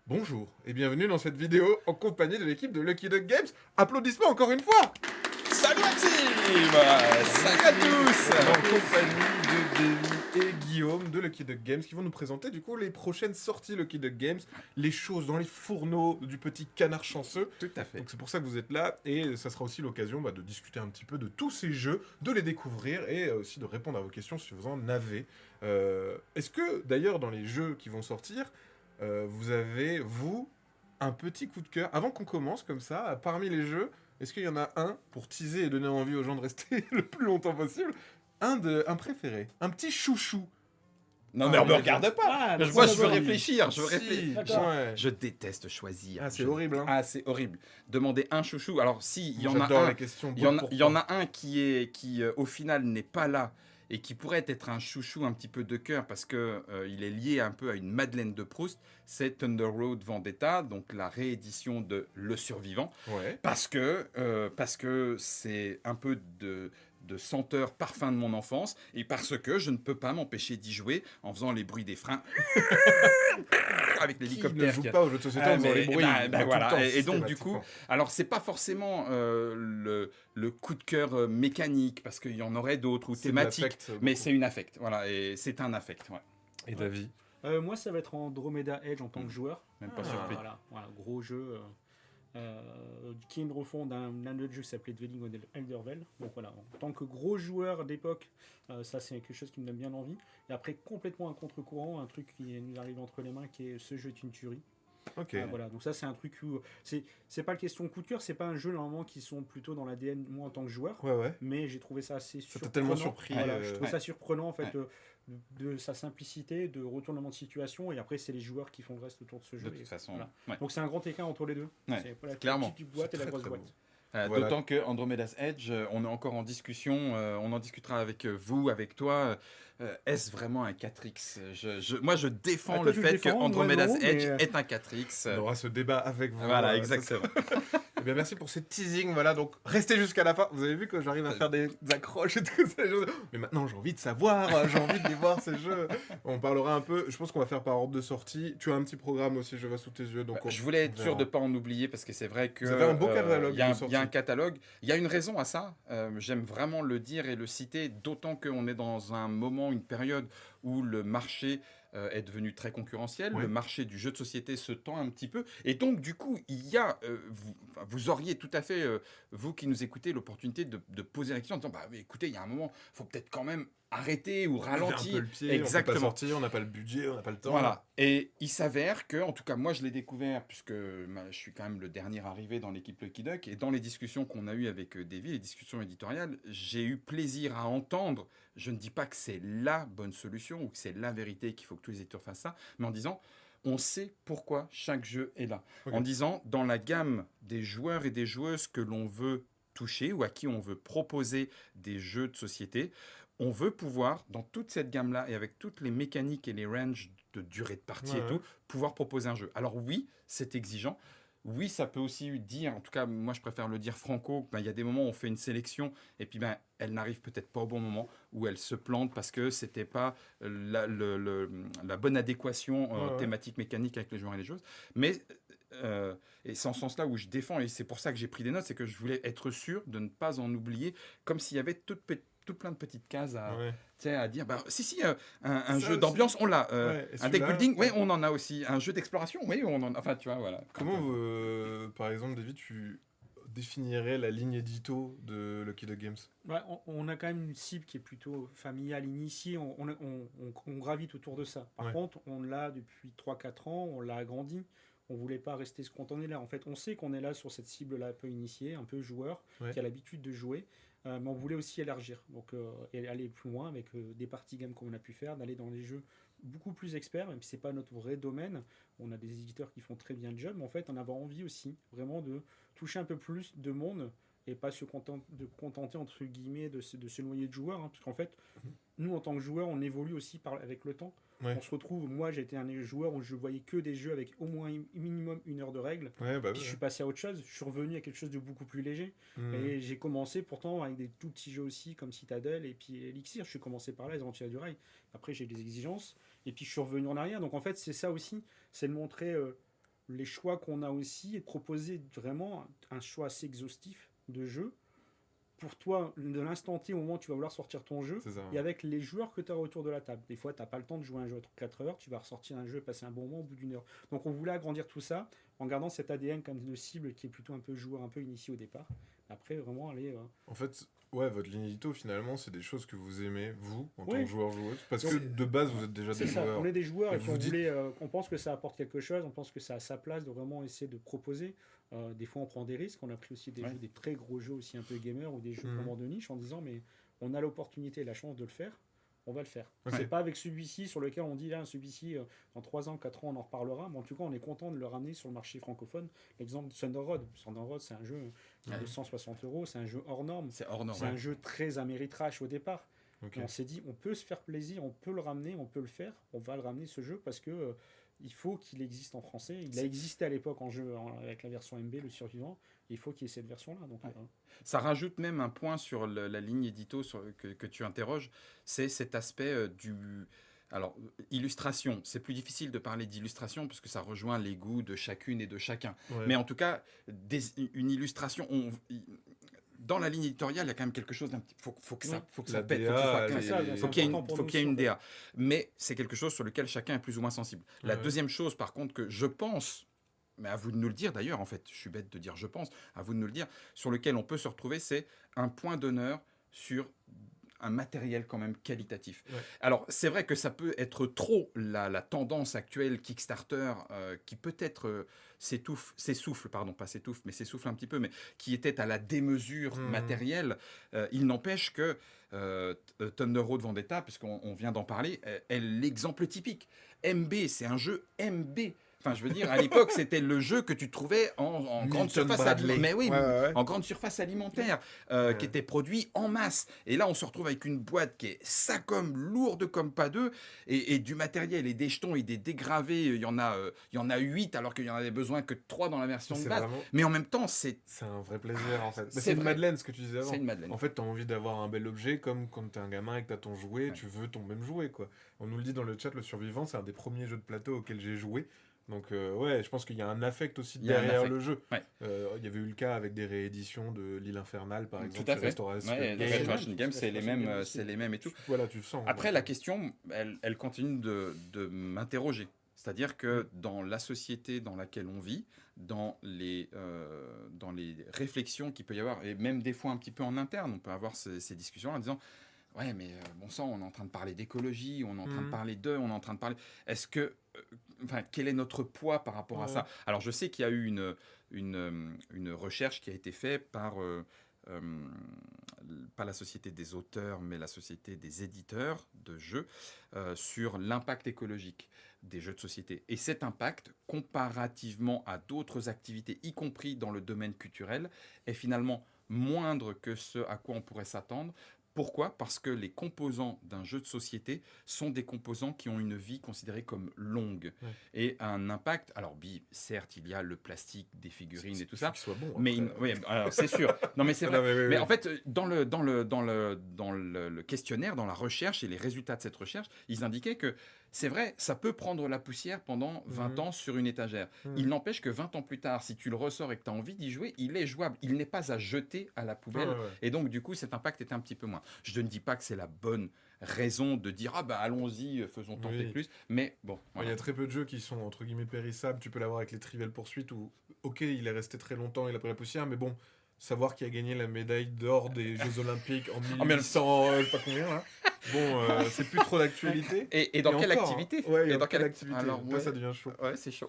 Bonjour et bienvenue dans cette vidéo en compagnie de l'équipe de Lucky Duck Games. Applaudissements encore une fois. Salut Maxime. Salut à tous. En compagnie de Davy et Guillaume de Lucky Duck Games qui vont nous présenter du coup les prochaines sorties Lucky Duck Games, les choses dans les fourneaux du petit canard chanceux. Tout à fait. Donc c'est pour ça que vous êtes là et ça sera aussi l'occasion de discuter un petit peu de tous ces jeux, de les découvrir et aussi de répondre à vos questions si vous en avez. Est-ce que d'ailleurs dans les jeux qui vont sortir, vous avez, vous, un petit coup de cœur avant qu'on commence comme ça, parmi les jeux, est-ce qu'il y en a un pour teaser et donner envie aux gens de rester le plus longtemps possible, un préféré, un petit chouchou? Non mais on me regarde pas. Ah, Je veux d'accord. réfléchir. Si, D'accord. ouais. Je déteste choisir. Ah, c'est horrible, hein. Ah, c'est horrible. Demander un chouchou. Alors si il y en a J'adore un, les questions. il y en a un qui au final n'est pas là et qui pourrait être un chouchou un petit peu de cœur parce que il est lié un peu à une Madeleine de Proust. C'est Thunder Road Vendetta, donc la réédition de Le Survivant. Ouais. Parce que c'est un peu de senteur parfum de mon enfance et parce que je ne peux pas m'empêcher d'y jouer en faisant les bruits des freins avec Qui ne l'hélicoptère. joue pas aux jeux de société en faisant les bruits tout le voilà. temps, Et donc du coup, systématiquement. alors c'est pas forcément le coup de cœur mécanique parce qu'il y en aurait d'autres ou C'est de thématiques, l'affect, mais beaucoup. c'est une affect. Voilà, et c'est un affect. Ouais. Et Davy? Moi, ça va être Andromeda Edge en tant que joueur. Même pas Ah. surpris. Voilà, gros jeu qui est une refonte d'un autre jeu qui s'appelait Dwelling on Eldervale. Donc voilà, en tant que gros joueur d'époque, ça c'est quelque chose qui me donne bien envie. Et après, complètement un contre-courant, un truc qui nous arrive entre les mains, qui est ce jeu est une tuerie. Ok. Voilà, donc ça c'est un truc où c'est pas une question de coup de cœur, c'est pas un jeu normalement qui sont plutôt dans l'ADN moi en tant que joueur. Ouais, ouais. Mais j'ai trouvé ça assez Ça t'a surprenant. tellement surpris, Voilà, je trouvais ça surprenant en fait Ouais. de sa simplicité, de retournement de situation, et après c'est les joueurs qui font le reste autour de ce jeu. De toute Et façon. voilà. Ouais. Donc c'est un grand écart entre les deux. Ouais, C'est pas la clairement. petite boîte C'est et la très, grosse très boîte. beau. Voilà. D'autant que Andromeda's Edge, on est encore en discussion, on en discutera avec vous, avec toi. Est-ce vraiment un 4X Moi, je défends Ah, toi, le tu le fait que défends, moi, Andromeda's non, Edge mais- est un 4X. On aura ce débat avec vous. Voilà, ça, exactement. Eh bien, merci pour ce teasing. Voilà, donc restez jusqu'à la fin. Vous avez vu que j'arrive à faire des accroches et tout ça. Mais maintenant, j'ai envie de savoir, j'ai envie de les voir ces jeux. On parlera un peu. Je pense qu'on va faire par ordre de sortie. Tu as un petit programme aussi, je vois sous tes yeux. Donc Je voulais être on sûr de verra. ne pas en oublier parce que c'est vrai que Vous avez un beau catalogue il y a de un sorties. catalogue. Il y a une raison à ça. J'aime vraiment le dire et le citer, d'autant qu'on est dans un moment, une période où le marché est devenu très concurrentiel. Ouais. Le marché du jeu de société se tend un petit peu. Et donc, du coup, il y a, vous auriez tout à fait, vous qui nous écoutez, l'opportunité de poser la question en disant, bah, mais écoutez, il y a un moment, il faut peut-être quand même arrêter ou Lever un ralentir. peu le pied, Exactement. on peut pas sortir, on n'a pas le budget, on n'a pas le temps. Voilà. Et il s'avère que, en tout cas, moi, je l'ai découvert, puisque je suis quand même le dernier arrivé dans l'équipe Lucky Duck, et dans les discussions qu'on a eues avec Davy, les discussions éditoriales, j'ai eu plaisir à entendre, je ne dis pas que c'est la bonne solution, ou que c'est la vérité, qu'il faut que tous les éditeurs fassent ça, mais en disant, on sait pourquoi chaque jeu est là. Ok. En disant, dans la gamme des joueurs et des joueuses que l'on veut toucher, ou à qui on veut proposer des jeux de société, on veut pouvoir, dans toute cette gamme-là, et avec toutes les mécaniques et les ranges de durée de partie Ouais, et tout, pouvoir proposer un jeu. Alors oui, c'est exigeant. Oui, ça peut aussi dire, en tout cas, moi je préfère le dire franco, ben, il y a des moments où on fait une sélection et puis ben, elle n'arrive peut-être pas au bon moment, où elle se plante parce que c'était pas la bonne adéquation Ouais, ouais. thématique mécanique avec les joueurs et les joueuses. Mais et c'est en ce sens-là où je défends, et c'est pour ça que j'ai pris des notes, c'est que je voulais être sûr de ne pas en oublier, comme s'il y avait tout plein de petites cases Ouais. à dire. Bah, si, un Ça jeu aussi. d'ambiance, on l'a. Ouais, et Un deck celui-là, building, oui, ouais. on en a aussi. Un jeu d'exploration, oui, on en a. Enfin, tu vois, voilà. Comment, par exemple, David, tu définirais la ligne édito de Lucky Duck Games? Ouais, on a quand même une cible qui est plutôt familiale, initiée, on gravite autour de ça. Par Ouais. contre, on l'a depuis 3-4 ans, on l'a agrandi. On voulait pas rester ce qu'on en est là. En fait, on sait qu'on est là sur cette cible-là un peu initiée, un peu joueur, Ouais. qui a l'habitude de jouer. Mais on voulait aussi élargir, donc et aller plus loin avec des parties games comme on a pu faire, d'aller dans les jeux beaucoup plus experts, même si c'est pas notre vrai domaine. On a des éditeurs qui font très bien le job, mais en fait, on avait envie aussi vraiment de toucher un peu plus de monde et pas se contenter entre guillemets de se noyer de joueurs, hein, parce qu'en fait, nous en tant que joueurs, on évolue aussi avec le temps. Ouais. On se retrouve, moi j'étais un joueur où je voyais que des jeux avec au moins minimum 1 heure de règles. Ouais, bah Puis je suis passé à autre chose, je suis revenu à quelque chose de beaucoup plus léger. Mhm. Et j'ai commencé pourtant avec des tout petits jeux aussi, comme Citadel et puis Elixir. Je suis commencé par là, les Aventuriers du Rail. Après, j'ai des exigences. Et puis, je suis revenu en arrière. Donc, en fait, c'est ça aussi. C'est de montrer les choix qu'on a aussi et de proposer vraiment un choix assez exhaustif de jeux pour toi, de l'instant T au moment où tu vas vouloir sortir ton jeu, C'est ça. et avec les joueurs que tu as autour de la table. Des fois, tu n'as pas le temps de jouer un jeu 4 heures, tu vas ressortir un jeu et passer un bon moment au bout d'une heure. Donc on voulait agrandir tout ça en gardant cet ADN comme de cible qui est plutôt un peu joueur, un peu initié au départ. Après, vraiment aller... En fait, ouais, votre ligne édito, finalement, c'est des choses que vous aimez, vous, en tant Oui. que joueur-joueuse. Parce Donc, que de base, vous êtes déjà C'est des ça, joueurs. on est des joueurs Et et vous puis on, vous dites- voulait, on pense que ça apporte quelque chose, on pense que ça a sa place de vraiment essayer de proposer. Des fois on prend des risques, on a pris aussi des Ouais. jeux, des très gros jeux aussi un peu gamers ou des jeux Mhm. vraiment de niche en disant mais on a l'opportunité et la chance de le faire, on va le faire. Ouais. C'est pas avec celui-ci sur lequel on dit là celui-ci dans 3 ans, 4 ans on en reparlera, mais en tout cas on est content de le ramener sur le marché francophone. L'exemple de Thunder Road, c'est un jeu qui Ouais. de 160 €, c'est un jeu hors norme, C'est hors norme. c'est un jeu très Ameritrash au départ. Ok. Et on s'est dit, on peut se faire plaisir, on peut le ramener, on peut le faire, on va le ramener ce jeu parce que il faut qu'il existe en français. Il a existé à l'époque en jeu avec la version MB, le survivant. Il faut qu'il y ait cette version-là. Donc, Ouais. Ça rajoute même un point sur la ligne édito que tu interroges, c'est cet aspect du... Alors, illustration, c'est plus difficile de parler d'illustration parce que ça rejoint les goûts de chacune et de chacun. Ouais. Mais en tout cas, une illustration... dans la ligne éditoriale, il y a quand même quelque chose d'un petit... Faut que ça, Oui. faut que La ça pète, DA, faut que ça soit les- clair. ça, les- c'est Faut qu'il y ait important pour faut nous qu'il y ait aussi, une en fait. DA. Mais c'est quelque chose sur lequel chacun est plus ou moins sensible. La Ouais. deuxième chose, par contre, que je pense, mais à vous de nous le dire d'ailleurs, en fait, je suis bête de dire je pense, à vous de nous le dire, sur lequel on peut se retrouver, c'est un point d'honneur sur un matériel quand même qualitatif. Ouais. Alors, c'est vrai que ça peut être trop la tendance actuelle Kickstarter qui peut-être s'essouffle, pardon, pas s'étouffe, mais s'essouffle un petit peu, mais qui était à la démesure Mhm. matérielle. Il n'empêche que Thunder Road Vendetta, puisqu'on vient d'en parler, est l'exemple typique. MB, c'est un jeu MB. Enfin, je veux dire, à l'époque, c'était le jeu que tu trouvais en grande Milton surface Bradley. alimentaire. Mais oui, Ouais, ouais, ouais. en grande surface alimentaire, Ouais. qui était produit en masse. Et là, on se retrouve avec une boîte qui est comme lourde comme pas deux, et du matériel et des jetons et des dégravés. Il y en a 8 alors qu'il y en avait besoin que de 3 dans la version de C'est base. vraiment... Mais en même temps, c'est C'est un vrai plaisir, en fait. Mais c'est c'est une vrai. madeleine, ce que tu disais avant. une madeleine. En fait, t'as envie d'avoir un bel objet, comme quand t'es un gamin et que t'as ton jouet, Ouais. tu veux ton même jouet, quoi. On nous le dit dans le chat, le survivant, c'est un des premiers jeux de plateau auxquels j'ai joué. Donc, ouais, je pense qu'il y a un affect aussi Il y a un derrière affect. le jeu. Ouais. Il y avait eu le cas avec des rééditions de l'île infernale, par exemple. Tout à chez fait. Restoration Ouais, Games. les Games. Restoration Games, c'est les Restoration mêmes, Games c'est aussi. les mêmes et tout. Voilà, tu le sens. Après, donc, la question, elle continue de m'interroger. C'est-à-dire que dans la société dans laquelle on vit, dans les réflexions qu'il peut y avoir, et même des fois un petit peu en interne, on peut avoir ces discussions en disant ouais, mais bon sang, on est en train de parler d'écologie, on est en train de parler on est en train de parler. Est-ce que. Enfin, quel est notre poids par rapport à Ouais. ça? Alors, je sais qu'il y a eu une recherche qui a été faite par. Pas la société des auteurs, mais la société des éditeurs de jeux, sur l'impact écologique des jeux de société. Et cet impact, comparativement à d'autres activités, y compris dans le domaine culturel, est finalement moindre que ce à quoi on pourrait s'attendre. Pourquoi? Parce que les composants d'un jeu de société sont des composants qui ont une vie considérée comme longue Ouais. et un impact. Alors, certes, il y a le plastique, des figurines et tout ça, Qu'il soit bon. mais après. oui, alors c'est sûr. Non, mais c'est vrai. Non, Mais oui. en fait, dans le questionnaire, dans la recherche et les résultats de cette recherche, ils indiquaient que c'est vrai, ça peut prendre la poussière pendant 20 Mhm. ans sur une étagère. Mhm. Il n'empêche que 20 ans plus tard, si tu le ressors et que tu as envie d'y jouer, il est jouable. Il n'est pas à jeter à la poubelle. Ouais, ouais. Et donc, du coup, cet impact est un petit peu moins. Je ne dis pas que c'est la bonne raison de dire ah bah allons-y, faisons tenter Oui. plus. Mais bon, Il voilà. y a très peu de jeux qui sont entre guillemets périssables. Tu peux l'avoir avec les Trivial Poursuites où, ok, il est resté très longtemps, il a pris la poussière, mais bon, savoir qui a gagné la médaille d'or des Jeux Olympiques en mais 1800, je sais pas combien là. Bon, c'est plus trop d'actualité. Et dans Et quelle encore, activité? Ouais, et Et dans quelle act- activité Alors, Là, ouais. ça devient chaud. Ouais, c'est chaud.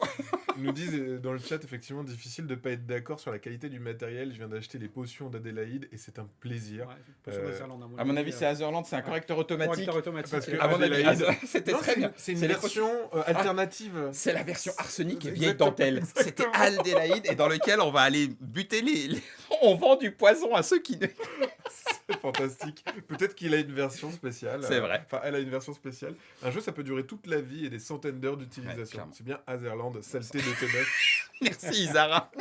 Ils nous disent dans le chat, effectivement, difficile de pas être d'accord sur la qualité du matériel. Je viens d'acheter les potions d'Adélaïde et c'est un plaisir. Ouais, pas sur les Irlandes, À mon avis, c'est Azerland, c'est un correcteur automatique. correcteur automatique. Parce que À mon avis, Adélaïde- c'était Non, très bien. C'est une C'est les version alternative. C'est la version arsenic et Exactement, vieille dentelle. C'était exactement. Aldélaïde et dans lequel on va aller buter On vend du poison à ceux qui ne... C'est fantastique. Peut-être qu'il a une version spéciale. C'est vrai. Enfin, elle a une version spéciale. Un jeu, ça peut durer toute la vie et des centaines d'heures Ouais, d'utilisation. clairement. C'est bien Azerland, saleté de tenace. Merci Isara.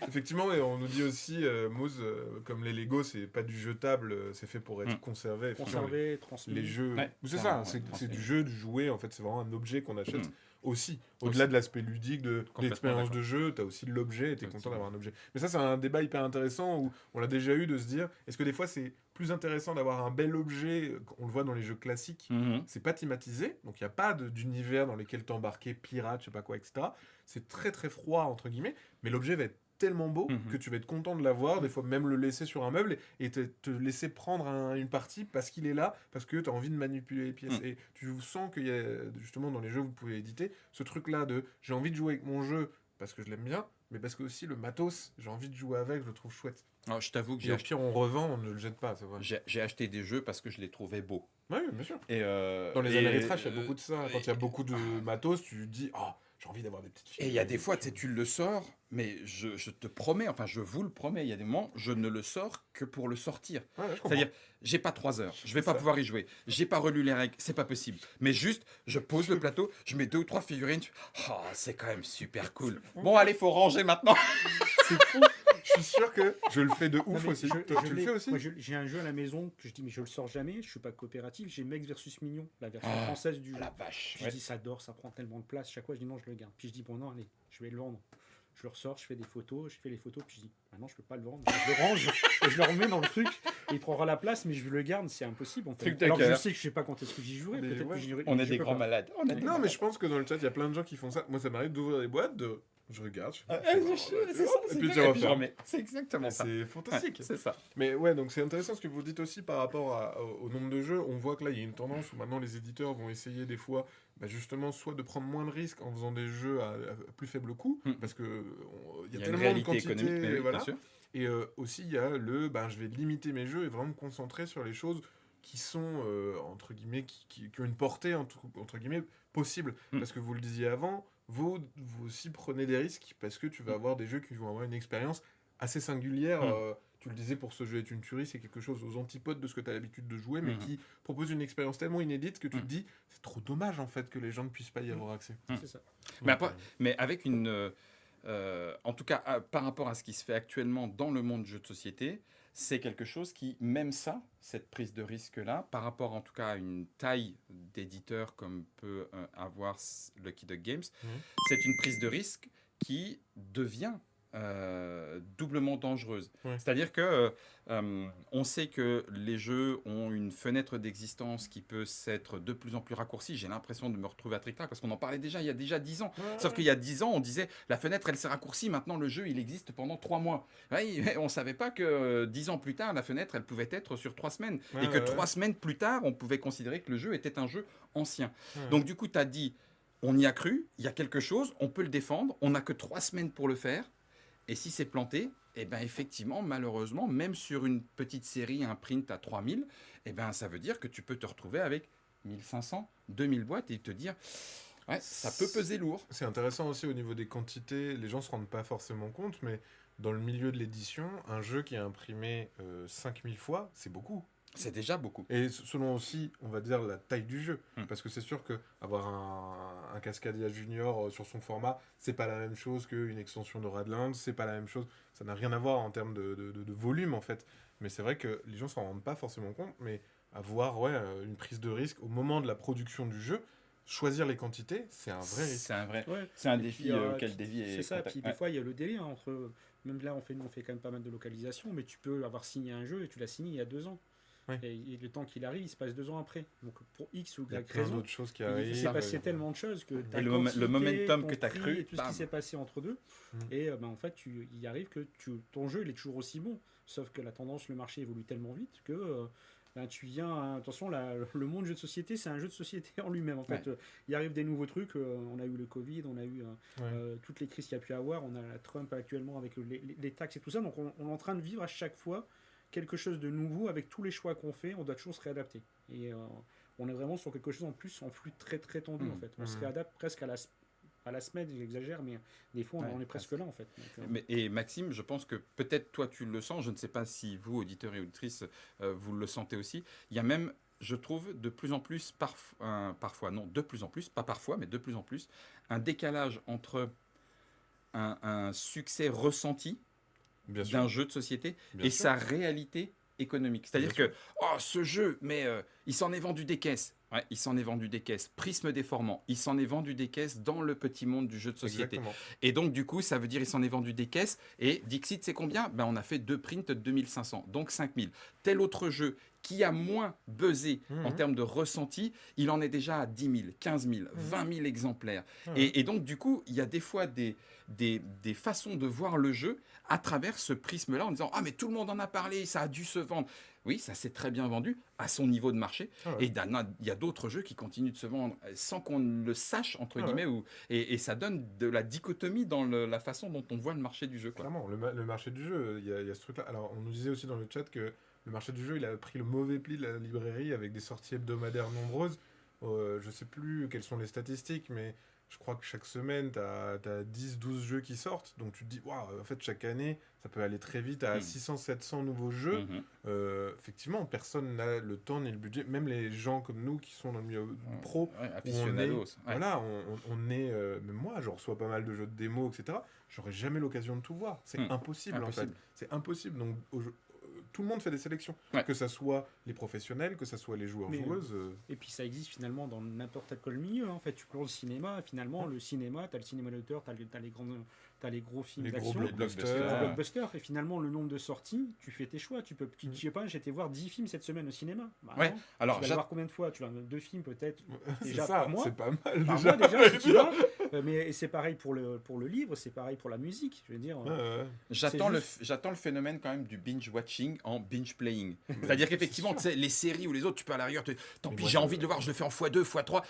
C'est Effectivement, et on nous dit aussi, Moz, comme les Lego, c'est pas du jetable, c'est fait pour être conservé. Effectivement, Conservé, transmis. les jeux, Ouais, c'est ça, clairement, c'est ouais, c'est du transmis. jeu, du jouet, en fait, c'est vraiment un objet qu'on achète Mm. aussi. Au-delà Aussi. de l'aspect ludique, de Complètement l'expérience d'accord. de jeu, t'as aussi l'objet et t'es content Effectivement. d'avoir un objet. Mais ça, c'est un débat hyper intéressant où on l'a déjà eu de se dire, est-ce que des fois c'est plus intéressant d'avoir un bel objet, on le voit dans les jeux classiques, Mhm. c'est pas thématisé, donc il n'y a pas d'univers dans lequel t'embarquer, pirate, je sais pas quoi, etc. C'est très très froid, entre guillemets, mais l'objet va être tellement beau que tu vas être content de l'avoir, des fois même le laisser sur un meuble et te laisser prendre une partie parce qu'il est là, parce que tu as envie de manipuler les pièces. Et tu sens qu'il y a, justement, dans les jeux que vous pouvez éditer, ce truc-là de j'ai envie de jouer avec mon jeu parce que je l'aime bien, mais parce que aussi le matos, j'ai envie de jouer avec, je le trouve chouette. Alors, je t'avoue que Et au pire, on revend, on ne le jette pas, c'est vrai. j'ai acheté des jeux parce que je les trouvais beaux. Oui, bien sûr. Et, Dans les et, années rétrash, il y a beaucoup de ça. Quand il y a beaucoup de matos, tu te dis, ah, j'ai envie d'avoir des petites filles. Et il y a des fois, tu sais, tu le sors, mais je te promets, enfin je vous le promets, il y a des moments, je ne le sors que pour le sortir. Ouais, je comprends. C'est-à-dire, j'ai pas 3 heures, je vais C'est pas ça. pouvoir y jouer, j'ai pas relu les règles, c'est pas possible. Mais juste, je pose le plateau, je mets 2 ou 3 figurines, oh, c'est quand même super cool. Bon, allez, faut ranger maintenant. C'est fou. Je suis sûr que je le fais de Non, ouf mais aussi. je- Toi, je tu le l'ai- fais aussi moi, j'ai un jeu à la maison que je dis, mais je le sors jamais, je suis pas coopératif, j'ai Mex versus Mignon, la version Ah, française du jeu. La vache. Puis je dis, ça dort, ça prend tellement de place, chaque fois je dis non, je le garde. Puis je dis, bon, non, allez, je vais le vendre. Je le ressors, je fais des photos, je fais les photos, puis je dis, maintenant je peux pas le vendre. Donc, je le range et je le remets dans le truc, et il prendra la place, mais je le garde, c'est impossible. En fait. Truc de Alors que je cœur. sais que je sais pas quand est-ce que j'y jouerai, Mais peut-être ouais. que j'y jouerai. On est je des peux grands pas. malades. On est des Non, grands mais je pense que dans le chat, il y a plein de gens qui font ça. Moi, ça m'arrive d'ouvrir des boîtes, je regarde, je fais, C'est ça, et puis tu et puis je refermes. remets. C'est exactement ça. C'est Ouais, fantastique. c'est ça. Mais ouais, donc c'est intéressant ce que vous dites aussi par rapport au nombre de jeux. On voit que là, il y a une tendance où maintenant les éditeurs vont essayer des fois, justement, soit de prendre moins de risques en faisant des jeux à plus faible coût, parce que il y a une tellement de réalité quantité, économique, mais oui, voilà. bien sûr. Et aussi, il y a je vais limiter mes jeux et vraiment me concentrer sur les choses qui sont, entre guillemets, qui ont une portée, entre guillemets, possible. Parce que vous le disiez avant, vous aussi prenez des risques parce que tu vas avoir des jeux qui vont avoir une expérience assez singulière. Tu le disais, pour ce jeu est une tuerie, c'est quelque chose aux antipodes de ce que tu as l'habitude de jouer, mais qui propose une expérience tellement inédite que tu te dis, c'est trop dommage en fait que les gens ne puissent pas y avoir accès. C'est ça. Mais, après, mais avec une. En tout cas, par rapport à ce qui se fait actuellement dans le monde du jeu de société, c'est quelque chose qui, même ça, cette prise de risque-là, par rapport en tout cas à une taille d'éditeur comme peut avoir Lucky Duck Games, c'est une prise de risque qui devient doublement dangereuse. Ouais. C'est-à-dire que on sait que les jeux ont une fenêtre d'existence qui peut s'être de plus en plus raccourcie. J'ai l'impression de me retrouver à Trick-Track parce qu'on en parlait déjà il y a déjà 10 ans. Sauf qu'il y a 10 ans, on disait la fenêtre elle s'est raccourcie, maintenant le jeu il existe pendant 3 mois. Ouais, on ne savait pas que 10 ans plus tard, la fenêtre elle pouvait être sur 3 semaines. Ouais, et que ouais, 3 ouais. semaines plus tard, on pouvait considérer que le jeu était un jeu ancien. Ouais. Donc du coup, tu as dit, on y a cru, il y a quelque chose, on peut le défendre, on n'a que 3 semaines pour le faire. Et si c'est planté, eh ben effectivement, malheureusement, même sur une petite série, un print à 3000, eh ben ça veut dire que tu peux te retrouver avec 1500, 2000 boîtes et te dire, ouais, ça peut peser lourd. C'est intéressant aussi au niveau des quantités, les gens se rendent pas forcément compte, mais dans le milieu de l'édition, un jeu qui est imprimé 5000 fois, c'est beaucoup. C'est déjà beaucoup. Et selon aussi, on va dire, la taille du jeu. Mm. Parce que c'est sûr que avoir un Cascadia Junior sur son format, c'est pas la même chose qu'une extension de Radlands, c'est pas la même chose. Ça n'a rien à voir en termes de volume, en fait. Mais c'est vrai que les gens s'en rendent pas forcément compte, mais avoir une prise de risque au moment de la production du jeu, choisir les quantités, c'est un vrai risque. C'est un vrai. Ouais. C'est un Et défi puis, auquel Davy est. C'est ça, contact- puis ouais. des fois il y a le délai entre. Même là, nous on fait quand même pas mal de localisation, mais tu peux avoir signé un jeu et tu l'as signé il y a 2 ans. Ouais. Et le temps qu'il arrive, il se passe 2 ans après. Donc pour X ou Il y a Y plein raison, d'autres choses qui il arrivent. s'est passé tellement de choses que ta le quantité, momentum ton que t'as prix cru, et tout ce bam. qui s'est passé entre deux. Mm. Et en fait, il arrive que ton jeu il est toujours aussi bon. Sauf que la tendance, le marché évolue tellement vite que tu viens. Attention, le monde jeu de société, c'est un jeu de société en lui-même. En fait, il arrive des nouveaux trucs. On a eu le Covid, on a eu toutes les crises qu'il y a pu avoir. On a la Trump actuellement avec les taxes et tout ça. Donc on est en train de vivre à chaque fois quelque chose de nouveau avec tous les choix qu'on fait. On doit toujours se réadapter. Et on est vraiment sur quelque chose en plus en flux très très tendu en fait. On se réadapte presque à la semaine, j'exagère, mais des fois on est presque là en fait. Donc, Et Maxime, je pense que peut-être toi tu le sens, je ne sais pas si vous, auditeurs et auditrices, vous le sentez aussi. Il y a même, je trouve, de plus en plus, parfois, non, de plus en plus, pas parfois, mais de plus en plus, un décalage entre un succès ressenti Bien sûr. d'un jeu de société Bien et sûr. sa réalité économique. C'est-à-dire Bien que, oh, ce jeu, mais il s'en est vendu des caisses. Ouais, il s'en est vendu des caisses. Prisme déformant, il s'en est vendu des caisses dans le petit monde du jeu de société. Exactement. Et donc, du coup, ça veut dire il s'en est vendu des caisses. Et Dixit, c'est combien? Ben, on a fait 2 prints de 2500, donc 5000. Tel autre jeu qui a moins buzzé en Mhm. termes de ressenti, il en est déjà à 10 000, 15 000, 20 000 exemplaires. Ouais. Et donc, du coup, il y a des fois des façons de voir le jeu à travers ce prisme-là en disant « Ah, mais tout le monde en a parlé, ça a dû se vendre. » Oui, ça s'est très bien vendu à son niveau de marché. Ah ouais. Et il y a d'autres jeux qui continuent de se vendre sans qu'on le sache, entre Ah ouais. guillemets, et ça donne de la dichotomie dans la façon dont on voit le marché du jeu. Quoi. Clairement, le marché du jeu, il y a ce truc-là. Alors, on nous disait aussi dans le chat que le marché du jeu, il a pris le mauvais pli de la librairie avec des sorties hebdomadaires nombreuses. Je sais plus quelles sont les statistiques, mais je crois que chaque semaine, tu as 10-12 jeux qui sortent. Donc tu te dis, waouh, en fait, chaque année, ça peut aller très vite à 600-700 nouveaux jeux. Mhm. Effectivement, personne n'a le temps ni le budget. Même les gens comme nous qui sont dans le milieu pro, Ouais, où on est, aficionados. Ouais. voilà, on est, même moi, je reçois pas mal de jeux de démo, etc. J'aurais jamais l'occasion de tout voir. C'est impossible, en fait. Impossible. C'est impossible. Donc, tout le monde fait des sélections. Ouais. Que ça soit les professionnels, que ça soit les joueurs, Mais, joueuses. Et puis ça existe finalement dans n'importe quel milieu. En fait, tu prends le cinéma, finalement, le cinéma, tu as le cinéma d'auteur, tu as les gros films Les gros d'action, blockbusters. les blockbusters, et finalement, le nombre de sorties, tu fais tes choix. Tu je sais pas, j'ai été voir 10 films cette semaine au cinéma. Bah, Ouais. non. Alors, Tu vas le voir combien de fois? Tu vas 2 films peut-être C'est déjà ça, par mois. c'est pas mal Par déjà. mois déjà, si tu vas. Mais c'est pareil pour le livre, c'est pareil pour la musique. Je veux dire, J'attends c'est le phénomène quand même du binge-watching en binge-playing. C'est-à-dire qu'effectivement, tu sais, les séries ou les autres, tu peux à la rigueur, tant Mais pis, moi, j'ai envie de le voir, je le fais en x2, x3.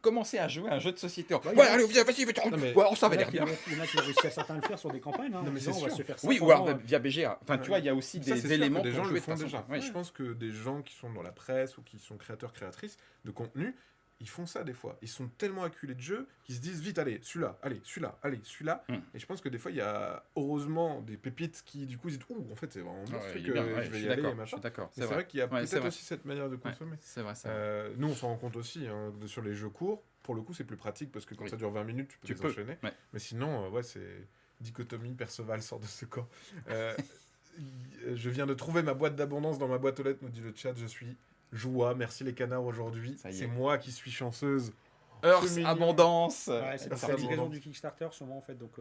Commencer à jouer à un jeu de société. Ouais, Ouais, il y a- allez, vas-y, Non, mais- ouais, ça il va y en l'air a bien. il y en a qui ont réussi à certains le faire sur des campagnes. Hein, Non, en mais disant, c'est on va sûr. se faire ça. Oui, ou pendant, alors via BGA. Enfin, Ouais. tu vois, il y a aussi Ça, c'est des sûr éléments que des pour gens jouer le de font façon. déjà. Ouais. Je pense que des gens qui sont dans la presse ou qui sont créateurs, créatrices de contenu, ils font ça des fois. Ils sont tellement acculés de jeux qu'ils se disent vite, allez, celui-là, allez, celui-là, allez, celui-là. Et je pense que des fois, il y a heureusement des pépites qui, du coup, se disent, ouh, en fait, c'est vraiment bon ce Ouais, truc, il est bien, ouais, je je vais suis y aller, d'accord. et machin. Je suis d'accord. Mais c'est vrai qu'il y a Ouais, c'est peut-être vrai. aussi cette manière de Ouais, consommer. c'est vrai, c'est vrai. Nous, on s'en rend compte aussi sur les jeux courts. Pour le coup, c'est plus pratique parce que quand Oui. ça dure 20 minutes, tu Tu peux peux. les enchaîner. Ouais. Mais sinon, ouais, c'est dichotomie, Perceval sort de ce camp. Euh, je viens de trouver ma boîte d'abondance dans ma boîte aux lettres, nous dit le chat. Je suis joie. Merci les canards aujourd'hui. Ça y est. C'est moi qui suis chanceuse. Earth, C'est mignon. abondance. Ouais, c'est ça la me livraison rend- du Kickstarter, souvent en fait. Donc,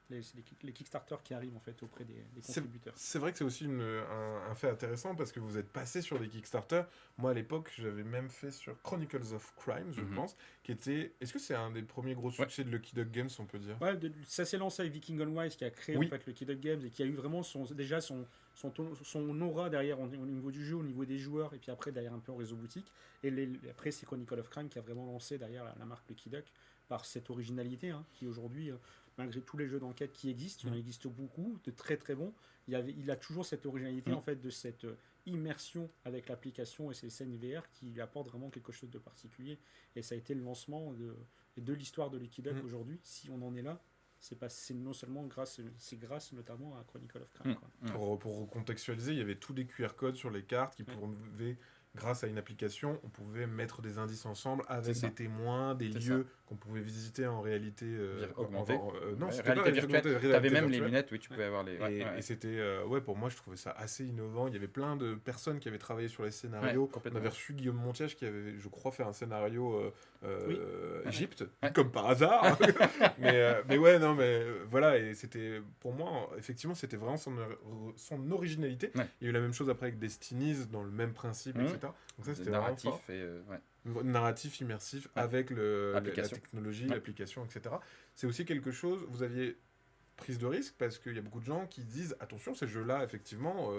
les Kickstarter qui arrivent en fait auprès des contributeurs. C'est vrai que c'est aussi un fait intéressant parce que vous êtes passé sur des Kickstarter. Moi, à l'époque, j'avais même fait sur Chronicles of Crime, je pense, qui était. Est-ce que c'est un des premiers gros succès de Lucky Duck Games, on peut dire? Ouais, ça s'est lancé avec Viking Wise qui a créé Oui. en fait le Kid Up Games et qui a eu vraiment son aura derrière au niveau du jeu, au niveau des joueurs, et puis après derrière un peu en réseau boutique. Et après c'est Chronicle of Crime qui a vraiment lancé derrière la marque Lucky Duck par cette originalité qui aujourd'hui, malgré tous les jeux d'enquête qui existent, il en existe beaucoup, de très très bons, il a toujours cette originalité en fait de cette immersion avec l'application et ces scènes VR qui lui apportent vraiment quelque chose de particulier. Et ça a été le lancement de l'histoire de Lucky Duck aujourd'hui. Si on en est là, c'est non seulement grâce notamment à Chronicle of Crime. Quoi. Pour recontextualiser, il y avait tous des QR codes sur les cartes qui pouvaient, grâce à une application, on pouvait mettre des indices ensemble avec des témoins, des lieux qu'on pouvait visiter en réalité augmentée. Non, Ouais, c'était pas réalité virtuelle. augmentée, Tu avais réalité même les virtuelle. lunettes, oui, tu pouvais avoir les. Et c'était, pour moi, je trouvais ça assez innovant. Il y avait plein de personnes qui avaient travaillé sur les scénarios. On complètement. avait reçu Guillaume Montiège qui avait, je crois, fait un scénario Égypte, Ouais. comme par hasard. mais ouais, non, mais voilà. Et c'était, pour moi, effectivement, c'était vraiment son originalité. Ouais. Il y a eu la même chose après avec Destinies, dans le même principe, etc. Donc ça, c'était vraiment narratif fort. et Narratif immersif avec la L'application. technologie, Ouais. l'application, etc. C'est aussi quelque chose, vous aviez prise de risque parce qu'il y a beaucoup de gens qui disent attention, ces jeux-là, effectivement,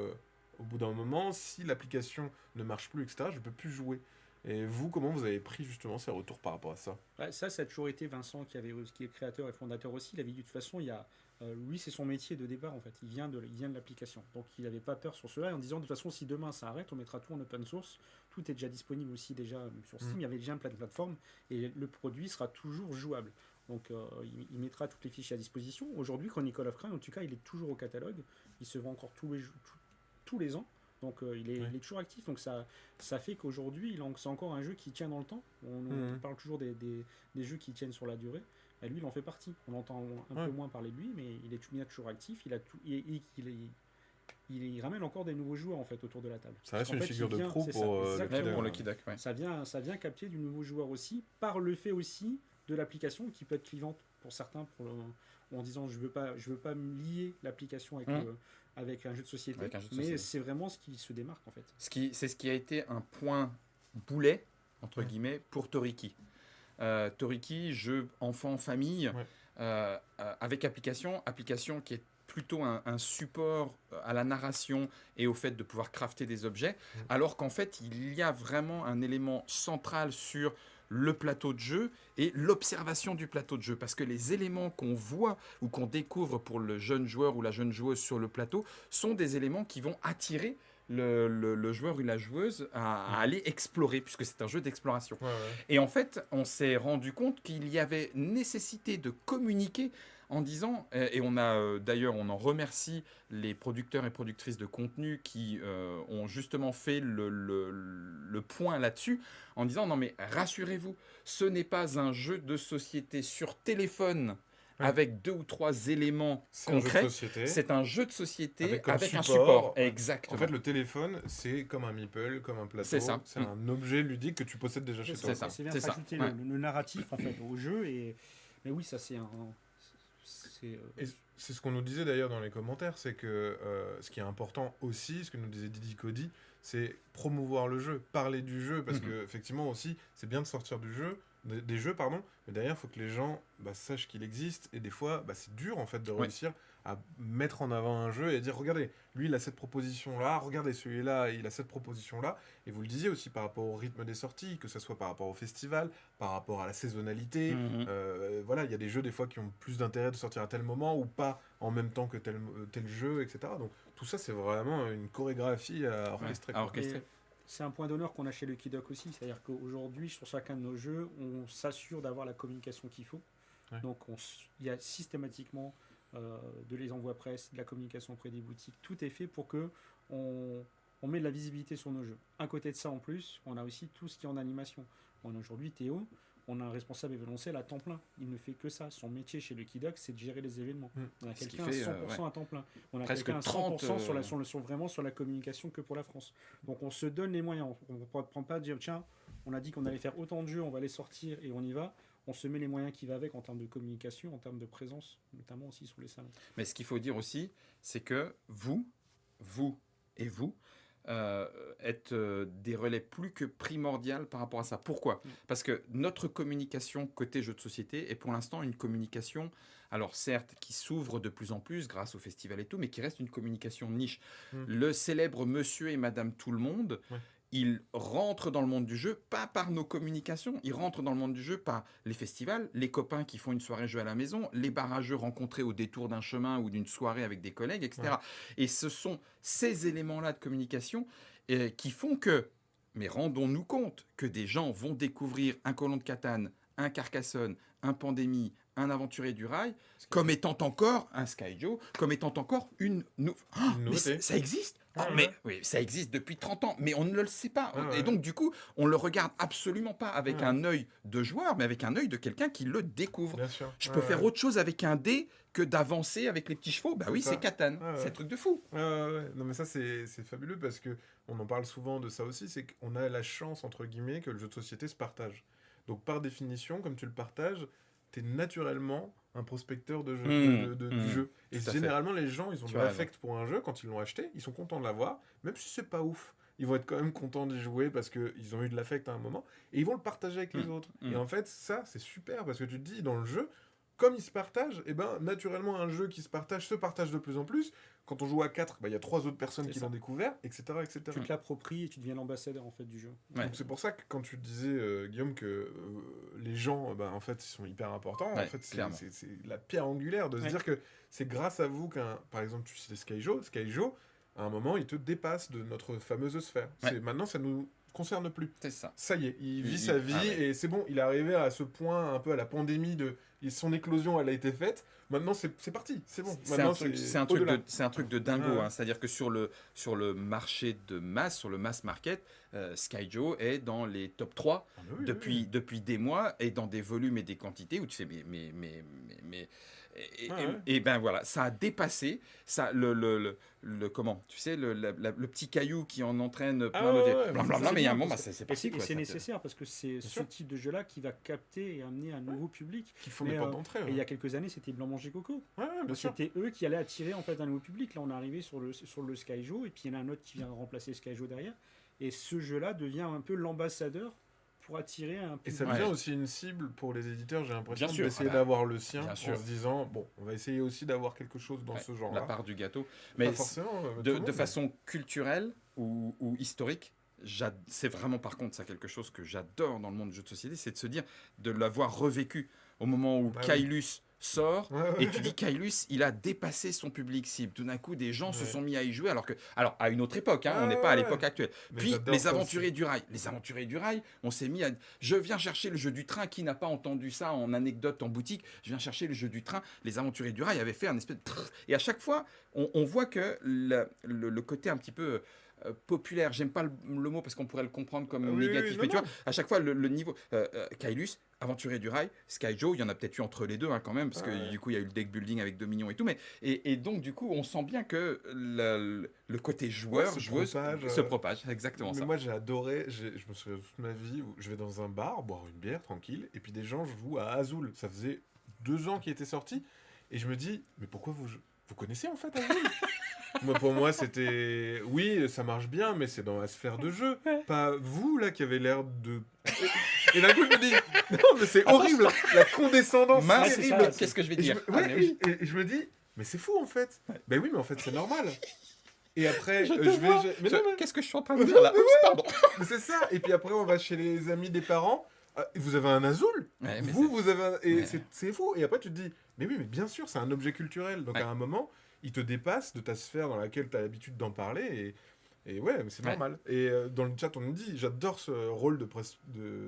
au bout d'un moment, si l'application ne marche plus, etc., je ne peux plus jouer. Et vous, comment vous avez pris justement ces retours par rapport à ça? Ouais, ça a toujours été Vincent qui est créateur et fondateur aussi. Il avait dit de toute façon, lui, c'est son métier de départ en fait. Il vient de l'application. Donc il n'avait pas peur sur cela en disant de toute façon, si demain ça arrête, on mettra tout en open source. Tout est déjà disponible aussi déjà sur Steam. Il y avait déjà plein de plateformes et le produit sera toujours jouable. Donc il mettra toutes les fichiers à disposition. Aujourd'hui, Chronicle of Crime, en tout cas, il est toujours au catalogue. Il se vend encore tous les ans. Donc il est toujours actif. Donc ça fait qu'aujourd'hui, c'est encore un jeu qui tient dans le temps. On parle toujours des jeux qui tiennent sur la durée. bah, lui, il en fait partie. On entend un Ouais. peu moins parler de lui, mais il est toujours actif. Il ramène encore des nouveaux joueurs en fait autour de la table. Ça reste Parce une qu'en fait, figure il de vient- proue c'est ça, pour le exactement. Ouais, pour le Kidog. Kidak, ouais. Ça vient capter du nouveau joueur aussi, par le fait aussi de l'application qui peut être clivante pour certains, en disant je veux pas me lier l'application avec un jeu de société, Avec un jeu de mais société. c'est vraiment ce qui se démarque en fait. C'est ce qui a été un point boulet, entre Ouais. guillemets, pour Toriki. Toriki, jeu enfant-famille, Ouais. avec application qui est plutôt un support à la narration et au fait de pouvoir crafter des objets, alors qu'en fait, il y a vraiment un élément central sur le plateau de jeu et l'observation du plateau de jeu. Parce que les éléments qu'on voit ou qu'on découvre pour le jeune joueur ou la jeune joueuse sur le plateau sont des éléments qui vont attirer le joueur ou la joueuse à aller explorer, puisque c'est un jeu d'exploration. Ouais, ouais. Et en fait, on s'est rendu compte qu'il y avait nécessité de communiquer en disant, et on a d'ailleurs, on en remercie les producteurs et productrices de contenu qui ont justement fait le point là-dessus, en disant, non mais rassurez-vous, ce n'est pas un jeu de société sur téléphone Ouais. avec 2 ou 3 éléments C'est un jeu de concrets. société. C'est un jeu de société Avec comme avec un support. support. Exactement. En fait, le téléphone, c'est comme un meeple, comme un plateau. C'est ça. C'est un objet ludique que tu possèdes déjà chez toi. C'est ça. C'est bien c'est ça. rajouter Ouais. le narratif en fait au jeu mais oui, ça c'est Et c'est ce qu'on nous disait d'ailleurs dans les commentaires, c'est que ce qui est important aussi, ce que nous disait Didi Cody, c'est promouvoir le jeu, parler du jeu, parce que effectivement aussi, c'est bien de sortir du jeu, des jeux, pardon, mais derrière, il faut que les gens sachent qu'il existe, et des fois, c'est dur en fait de Ouais. réussir à mettre en avant un jeu et dire, regardez, lui il a cette proposition-là, regardez celui-là, il a cette proposition-là, et vous le disiez aussi par rapport au rythme des sorties, que ce soit par rapport au festival, par rapport à la saisonnalité, Mhm. voilà, il y a des jeux des fois qui ont plus d'intérêt de sortir à tel moment ou pas en même temps que tel jeu, etc. Donc tout ça, c'est vraiment une chorégraphie à orchestrer. Ouais, à quoi. orchestrer. Et c'est un point d'honneur qu'on a chez Lucky Duck aussi, c'est-à-dire qu'aujourd'hui, sur chacun de nos jeux, on s'assure d'avoir la communication qu'il faut. Ouais. Donc il y a systématiquement de les envois presse, de la communication auprès des boutiques, tout est fait pour que on met de la visibilité sur nos jeux. À côté de ça, en plus, on a aussi tout ce qui est en animation. On a aujourd'hui Théo, on a un responsable événementiel à temps plein. Il ne fait que ça. Son métier chez Lucky Duck, c'est de gérer les événements. On a Ce qui quelqu'un à fait, 100% à temps plein. On a presque quelqu'un à 100% 30, vraiment sur la communication que pour la France. Donc on se donne les moyens. On ne prend pas dire, tiens, on a dit qu'on allait faire autant de jeux, on va les sortir et on y va. On se met les moyens qui va avec en termes de communication, en termes de présence, notamment aussi sur les salons. Mais ce qu'il faut dire aussi, c'est que vous et vous, êtes des relais plus que primordial par rapport à ça. Pourquoi ? Parce que notre communication côté jeux de société est pour l'instant une communication, alors certes, qui s'ouvre de plus en plus grâce au festival et tout, mais qui reste une communication niche. Le célèbre monsieur et madame tout le monde, ils rentrent dans le monde du jeu, pas par nos communications, ils rentrent dans le monde du jeu par les festivals, les copains qui font une soirée jeu à la maison, les barrageux rencontrés au détour d'un chemin ou d'une soirée avec des collègues, etc. Et ce sont ces éléments-là de communication qui font que, mais rendons-nous compte que des gens vont découvrir un Colon de Catane, un Carcassonne, un Pandémie, un Aventurier du Rail, comme étant encore un Skyjo, comme étant encore une mais nouveauté. ça existe. Ah ouais. Mais oui, ça existe depuis 30 ans, mais on ne le sait pas. Ah ouais. Et donc, du coup, on le regarde absolument pas avec un œil de joueur, mais avec un œil de quelqu'un qui le découvre. Bien sûr. Je peux faire autre chose avec un dé que d'avancer avec les petits chevaux. Bah oui, ça. c'est Catane. Ouais, ouais. C'est un truc de fou. Ouais. Non mais ça c'est fabuleux parce que on en parle souvent de ça aussi, c'est qu'on a la chance entre guillemets que le jeu de société se partage. Donc par définition, comme tu le partages, t'es naturellement un prospecteur de jeu, du jeu. Et Tout à généralement les gens, ils ont Tu de as l'affect pour un jeu quand ils l'ont acheté, ils sont contents de l'avoir, même si c'est pas ouf. Ils vont être quand même contents d'y jouer parce qu'ils ont eu de l'affect à un moment et ils vont le partager avec les autres. Et en fait, ça c'est super parce que tu te dis dans le jeu, comme ils se partagent, et ben naturellement un jeu qui se partage de plus en plus. Quand on joue à 4, il y a 3 autres personnes C'est qui ça. l'ont découvert, etc. etc. Tu te l'appropries et tu deviens l'ambassadeur en fait du jeu. Ouais. Donc c'est pour ça que quand tu disais, Guillaume, que les gens, en fait, ils sont hyper importants, Ouais, en fait, clairement. c'est la pierre angulaire de se dire que c'est grâce à vous par exemple, tu citais Skyjo, à un moment, il te dépasse de notre fameuse sphère. Ouais. Maintenant, ça nous concerne plus. C'est ça. Ça y est, il vit sa vie et c'est bon, il est arrivé à ce point un peu à la pandémie son éclosion, elle a été faite. Maintenant, c'est parti, c'est bon. Maintenant, C'est un truc de dingo. Hein. C'est-à-dire que sur le marché de masse, sur le mass market, Skyjo est dans les top 3 depuis des mois et dans des volumes et des quantités où tu fais mais et ben voilà, ça a dépassé ça comment tu sais le petit caillou qui en entraîne plein de mais il y a un moment c'est parti et c'est nécessaire parce que c'est ce type de jeu là qui va capter et amener un nouveau public qui faut des portes d'entrée. Et il y a quelques années c'était Blanc Manger Coco. C'était eux qui allaient attirer en fait un nouveau public. Là on est arrivé sur le Skyjo et puis il y en a un autre qui vient remplacer Skyjo derrière et ce jeu là devient un peu l'ambassadeur pour attirer un public. Et ça devient aussi une cible pour les éditeurs, j'ai l'impression, d'essayer voilà. d'avoir le sien en se disant, bon, on va essayer aussi d'avoir quelque chose dans ce genre-là. La part du gâteau. Mais forcément, de façon culturelle ou historique, c'est vraiment par contre ça quelque chose que j'adore dans le monde du jeu de société, c'est de se dire, de l'avoir revécu au moment où Kailus sort et tu dis Kailus il a dépassé son public cible, tout d'un coup des gens se sont mis à y jouer alors à une autre époque on n'est pas à l'époque actuelle. Puis les aventuriers du rail on s'est mis à je viens chercher le jeu du train, qui n'a pas entendu ça en anecdote en boutique, je viens chercher le jeu du train. Les aventuriers du rail avaient fait un espèce de et à chaque fois on voit que le côté un petit peu populaire, j'aime pas le mot parce qu'on pourrait le comprendre comme négatif, mais tu vois, à chaque fois le niveau Kailus, Aventurier du Rail, Skyjo, il y en a peut-être eu entre les deux quand même, parce que du coup il y a eu le deck building avec 2 millions et tout, mais et donc du coup on sent bien que le côté joueuse se propage, exactement ça. Moi j'ai adoré, je me souviens toute ma vie où je vais dans un bar boire une bière tranquille et puis des gens jouent à Azul, ça faisait 2 ans qu'il était sorti et je me dis mais pourquoi vous connaissez en fait Azul? Pour moi, c'était... Oui, ça marche bien, mais c'est dans la sphère de jeu. Pas vous, là, qui avez l'air de... Et d'un coup, je me dis... Non, mais c'est horrible. La condescendance terrible. Qu'est-ce que je vais dire et je me dis... Mais c'est fou, en fait. Ben oui, mais en fait, c'est normal. Et après, Qu'est-ce que je suis en train de dire là? Pardon. Mais c'est ça. Et puis après, on va chez les amis des parents. Vous avez un Azul. Vous avez un... Et c'est fou. Et après, tu te dis... Mais oui, mais bien sûr, c'est un objet culturel. Donc, à un moment... il te dépasse de ta sphère dans laquelle tu as l'habitude d'en parler et ouais, mais c'est normal. Et dans le chat, on nous dit, j'adore ce rôle de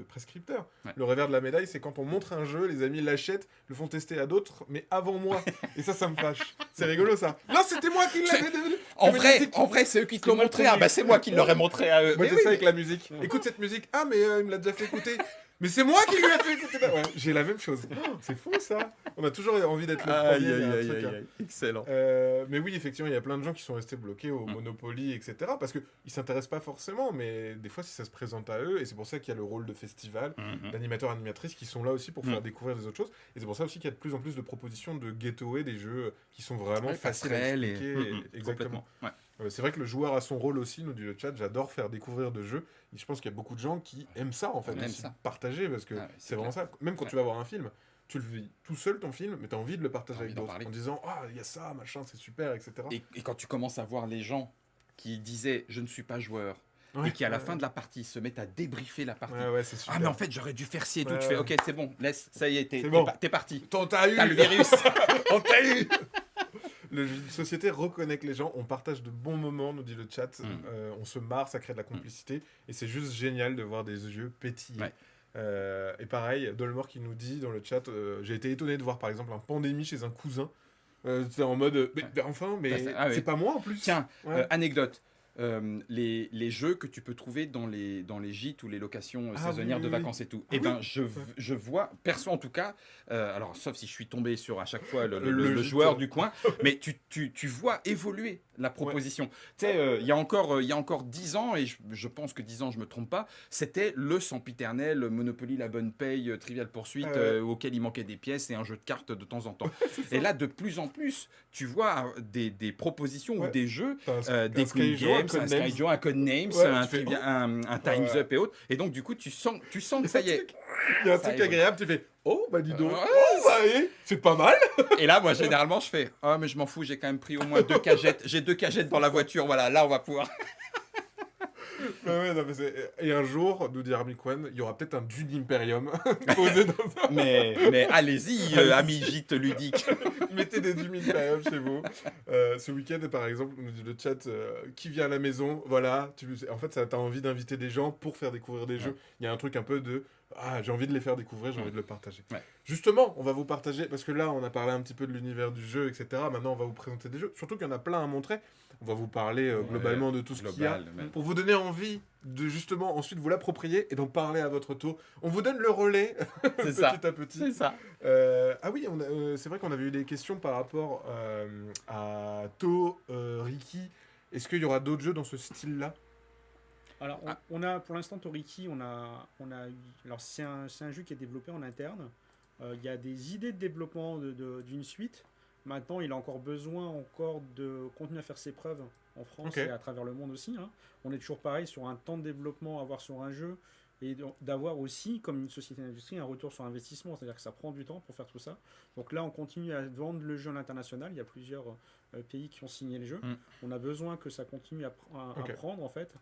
prescripteur. Le revers de la médaille, c'est quand on montre un jeu, les amis l'achètent, le font tester à d'autres, mais avant moi. Et ça me fâche. C'est rigolo, ça. Non, c'était moi qui l'avais... En vrai, c'est eux qui te l'ont montré. Ah bah c'est moi qui l'aurais montré à eux. Moi, c'est ça avec la musique. Écoute cette musique. Ah, mais il me l'a déjà fait écouter. Mais c'est moi qui lui ai fait écouter. Ouais, j'ai la même chose. C'est fou, ça. On a toujours envie d'être le premier. Excellent. Mais oui, effectivement, il y a plein de gens qui sont restés bloqués au Monopoly, etc. Parce qu'ils ne s'intéressent pas forcément, mais des fois, si ça se présente à eux, et c'est pour ça qu'il y a le rôle de festival, d'animateurs, animatrices qui sont là aussi pour faire découvrir des autres choses. Et c'est pour ça aussi qu'il y a de plus en plus de propositions de gateway, des jeux qui sont vraiment faciles à expliquer. Exactement. C'est vrai que le joueur a son rôle aussi, nous dit le chat, j'adore faire découvrir de jeux. Et je pense qu'il y a beaucoup de gens qui aiment ça, en fait, partager, parce que c'est vraiment ça. Même quand tu vas voir un film, tu le vis tout seul ton film, mais tu as envie de le partager avec d'autres, en disant « Ah, il y a ça, machin, c'est super, etc. » Et quand tu commences à voir les gens qui disaient « Je ne suis pas joueur », et qui à la fin de la partie se mettent à débriefer la partie. C'est super. Ah mais en fait j'aurais dû faire ci et tout. Tu fais ok c'est bon, laisse, ça y est, t'es parti. T'as le virus. On t'a eu. La société reconnaît que les gens, on partage de bons moments, nous dit le chat, on se marre, ça crée de la complicité, et c'est juste génial de voir des yeux pétiller. Et pareil, Dolmore qui nous dit dans le chat, j'ai été étonné de voir par exemple un Pandémie chez un cousin. C'est en mode, c'est pas moi en plus. Tiens, anecdote. Les jeux que tu peux trouver dans les gîtes ou les locations saisonnières de vacances et tout. Je vois, perso en tout cas, alors sauf si je suis tombé sur à chaque fois le joueur du coin, mais tu vois évoluer la proposition. Tu sais, il y a encore 10 ans, et je pense que 10 ans je me trompe pas, c'était le sempiternel Monopoly, la bonne paye, Trivial Pursuit, auquel il manquait des pièces et un jeu de cartes de temps en temps. Et là, de plus en plus, tu vois des propositions ou des jeux, des Queen Games, un Skyjo, un Codenames, un Time's Up et autres. Et donc, du coup, tu sens que ça y est. Il y a un truc agréable, tu fais oh, bah dis donc, c'est pas mal. Et là, moi, généralement, je fais oh, mais je m'en fous, j'ai quand même pris au moins 2 cagettes. J'ai 2 cagettes dans la voiture, voilà, là, on va pouvoir. Ouais, non, et un jour, nous dit Army Kwan, il y aura peut-être un Dune Imperium posé dans un... Mais allez-y, amis gîtes ludiques. Mettez des Dune Imperium chez vous. Ce week-end, par exemple, nous dit le chat, qui vient à la maison, voilà. En fait, ça t'a envie d'inviter des gens pour faire découvrir des jeux. Il y a un truc un peu de... Ah, j'ai envie de les faire découvrir, j'ai envie de le partager. Ouais. Justement, on va vous partager, parce que là, on a parlé un petit peu de l'univers du jeu, etc. Maintenant, on va vous présenter des jeux. Surtout qu'il y en a plein à montrer. On va vous parler globalement de tout ce qu'il y a. Pour vous donner envie de justement ensuite vous l'approprier et d'en parler à votre tour. On vous donne le relais petit à petit. C'est ça. Ah oui, c'est vrai qu'on avait eu des questions par rapport à Ricky. Est-ce qu'il y aura d'autres jeux dans ce style-là? Alors, on a pour l'instant Toriki, alors c'est un jeu qui est développé en interne. Il y a des idées de développement d'une suite. Maintenant, il a encore besoin de continuer à faire ses preuves en France et à travers le monde aussi. Hein. On est toujours pareil sur un temps de développement à avoir sur un jeu et d'avoir aussi, comme une société d'industrie, un retour sur investissement. C'est-à-dire que ça prend du temps pour faire tout ça. Donc là, on continue à vendre le jeu à l'international. Il y a plusieurs pays qui ont signé le jeu. On a besoin que ça continue à prendre, en fait.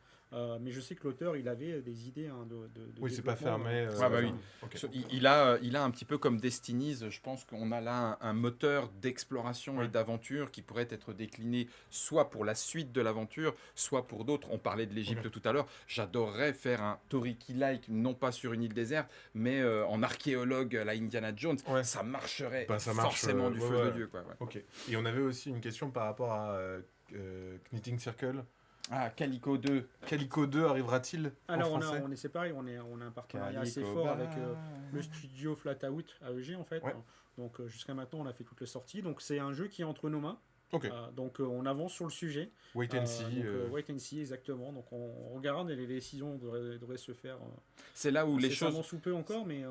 Mais je sais que l'auteur, il avait des idées de oui, c'est pas fermé. Oui. Okay. Il a un petit peu comme Destinies, je pense qu'on a là un moteur d'exploration et d'aventure qui pourrait être décliné soit pour la suite de l'aventure, soit pour d'autres. On parlait de l'Égypte tout à l'heure. J'adorerais faire un Toriki-like, non pas sur une île déserte, mais en archéologue à la Indiana Jones. Ça marcherait forcément du feu de Dieu. Quoi, Ok. Et on avait aussi une question par rapport à Knitting Circle. Ah, Calico 2. Calico 2 arrivera-t-il en français? on est séparés, on a un partenariat assez fort avec le studio Flatout AEG en fait. Donc jusqu'à maintenant on a fait toutes les sorties. Donc c'est un jeu qui est entre nos mains. Donc on avance sur le sujet. Wait and see. Wait and see, exactement. Donc on regarde et les décisions devraient se faire. C'est là où les choses... sous peu encore, mais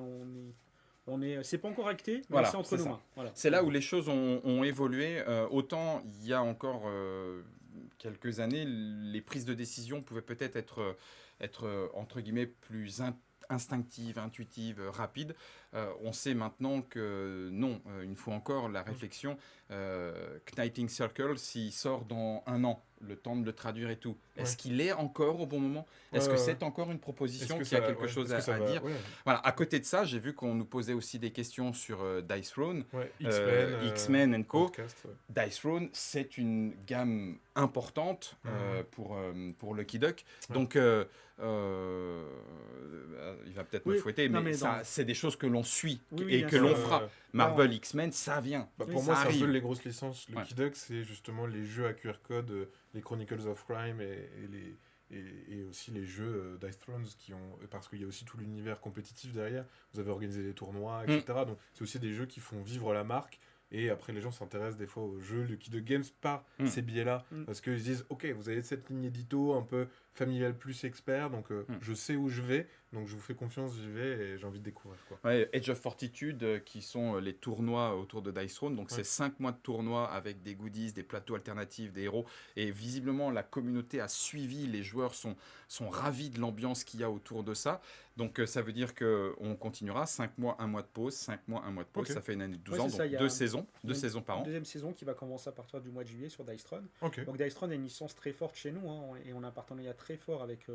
c'est pas encore acté, mais c'est entre nos mains. Voilà. C'est là où les choses ont évolué. Autant il y a encore quelques années, les prises de décision pouvaient peut-être être entre guillemets plus instinctives, intuitives, rapides. On sait maintenant que non, une fois encore, la réflexion, Knitting Circle, s'il sort dans 1 an, le temps de le traduire et tout, est-ce qu'il est encore au bon moment? Est-ce que c'est encore une proposition qui a quelque chose à dire? Voilà. À côté de ça, j'ai vu qu'on nous posait aussi des questions sur Dice Throne, X-Men & Co. Dice Throne, c'est une gamme importante pour Lucky Duck. Donc, il va peut-être me fouetter, mais c'est des choses que l'on suit et que l'on fera. Marvel, X-Men, ça vient. Pour moi, c'est un peu les grosses licences. Lucky Duck, c'est justement les jeux à QR code, les Chronicles of Crime et aussi les jeux Dice Thrones parce qu'il y a aussi tout l'univers compétitif derrière. Vous avez organisé des tournois, etc. Donc c'est aussi des jeux qui font vivre la marque. Et après, les gens s'intéressent des fois aux jeux Lucky Duck Games par ces biais-là. Parce qu'ils se disent, ok, vous avez cette ligne édito un peu familiale plus expert, donc je sais où je vais, donc je vous fais confiance, j'y vais et j'ai envie de découvrir. Age of Fortitude, qui sont les tournois autour de Dice Throne, donc c'est 5 mois de tournois avec des goodies, des plateaux alternatifs, des héros, et visiblement la communauté a suivi, les joueurs sont ravis de l'ambiance qu'il y a autour de ça, donc ça veut dire qu'on continuera 5 mois, 1 mois de pause, 5 mois, 1 mois de pause, ça fait une année de 12 ans, donc 2 saisons par an. Deuxième saison qui va commencer à partir du mois de juillet sur Dice Throne. Donc Dice Throne est une licence très forte chez nous, et on a un partenariat très fort avec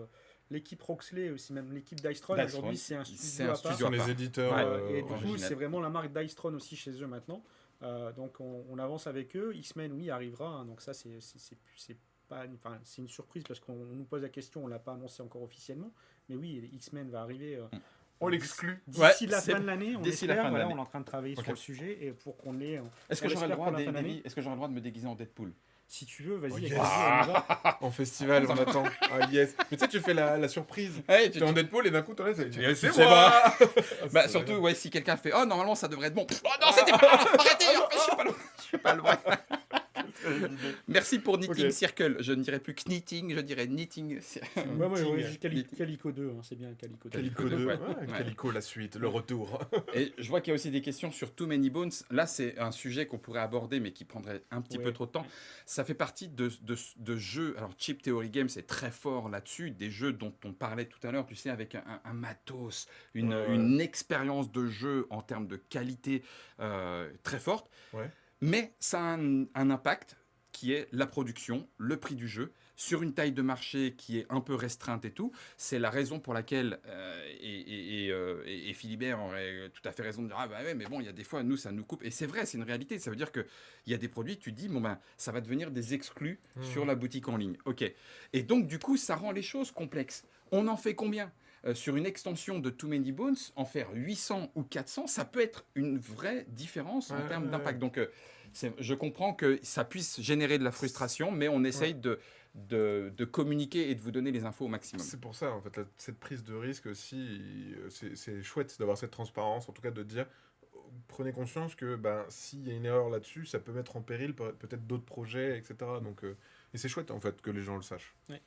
l'équipe Roxley, aussi même l'équipe Dice Throne. Aujourd'hui, c'est un studio à part. Sur les éditeurs. Et du coup, c'est vraiment la marque Dice Throne aussi chez eux maintenant. Donc on avance avec eux. X-Men, oui, arrivera. Hein, donc ça, c'est une surprise parce qu'on nous pose la question, on l'a pas annoncé encore officiellement. Mais oui, X-Men va arriver. On l'exclut. D'ici la fin de l'année, on espère. On est en train de travailler sur le sujet et pour qu'on ait. Est-ce que j'aurai le droit de me déguiser en Deadpool? Si tu veux, vas-y. Yes. En festival, on attend. Ah yes. Mais tu sais, tu fais la surprise. Tu es en Deadpool et d'un coup, c'est moi. Surtout, si quelqu'un fait, oh normalement ça devrait être bon. Oh non, c'était pas. Arrêtez. Je suis pas le vrai. Merci pour Knitting Circle. Je ne dirais plus Knitting, je dirais Knitting. Calico 2, hein, c'est bien Calico 2. Calico 2, Calico la suite, le retour. Et je vois qu'il y a aussi des questions sur Too Many Bones. Là, c'est un sujet qu'on pourrait aborder, mais qui prendrait un petit peu trop de temps. Ça fait partie de jeux. Alors, Chip Theory Games est très fort là-dessus. Des jeux dont on parlait tout à l'heure, tu sais, avec un matos, une expérience de jeu en termes de qualité très forte. Mais ça a un impact qui est la production, le prix du jeu. sur une taille de marché qui est un peu restreinte et tout. C'est la raison pour laquelle, et Philibert aurait tout à fait raison de dire, ah bah ouais, mais bon, il y a des fois, nous, ça nous coupe. Et c'est vrai, c'est une réalité. Ça veut dire qu'il y a des produits, tu dis, bon ben, ça va devenir des exclus sur la boutique en ligne. OK. Et donc, du coup, ça rend les choses complexes. On en fait combien sur une extension de Too Many Bones, en faire 800 ou 400, ça peut être une vraie différence en termes d'impact. Donc, je comprends que ça puisse générer de la frustration, mais on essaye de communiquer et de vous donner les infos au maximum. C'est pour ça, en fait, cette prise de risque aussi, c'est chouette d'avoir cette transparence, en tout cas de dire, prenez conscience que s'il y a une erreur là-dessus, ça peut mettre en péril peut-être d'autres projets, etc. Donc, et c'est chouette, en fait, que les gens le sachent. Ouais.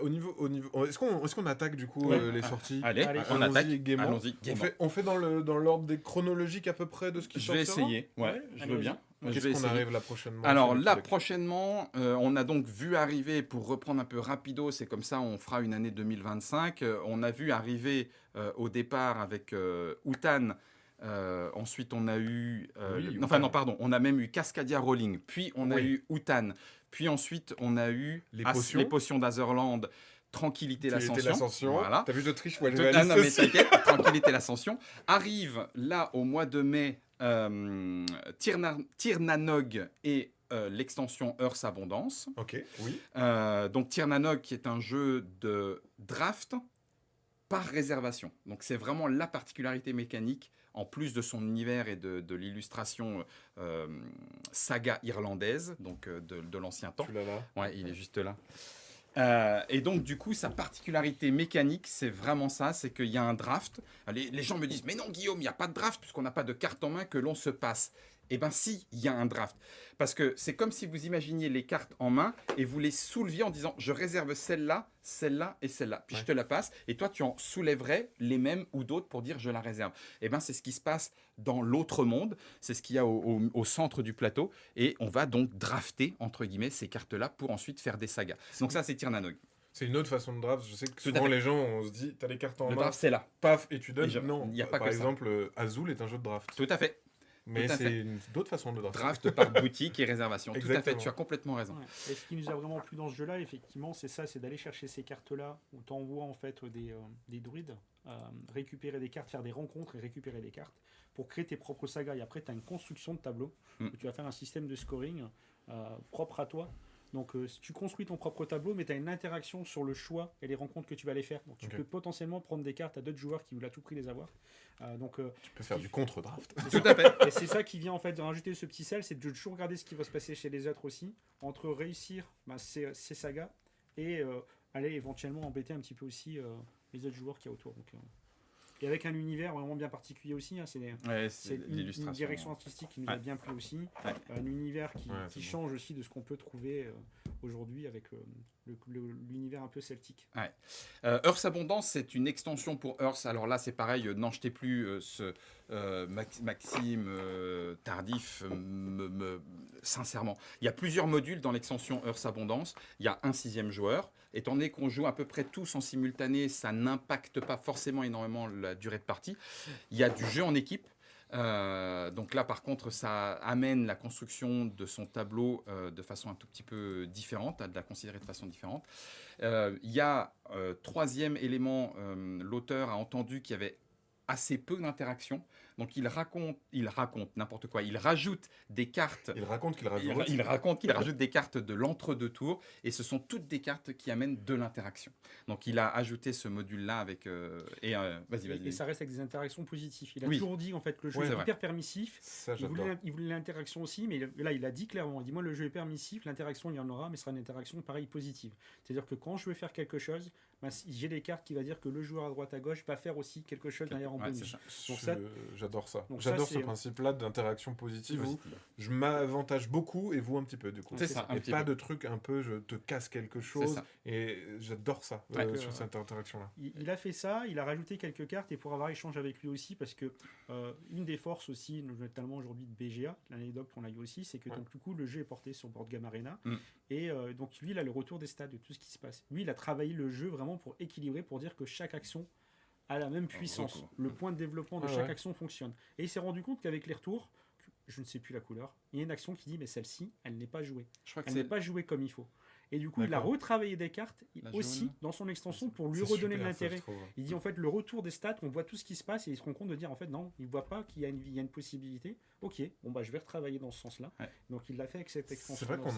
Au niveau, est-ce qu'on attaque du coup les sorties? Allez, on Allons-y attaque. gaiement. Allons-y, gaiement. On fait dans l'ordre des chronologiques à peu près de ce qui Je vais sortira. essayer, je veux bien. Qu'est-ce qu'on arrive là prochainement? Alors là, prochainement, on a donc vu arriver, pour reprendre un peu rapido, c'est comme ça, on fera une année 2025, on a vu arriver au départ avec Outan, ensuite on a eu... on a même eu Cascadia Rolling, puis on a eu Outan, puis ensuite on a eu les potions d'Azerland, Tranquillité l'Ascension. Voilà. T'as vu d'Autriche où elle non, mais t'inquiète, Tranquillité l'Ascension. Arrive là au mois de mai Tirnanog et l'extension Earth Abondance. Ok, oui. Donc Tirnanog qui est un jeu de draft par réservation. Donc c'est vraiment la particularité mécanique en plus de son univers et de l'illustration saga irlandaise, donc de l'ancien temps. Tu l'as là? Ouais, il est juste là. Et donc, du coup, sa particularité mécanique, c'est vraiment ça, c'est qu'il y a un draft. Les gens me disent, mais non, Guillaume, il n'y a pas de draft puisqu'on n'a pas de carte en main que l'on se passe. Eh bien, si, il y a un draft. Parce que c'est comme si vous imaginiez les cartes en main et vous les souleviez en disant, je réserve celle-là, celle-là et celle-là. Puis je te la passe et toi, tu en soulèverais les mêmes ou d'autres pour dire, je la réserve. Eh bien, c'est ce qui se passe dans l'autre monde. C'est ce qu'il y a au centre du plateau. Et on va donc drafter, entre guillemets, ces cartes-là pour ensuite faire des sagas. Donc ça, c'est Tirnanog. C'est une autre façon de draft. Je sais que souvent les gens, on se dit, t'as les cartes en main. Le draft, c'est là. Paf, et tu donnes. Non, il n'y a pas par que exemple, Azul est un jeu de draft. Tout à fait. Mais c'est d'autres façons de draft. Draft par boutique et réservation. Tout à fait, tu as complètement raison. Ouais. Et ce qui nous a vraiment plu dans ce jeu-là, effectivement, c'est ça, c'est d'aller chercher ces cartes-là, où tu envoies en fait des druides, récupérer des cartes, faire des rencontres et récupérer des cartes pour créer tes propres sagas. Et après, tu as une construction de tableau où tu vas faire un système de scoring propre à toi. Donc, tu construis ton propre tableau, mais tu as une interaction sur le choix et les rencontres que tu vas aller faire. Donc, tu peux potentiellement prendre des cartes à d'autres joueurs qui veulent à tout prix les avoir. Tu peux faire du contre-draft. Tout à fait. Et c'est ça qui vient en fait de rajouter ce petit sel, c'est de toujours regarder ce qui va se passer chez les autres aussi, entre réussir ces sagas et aller éventuellement embêter un petit peu aussi les autres joueurs qu'il y a autour. Donc, et avec un univers vraiment bien particulier aussi, hein, c'est une direction artistique qui nous a bien plu aussi, un univers qui change aussi de ce qu'on peut trouver aujourd'hui avec l'univers un peu celtique. Earth Abondance, c'est une extension pour Earth. Alors là, c'est pareil, n'en jetez plus Maxime Tardif, sincèrement. Il y a plusieurs modules dans l'extension Earth Abondance. Il y a un 6e joueur. Étant donné qu'on joue à peu près tous en simultané, ça n'impacte pas forcément énormément la durée de partie. Il y a du jeu en équipe. Donc là, par contre, ça amène la construction de son tableau de façon un tout petit peu différente, à la considérer de façon différente. Il y a, troisième élément, l'auteur a entendu qu'il y avait assez peu d'interaction. Donc il raconte n'importe quoi. Il rajoute des cartes. Il raconte qu'il rajoute. Il raconte qu'il rajoute des cartes de l'entre-deux tours. Et ce sont toutes des cartes qui amènent de l'interaction. Donc il a ajouté ce module-là avec... vas-y. Et ça reste avec des interactions positives. Il a toujours dit en fait que le jeu est hyper permissif. Ça, il voulait l'interaction aussi, mais là il a dit clairement. Il dit moi le jeu est permissif, l'interaction il y en aura, mais ce sera une interaction pareil positive. C'est-à-dire que quand je veux faire quelque chose, j'ai des cartes qui va dire que le joueur à droite à gauche va faire aussi quelque chose derrière en bonus. Donc ça, j'adore ça. J'adore ce principe-là d'interaction positive. Je m'avantage beaucoup et vous un petit peu du coup. C'est ça. Et pas de truc un peu je te casse quelque chose. Et j'adore ça sur cette interaction-là. Il a fait ça, il a rajouté quelques cartes et pour avoir échangé avec lui aussi parce que une des forces aussi, notamment aujourd'hui de BGA, l'anecdote qu'on a eu aussi, c'est que donc du coup le jeu est porté sur Board Game Arena et donc lui il a le retour des stats de tout ce qui se passe. Lui il a travaillé le jeu vraiment pour équilibrer, pour dire que chaque action a la même puissance. Le point de développement de chaque action fonctionne. Et il s'est rendu compte qu'avec les retours, je ne sais plus la couleur, il y a une action qui dit mais celle-ci, elle n'est pas jouée. Elle n'est pas jouée comme il faut. Et du coup, il a D'accord. retravaillé des cartes La aussi jaune. dans son extension pour lui C'est redonner de super, ça, l'intérêt. je trouve. Il dit en fait le retour des stats, on voit tout ce qui se passe et il se rend compte de dire en fait non, il voit pas qu'il y a une possibilité. Ok, bon bah je vais retravailler dans ce sens-là. Ouais. Donc il l'a fait avec cette extension. C'est vrai qu'on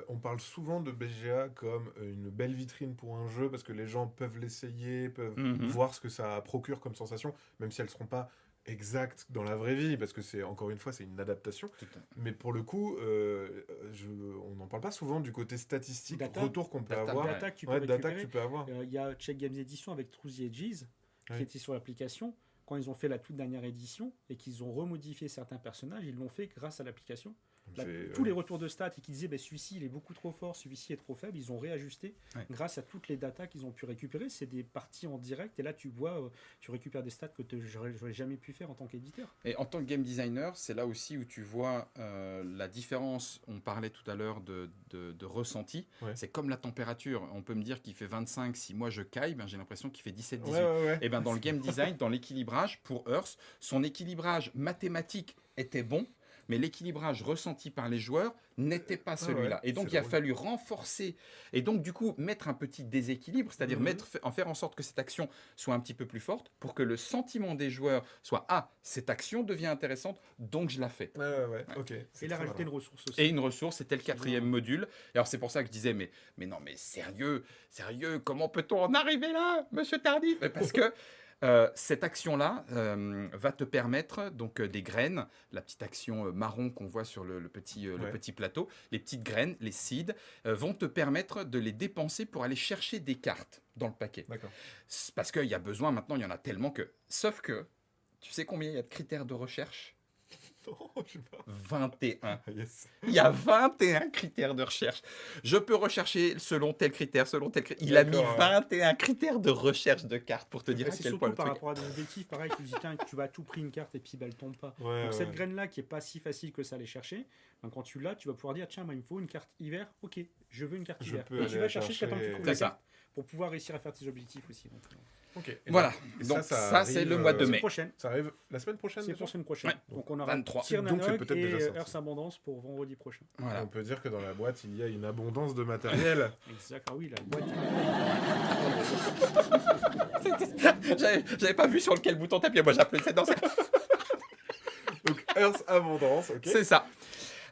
on parle souvent de BGA comme une belle vitrine pour un jeu parce que les gens peuvent l'essayer, peuvent Mhm. voir ce que ça procure comme sensation, même si elles ne seront pas exactes dans la vraie vie, parce que c'est encore une fois c'est une adaptation. Tout à- Mais pour le coup, on n'en parle pas souvent du côté statistique, Data. retour qu'on peut Data, avoir. Data que tu peux Ouais, data que récupérer. tu peux avoir. Il y a Check Games Edition avec True the Edges Ouais. qui était sur l'application. Quand ils ont fait la toute dernière édition et qu'ils ont remodifié certains personnages, ils l'ont fait grâce à l'application. Tous les retours de stats et qui disaient celui-ci il est beaucoup trop fort, celui-ci est trop faible, ils ont réajusté grâce à toutes les datas qu'ils ont pu récupérer. C'est des parties en direct et là tu vois, tu récupères des stats que j'aurais jamais pu faire en tant qu'éditeur. Et en tant que game designer, c'est là aussi où tu vois la différence. On parlait tout à l'heure de ressenti. Ouais. C'est comme la température. On peut me dire qu'il fait 25, si moi je caille, ben, j'ai l'impression qu'il fait 17, 18. Ouais. Et ben dans le game design, dans l'équilibrage, pour Earth, son équilibrage mathématique était bon, mais l'équilibrage ressenti par les joueurs n'était pas celui-là. ouais, Et donc c'est il a drôle. fallu renforcer, et donc du coup mettre un petit déséquilibre, c'est-à-dire Mhm. faire en sorte que cette action soit un petit peu plus forte, pour que le sentiment des joueurs soit « Ah, cette action devient intéressante, donc je la fais ». Ouais, ok. Et C'est il a très rajouté une marrant. ressource aussi. Et une ressource, c'était le 4e module. Et alors c'est pour ça que je disais, mais non, mais sérieux, comment peut-on en arriver là, monsieur Tardif? Parce que cette action-là va te permettre, donc des graines, la petite action marron qu'on voit sur le petit plateau, les petites graines, les seeds, vont te permettre de les dépenser pour aller chercher des cartes dans le paquet. D'accord. Parce qu'il y a besoin, maintenant, il y en a tellement que... Sauf que, tu sais combien il y a de critères de recherche? Non, je sais pas. 21. Yes. Il y a 21 critères de recherche. Je peux rechercher selon tel critère, selon tel critère. Il a mis D'accord, 21 critères de recherche de cartes pour te dire Et à c'est quel surtout point le par truc... rapport à des objectifs, pareil, tu te dis tiens, tu vas à tout prix une carte et puis bah, elle tombe pas. Ouais, Donc cette ouais. graine-là qui est pas si facile que ça à aller chercher, ben, quand tu l'as, tu vas pouvoir dire tiens, moi, il me faut une carte hiver, ok, je veux une carte Je hiver. peux Et tu aller vas la chercher jusqu'à temps que tu chercher. trouves C'est la ça. carte pour pouvoir réussir à faire tes objectifs aussi. Donc, Ok. Et Voilà. et Donc ça, c'est arrive, le mois de semaine mai. prochaine. Ça arrive la semaine prochaine C'est déjà pour semaine prochaine. Ouais. Donc on aura 23. Tyr Donc, c'est Nanog peut-être et déjà sorti. Earth Abondance pour vendredi prochain. Voilà. On peut dire que dans la boîte, il y a une abondance de matériel. Exact. Ah oui, la boîte. J'avais pas vu sur lequel bouton taper. Moi, j'applaudissais dans ça. Donc, Earth Abondance, ok. C'est ça.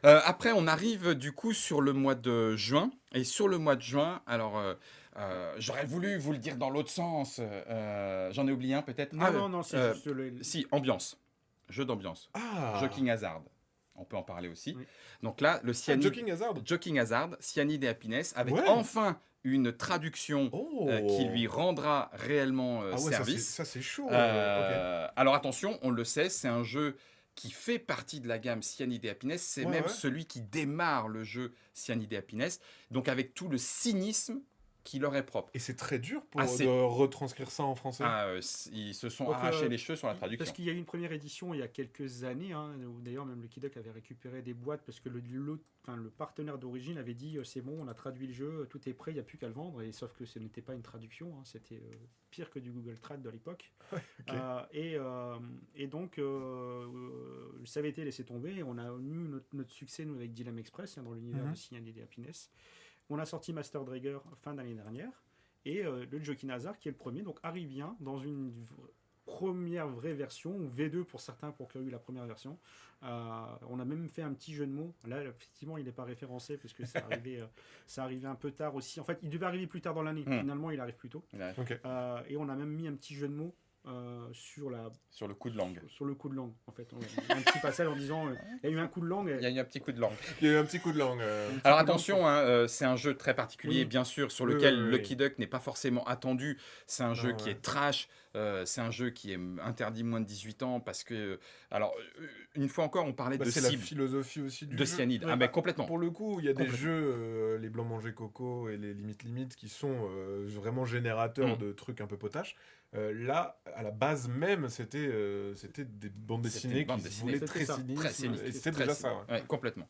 Après, on arrive du coup sur le mois de juin. Et sur le mois de juin, alors... j'aurais voulu vous le dire dans l'autre sens. J'en ai oublié un peut-être. Non, c'est juste Si, ambiance. Jeu d'ambiance. Ah Joking Hazard. On peut en parler aussi. Oui. Donc là, le cyanide... Joking Hazard. Joking Hazard, Cyanide et Happiness, avec Ouais. enfin une traduction Oh qui lui rendra réellement Ah ouais, service. ça c'est chaud. Alors attention, on le sait, c'est un jeu qui fait partie de la gamme Cyanide et Happiness. C'est Ouais, même ouais. celui qui démarre le jeu Cyanide et Happiness. Donc avec tout le cynisme qui leur est propre. Et c'est très dur Ah, c'est- de retranscrire ça en français. Ils se sont Donc, arrachés les cheveux sur la traduction. Parce qu'il y a eu une première édition il y a quelques années, hein, où d'ailleurs même le Kidok avait récupéré des boîtes parce que le partenaire d'origine avait dit c'est bon, on a traduit le jeu, tout est prêt, il n'y a plus qu'à le vendre. Et sauf que ce n'était pas une traduction, hein, c'était pire que du Google Trad de l'époque. ok. Et donc ça avait été laissé tomber. On a eu notre succès nous avec Dilemma Express hein, dans l'univers Mhm. de Cyanide et Happiness. On a sorti Master Drager fin d'année dernière. Et le Joking Hazard qui est le premier, donc arrive bien dans une première vraie version, ou V2 pour certains pour qui ont eu la première version. On a même fait un petit jeu de mots. Là, effectivement, il n'est pas référencé parce que ça arrivait un peu tard aussi. En fait, il devait arriver plus tard dans l'année. Finalement, il arrive plus tôt. Ouais, Et on a même mis un petit jeu de mots sur sur le coup de langue. sur le coup de langue. En fait, un petit passage en disant il y a eu un coup de langue. Il y a eu un petit coup de langue. Il y a eu un petit coup de langue. Alors attention, hein, c'est un jeu très particulier, Oui. bien sûr, sur Oui, lequel oui, oui. Lucky Duck n'est pas forcément attendu. C'est un jeu qui ouais. est trash, c'est un jeu qui est interdit moins de 18 ans parce que... Alors, une fois encore, on parlait de C'est la cible, philosophie aussi du de jeu. cyanide. Ouais, Ah bah, ben complètement. Pour le coup, il y a des Complètement. jeux, les blancs manger coco et les limites qui sont vraiment générateurs Mm. de trucs un peu potaches. Là, à la base même, c'était des bandes C'était dessinées une bande qui se dessinée. voulaient très C'était ça. cyniques. Très cynique. Et c'était Très déjà cynique. ça, ouais. Ouais, complètement.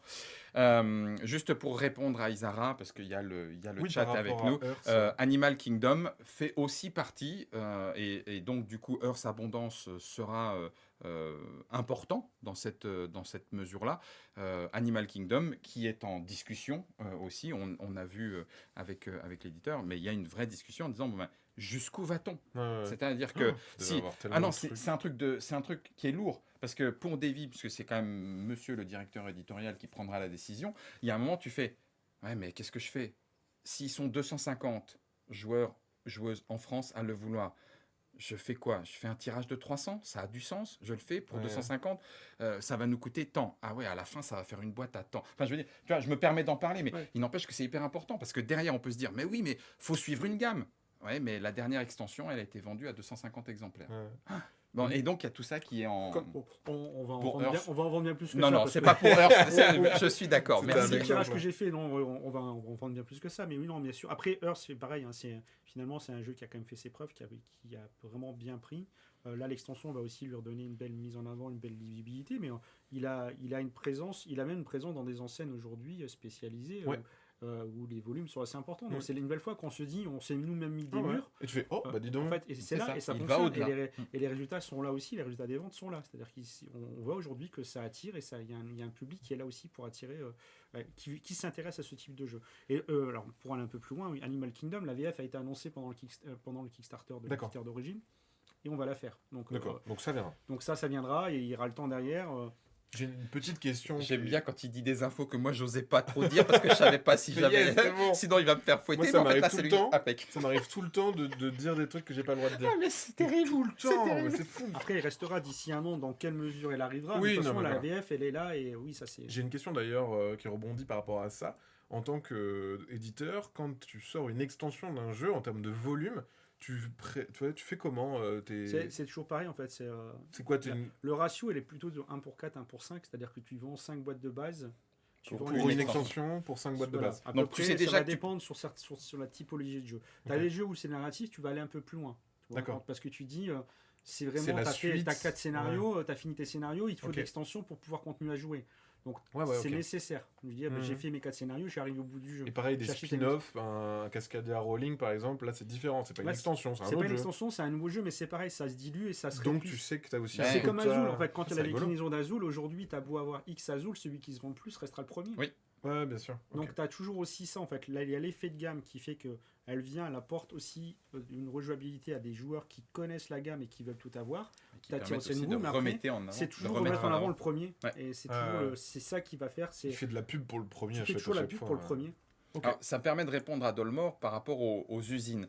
Juste pour répondre à Isara, parce qu'il y a le Oui, chat par avec rapport à nous, Earth, Animal Kingdom fait aussi partie, et donc du coup Earth Abondance sera important dans cette mesure-là. Animal Kingdom qui est en discussion aussi, on a vu avec l'éditeur, mais il y a une vraie discussion en disant bon, ben, jusqu'où va-t-on? ouais, ouais. C'est-à-dire Oh, que tu devais si avoir tellement ah non, de trucs. c'est un truc qui est lourd. Parce que pour Davy, puisque c'est quand même monsieur le directeur éditorial qui prendra la décision, il y a un moment, tu fais ouais, mais qu'est-ce que je fais? S'ils sont 250 joueurs, joueuses en France à le vouloir, je fais quoi? Je fais un tirage de 300? Ça a du sens? Je le fais pour Ouais. 250? Ça va nous coûter tant. Ah ouais, à la fin, ça va faire une boîte à tant. Enfin, je veux dire, tu vois, je me permets d'en parler, mais Ouais. il n'empêche que c'est hyper important parce que derrière, on peut se dire mais oui, mais faut suivre une gamme. Ouais, mais la dernière extension, elle a été vendue à 250 exemplaires. Ouais. Bon, et donc, il y a tout ça qui est en. Bon, on va en Pour vendre bien, Earth. on va en vendre bien plus que Non, ça. non, parce c'est que- pas pour Earth. Je suis d'accord. C'est Merci. un Le Merci. tirage exemple. que j'ai fait, non, on va en vendre bien plus que ça, mais oui, non, bien sûr. Après, Earth, c'est pareil, hein, finalement, c'est un jeu qui a quand même fait ses preuves, qui a vraiment bien pris. Là, l'extension va aussi lui redonner une belle mise en avant, une belle lisibilité, mais il a une présence, il a même une présence dans des enseignes aujourd'hui spécialisées. Ouais. Où les volumes sont assez importants. Donc Mm. c'est une nouvelle fois qu'on se dit, on s'est nous-mêmes mis des Ah ouais. murs. Et tu fais, oh, bah dis donc. En fait, et c'est C'est là, ça, et ça il va fonctionne, au-delà. et les résultats sont là aussi, les résultats des ventes sont là. C'est-à-dire qu'on voit aujourd'hui que ça attire, et il y a un public qui est là aussi pour attirer, qui s'intéresse à ce type de jeu. Et alors, pour aller un peu plus loin, oui, Animal Kingdom, la VF a été annoncée pendant le Kickstarter de D'accord. l'éditeur d'origine, et on va la faire. D'accord, donc ça viendra. Donc ça viendra, et il y aura le temps derrière. J'ai une petite question. J'aime qui- bien quand il dit des infos que moi j'osais pas trop dire parce que je savais pas si Mais j'avais. yes, c'est bon. Sinon il va me faire fouetter. Moi, ça mais en fait m'arrive là tout c'est le lui. temps. Impec. Ça m'arrive tout le temps de dire des trucs que j'ai pas le droit de dire. Ah mais c'est terrible. Tout le C'est temps, terrible. mais c'est fou. Après, il restera d'ici un an dans quelle mesure elle arrivera. Oui, Mais de toute non, façon, mais la voilà. VF, elle est là, et oui, ça c'est. J'ai une question d'ailleurs qui rebondit par rapport à ça. En tant qu'éditeur, quand tu sors une extension d'un jeu en termes de volume, tu fais comment C'est toujours pareil en fait. C'est quoi Le ratio, elle est plutôt de 1 pour 4, 1 pour 5, c'est-à-dire que tu vends 5 boîtes de base. Tu Pour vends pour une une extension. extension pour 5 boîtes de Voilà. base? À Donc, peu tu près, sais déjà ça va que tu- dépendre sur la typologie de jeu. Tu as Ok. les jeux où c'est narratif, tu vas aller un peu plus loin. Tu vois, D'accord. parce que tu dis, c'est C'est vraiment, la t'as suite. 4 scénarios, tu as fini tes scénarios, il te faut Ok. de l'extension pour pouvoir continuer à jouer. Donc Ouais, c'est ok. nécessaire. Je veux dire, Mhm. j'ai fait mes 4 scénarios, je suis arrivé au bout du jeu. Et pareil, des Chercher spin-offs, un Cascadia Rolling par exemple, là c'est différent, c'est pas une Là, extension, c'est un C'est pas autre une jeu. extension, c'est un nouveau jeu, mais c'est pareil, ça se dilue et ça se Donc réplie. tu sais que t'as aussi Ouais. un C'est comme quota- Azul, en fait, quand Ah, tu as c'est la rigolo. déclinaison d'Azul, aujourd'hui, tu as beau avoir X Azul, celui qui se vend le plus restera le premier. Oui. Ouais, bien sûr. Ok. Donc tu as toujours aussi ça, en fait. Là, il y a l'effet de gamme qui fait que elle apporte aussi une rejouabilité à des joueurs qui connaissent la gamme et qui veulent tout avoir. Qui T'as permettent tiré aussi nouveau, de mais après, remettre en avant. C'est de toujours remettre remettre en avant le premier. Ouais. Et c'est Ah, toujours, ouais. c'est ça qui va faire. Il fait de la pub pour le premier Tu à fais chaque toujours la chaque pub fois, pour le ouais. premier. Ok. Alors, ça me permet de répondre à Dolmore par rapport aux usines.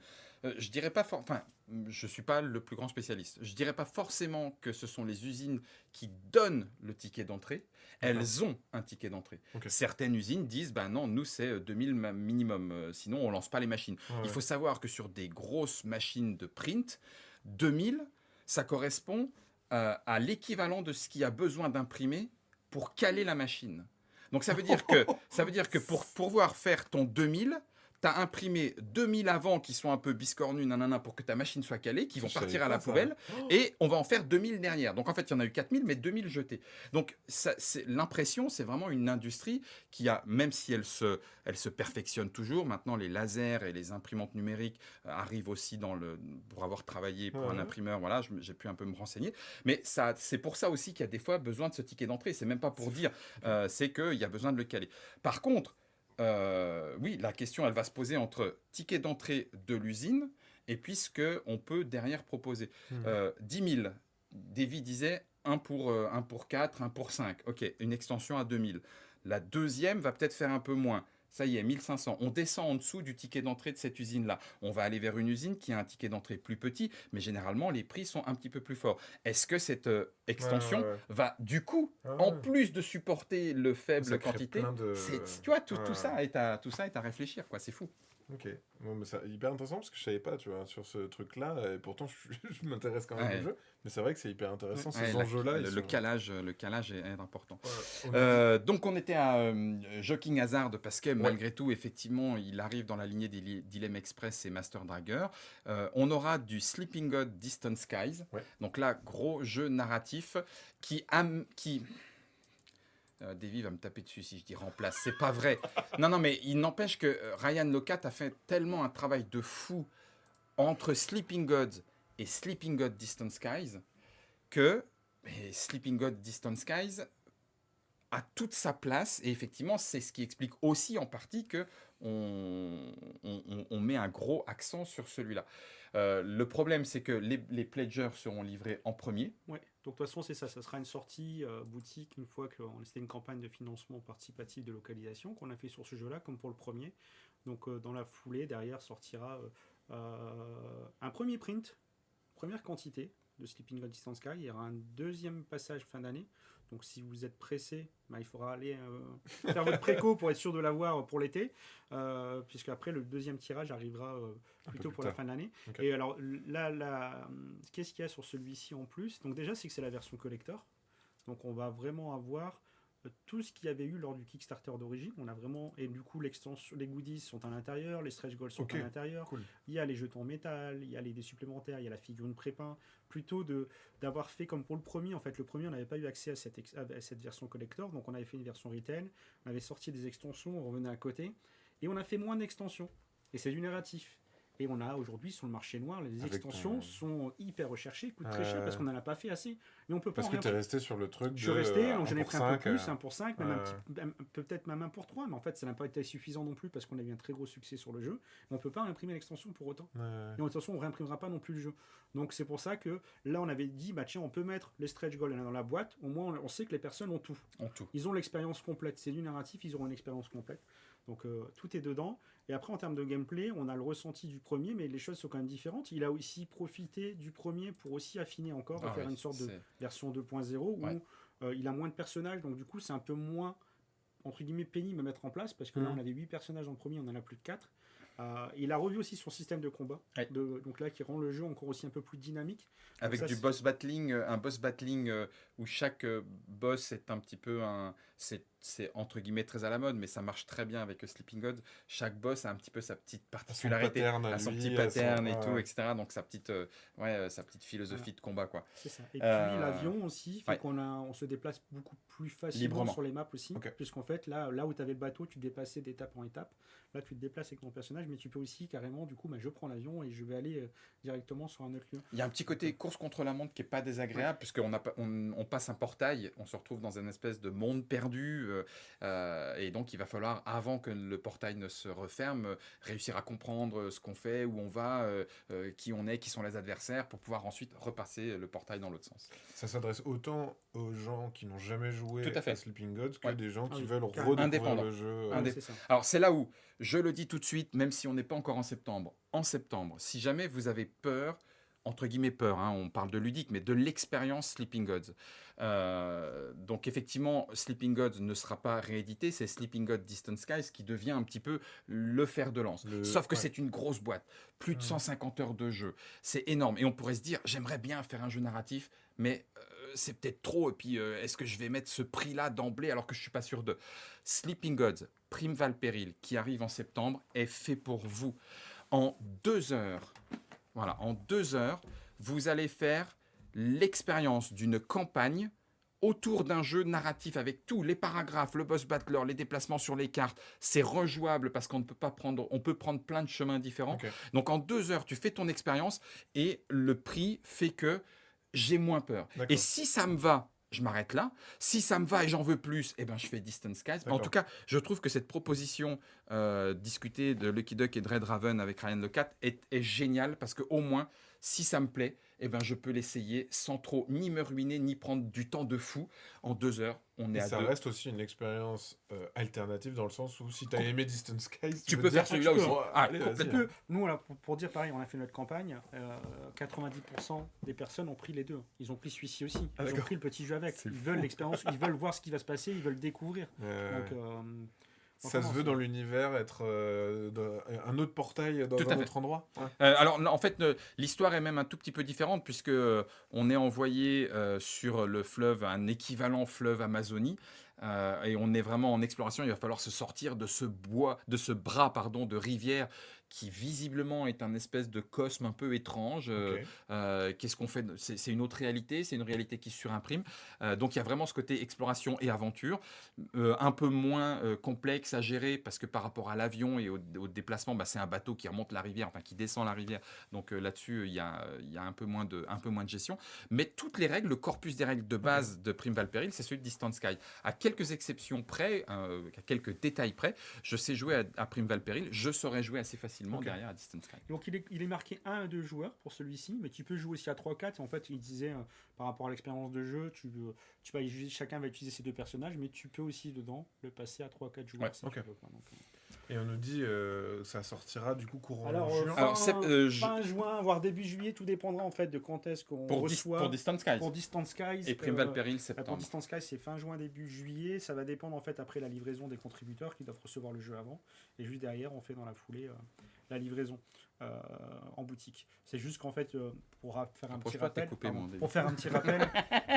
Je dirais pas, enfin, je suis pas le plus grand spécialiste. Je dirais pas forcément que ce sont les usines qui donnent le ticket d'entrée. Elles ont un ticket d'entrée. Ok. Certaines usines disent, ben non, nous c'est 2000 minimum, sinon on lance pas les machines. Ouais, Il ouais. faut savoir que sur des grosses machines de print, 2000, ça correspond à l'équivalent de ce qu'il y a besoin d'imprimer pour caler la machine. Donc ça veut dire que pour pouvoir faire ton 2000, tu as imprimé 2000 avant qui sont un peu biscornus, nanana, pour que ta machine soit calée, qui vont Je savais partir à pas la ça. poubelle, et on va en faire 2000 derrière. Donc en fait, il y en a eu 4000, mais 2000 jetés. Donc l'impression, c'est vraiment une industrie qui a, même si elle se perfectionne toujours, maintenant les lasers et les imprimantes numériques arrivent aussi pour avoir travaillé pour un Ouais. imprimeur, voilà, j'ai pu un peu me renseigner. Mais c'est pour ça aussi qu'il y a des fois besoin de ce ticket d'entrée. C'est même pas pour dire, c'est qu'il y a besoin de le caler. Par contre, oui, la question, elle va se poser entre ticket d'entrée de l'usine et puis ce qu'on peut derrière proposer. 10 000, Davy disait 1 pour 4, 1 pour 5. Ok, une extension à 2000. La deuxième va peut-être faire un peu moins. Ça y est, 1500. On descend en dessous du ticket d'entrée de cette usine-là. On va aller vers une usine qui a un ticket d'entrée plus petit, mais généralement, les prix sont un petit peu plus forts. Est-ce que cette extension Ouais. va, du coup, Ah en ouais. plus de supporter le faible Ça crée quantité, plein de- tu vois, tout Ouais. ça est à réfléchir, quoi. C'est fou. Ok, bon, mais c'est hyper intéressant parce que je savais pas, tu vois, sur ce truc-là, et pourtant je m'intéresse quand même Ouais. au jeu. Mais c'est vrai que c'est hyper intéressant, Ouais, ces enjeux-là. le calage est important. Ouais, Donc on était à Joking Hazard parce que malgré tout, effectivement, il arrive dans la lignée des Dilemma Express et Master Dragger. On aura du Sleeping God Distant Skies. Ouais. Donc là, gros jeu narratif qui Davy va me taper dessus si je dis remplace. C'est pas vrai. Non, mais il n'empêche que Ryan Locat a fait tellement un travail de fou entre Sleeping Gods et Sleeping God Distant Skies que Sleeping God Distant Skies a toute sa place, et effectivement c'est ce qui explique aussi en partie que on met un gros accent sur celui-là. Le problème c'est que les pledgers seront livrés en premier. Ouais, donc de toute façon c'est ça sera une sortie boutique une fois que c'était une campagne de financement participatif de localisation qu'on a fait sur ce jeu-là comme pour le premier. Donc dans la foulée derrière sortira un premier print, première quantité de Sleeping God Distant Sky. Il y aura un deuxième passage fin d'année. Donc si vous êtes pressé, il faudra aller faire votre préco pour être sûr de l'avoir pour l'été, puisque après le deuxième tirage arrivera plutôt pour la fin de l'année. Okay. Et alors là, qu'est-ce qu'il y a sur celui-ci en plus? Donc déjà c'est que c'est la version collector. Donc on va vraiment avoir tout ce qu'il y avait eu lors du Kickstarter d'origine. On a vraiment, et du coup l'extension, les goodies sont à l'intérieur, les stretch goals sont à l'intérieur. Cool. Il y a les jetons en métal, il y a les dés supplémentaires, il y a la figurine pré-peint. Plutôt d'avoir fait comme pour le premier. En fait, le premier on n'avait pas eu accès à cette version collector, donc on avait fait une version retail. On avait sorti des extensions, on revenait à côté, et on a fait moins d'extensions. Et c'est du narratif. Et on a aujourd'hui sur le marché noir, les extensions sont hyper recherchées, coûtent très cher parce qu'on n'en a pas fait assez. Mais on peut pas. Parce que tu es resté sur le truc. Je suis resté, donc j'en ai pris un peu plus, 1 pour 5, peut-être même 1 pour 3, mais en fait ça n'a pas été suffisant non plus parce qu'on a eu un très gros succès sur le jeu. Mais on peut pas imprimer l'extension pour autant. Et de toute façon, on réimprimera pas non plus le jeu. Donc c'est pour ça que là on avait dit, tiens, on peut mettre les stretch goals dans la boîte, au moins on sait que les personnes ont tout. Ils ont l'expérience complète. C'est du narratif, ils auront une expérience complète. Donc tout est dedans. Et après, en termes de gameplay, on a le ressenti du premier, mais les choses sont quand même différentes. Il a aussi profité du premier pour aussi affiner encore, faire une sorte de version 2.0 où il a moins de personnages. Donc du coup, c'est un peu moins, entre guillemets, pénible à mettre en place, parce que là, on avait 8 personnages en premier, on en a plus de 4. Il a revu aussi son système de combat, donc là qui rend le jeu encore aussi un peu plus dynamique. Avec ça, boss battling, un boss battling où chaque boss est un petit peu c'est entre guillemets très à la mode, mais ça marche très bien avec Sleeping God. Chaque boss a un petit peu sa petite particularité, son petit pattern et tout, etc. Donc sa petite philosophie de combat, quoi. C'est ça. Et puis l'avion aussi fait on se déplace beaucoup plus facilement sur les maps aussi, puisqu'en fait là où tu avais le bateau, tu te déplaçais d'étape en étape. Là, tu te déplaces avec ton personnage, mais tu peux aussi carrément, du coup, je prends l'avion et je vais aller directement sur un autre lieu. Il y a un petit côté course contre la montre qui est pas désagréable, puisqu'on on passe un portail, on se retrouve dans une espèce de monde perdu, et donc il va falloir, avant que le portail ne se referme, réussir à comprendre ce qu'on fait, où on va, qui on est, qui sont les adversaires, pour pouvoir ensuite repasser le portail dans l'autre sens. Ça s'adresse autant aux gens qui n'ont jamais joué à Sleeping Gods que des gens qui veulent redécouvrir le jeu. Alors c'est là où, je le dis tout de suite, même si on n'est pas encore en septembre, si jamais vous avez peur, entre guillemets peur, on parle de ludique, mais de l'expérience Sleeping Gods. Donc effectivement, Sleeping Gods ne sera pas réédité, c'est Sleeping God Distant Skies qui devient un petit peu le fer de lance. Sauf que c'est une grosse boîte, plus de 150 heures de jeu, c'est énorme. Et on pourrait se dire, j'aimerais bien faire un jeu narratif, mais c'est peut-être trop, et puis est-ce que je vais mettre ce prix-là d'emblée alors que je ne suis pas sûr de... Sleeping Gods, Prime Valpéril, qui arrive en septembre, est fait pour vous. En 2 heures, vous allez faire l'expérience d'une campagne autour d'un jeu narratif avec tous les paragraphes, le boss battler, les déplacements sur les cartes. C'est rejouable parce qu'on peut prendre plein de chemins différents. Donc en 2 heures, tu fais ton expérience et le prix fait que j'ai moins peur. Et si ça me va, je m'arrête là. Si ça me va et j'en veux plus, je fais Distant Skies. En tout cas, je trouve que cette proposition discutée de Lucky Duck et Dread Raven avec Ryan Locat est géniale parce qu'au moins, si ça me plaît, je peux l'essayer sans trop ni me ruiner, ni prendre du temps de fou. En 2 heures, on est à 2. Ça reste aussi une expérience alternative dans le sens où si tu as aimé Distant Skies, tu peux faire celui-là aussi. Complètement. Nous, pour dire pareil, on a fait notre campagne. 90% des personnes ont pris les deux. Ils ont pris celui-ci aussi. Ils ont pris le petit jeu avec. Ils veulent l'expérience, ils veulent voir ce qui va se passer, ils veulent découvrir. Donc, Ça se veut dans l'univers être un autre portail dans Tout à un fait. autre endroit. Ouais. Alors, en fait, l'histoire est même un tout petit peu différente puisque on est envoyé sur le fleuve, un équivalent fleuve Amazonie, et on est vraiment en exploration. Il va falloir se sortir de ce bras, pardon, de rivière qui visiblement est un espèce de cosme un peu étrange. Ok. Qu'est-ce qu'on fait? C'est une autre réalité, c'est une réalité qui se surimprime. Donc il y a vraiment ce côté exploration et aventure, un peu moins complexe à gérer parce que par rapport à l'avion et au déplacement, bah, c'est un bateau qui remonte la rivière, enfin qui descend la rivière. Donc là-dessus, il y a un peu moins de gestion. Mais toutes les règles, le corpus des règles de base de Prime Valperil, c'est celui de Distant Sky. À quelques exceptions près, à quelques détails près, je sais jouer à Prime Valperil, je saurais jouer assez facilement derrière à Distant Sky. Donc il est marqué 1 à 2 joueurs pour celui-ci, mais tu peux jouer aussi à 3-4. En fait, il disait par rapport à l'expérience de jeu, chacun va utiliser ses 2 personnages, mais tu peux aussi dedans le passer à 3-4 joueurs. Ouais, si ok. tu veux, quoi. Donc, Et on nous dit ça sortira du coup courant alors, juin. fin juin, voire début juillet, tout dépendra en fait de quand est-ce qu'on reçoit pour Distant Sky. pour Distant Skies. Et Prime Valperil, Pour septembre. Distant Sky, c'est fin juin, début juillet. Ça va dépendre en fait après la livraison des contributeurs qui doivent recevoir le jeu avant. Et juste derrière, on fait dans la foulée la livraison en boutique. C'est juste qu'en fait, pour faire un petit rappel,